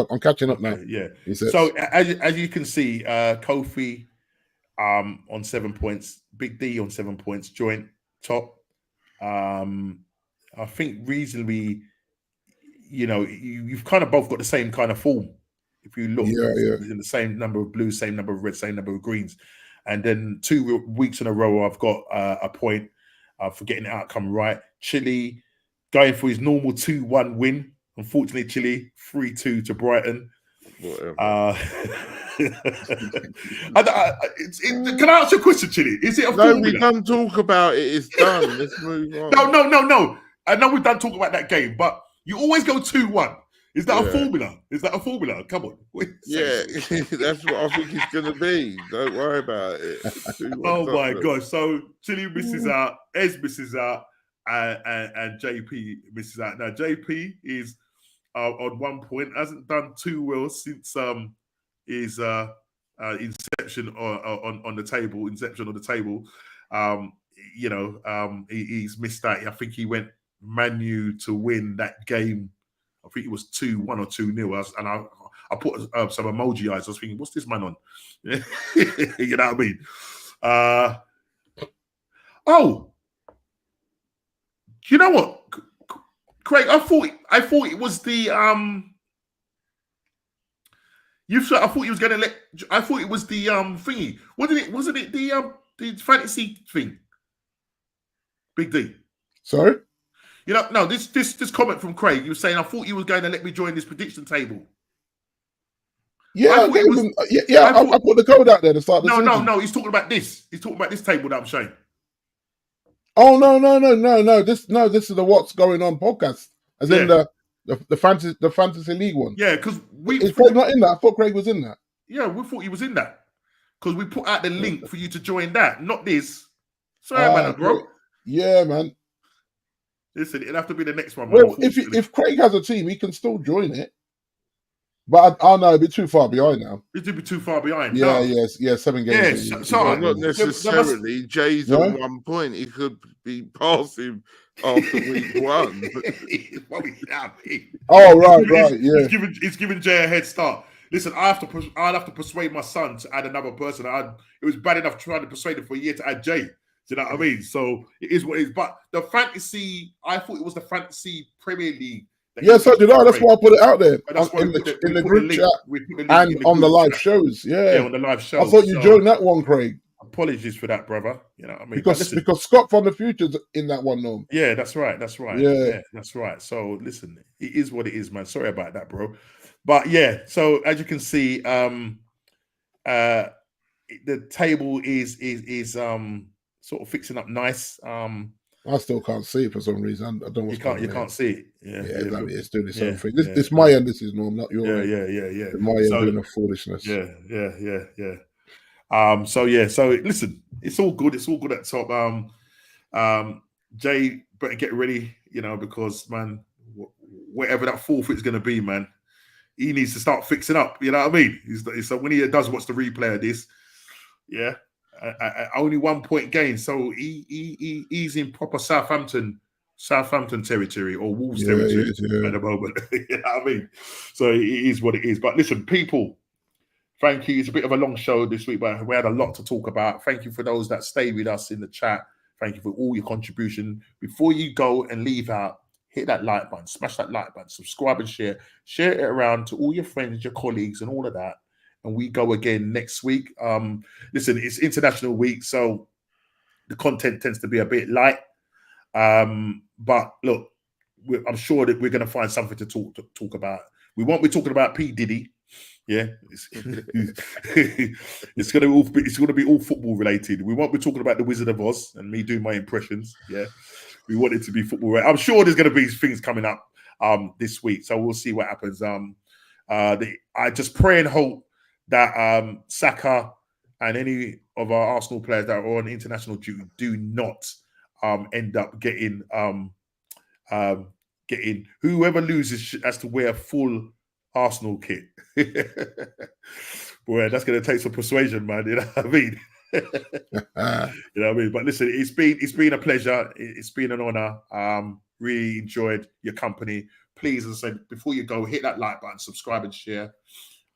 up. now. Yeah. So as you can see, Kofi on 7 points, Big D on 7 points, joint top. I think reasonably, you've kind of both got the same kind of form. If you look, in the same number of blues, same number of reds, same number of greens. And then 2 weeks in a row, I've got a point for getting the outcome right. Chile going for his normal 2-1 win. Unfortunately, Chile 3-2 to Brighton. Can I ask you a question, Chile? Is it a formula? No, we don't talk about it. It's done. Let's move on. No. I know we've done talk about that game, but you always go 2-1. Is that a formula? Come on. Yeah, that's what I think it's going to be. Don't worry about it. Oh my gosh. So Chile misses out, Ez misses out, and JP misses out. Now JP is on 1 point, hasn't done too well since his inception on the table. He's missed that. I think he went Man U to win that game. I think it was 2-1 or 2-0, and I put some emoji eyes. I was thinking, what's this man on? You know what I mean? You know what, Craig? I thought it was the I thought he was going to let. I thought it was the thingy. Wasn't it the fantasy thing? Big D. Sorry. No, this comment from Craig, he was saying, I thought you was going to let me join this prediction table. Yeah, I put the code out there to start the season. No, he's talking about this. He's talking about this table that I'm showing. Oh, no. This is the What's Going On podcast. As in the fantasy league one. Yeah, because Is Craig not in that? I thought Craig was in that. Yeah, we thought he was in that. because we put out the link for you to join that, not this. Sorry, man, bro. Yeah, man. Listen, it'll have to be the next one, man. Well, if Craig has a team, he can still join it. But I know it'd be too far behind now. It'd be too far behind. Yeah, no. yeah, 7 games. Yes, not necessarily. Jay's on 1 point. He could be passing after week 1. Oh, right, yeah. It's giving Jay a head start. Listen, I'll have to persuade my son to add another person. It was bad enough trying to persuade him for a year to add Jay. Do you know what I mean? So it is what it is. But the fantasy, I thought it was the fantasy Premier League. Yes, so did I. That's why I put it out there in the group chat and on the live shows. Yeah, on the live shows. I thought you joined that one, Craig. Apologies for that, brother. You know what I mean? Because Scott from the Future's in that one, no. Yeah, that's right. Yeah, that's right. So listen, it is what it is, man. Sorry about that, bro. But yeah, so as you can see, the table is sort of fixing up nice. I still can't see it for some reason. I don't. You can't see it. Yeah, it's doing its own thing. This my end. This is norm, not your end. Yeah. My end doing a foolishness. Yeah. So listen, it's all good. It's all good at top. Jay, better get ready, because man, whatever that forfeit is going to be, man, he needs to start fixing up. You know what I mean? So when he does watch the replay of this, yeah. Only 1 point gain, so he's in proper Southampton territory or Wolves territory at the moment. You know what I mean? So it is what it is. But listen, people, thank you. It's a bit of a long show this week, but we had a lot to talk about. Thank you for those that stay with us in the chat. Thank you for all your contribution. Before you go and leave out, hit that like button, smash that like button, subscribe and share it around to all your friends, your colleagues, and all of that. And we go again next week. Listen, it's International Week, so the content tends to be a bit light. But look, I'm sure that we're going to find something to talk about. We won't be talking about P. Diddy. Yeah, it's going to be all football related. We won't be talking about the Wizard of Oz and me doing my impressions. Yeah, we want it to be football related. I'm sure there's going to be things coming up this week, so we'll see what happens. I just pray and hope that Saka and any of our Arsenal players that are on international duty do not end up getting whoever loses has to wear a full Arsenal kit. Boy, that's going to take some persuasion, man. You know what I mean? You know what I mean? But listen, it's been a pleasure. It's been an honor. Really enjoyed your company. Please, as I said, before you go, hit that like button, subscribe and share.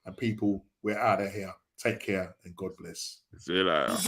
And people, we're out of here. Take care and God bless. See you later.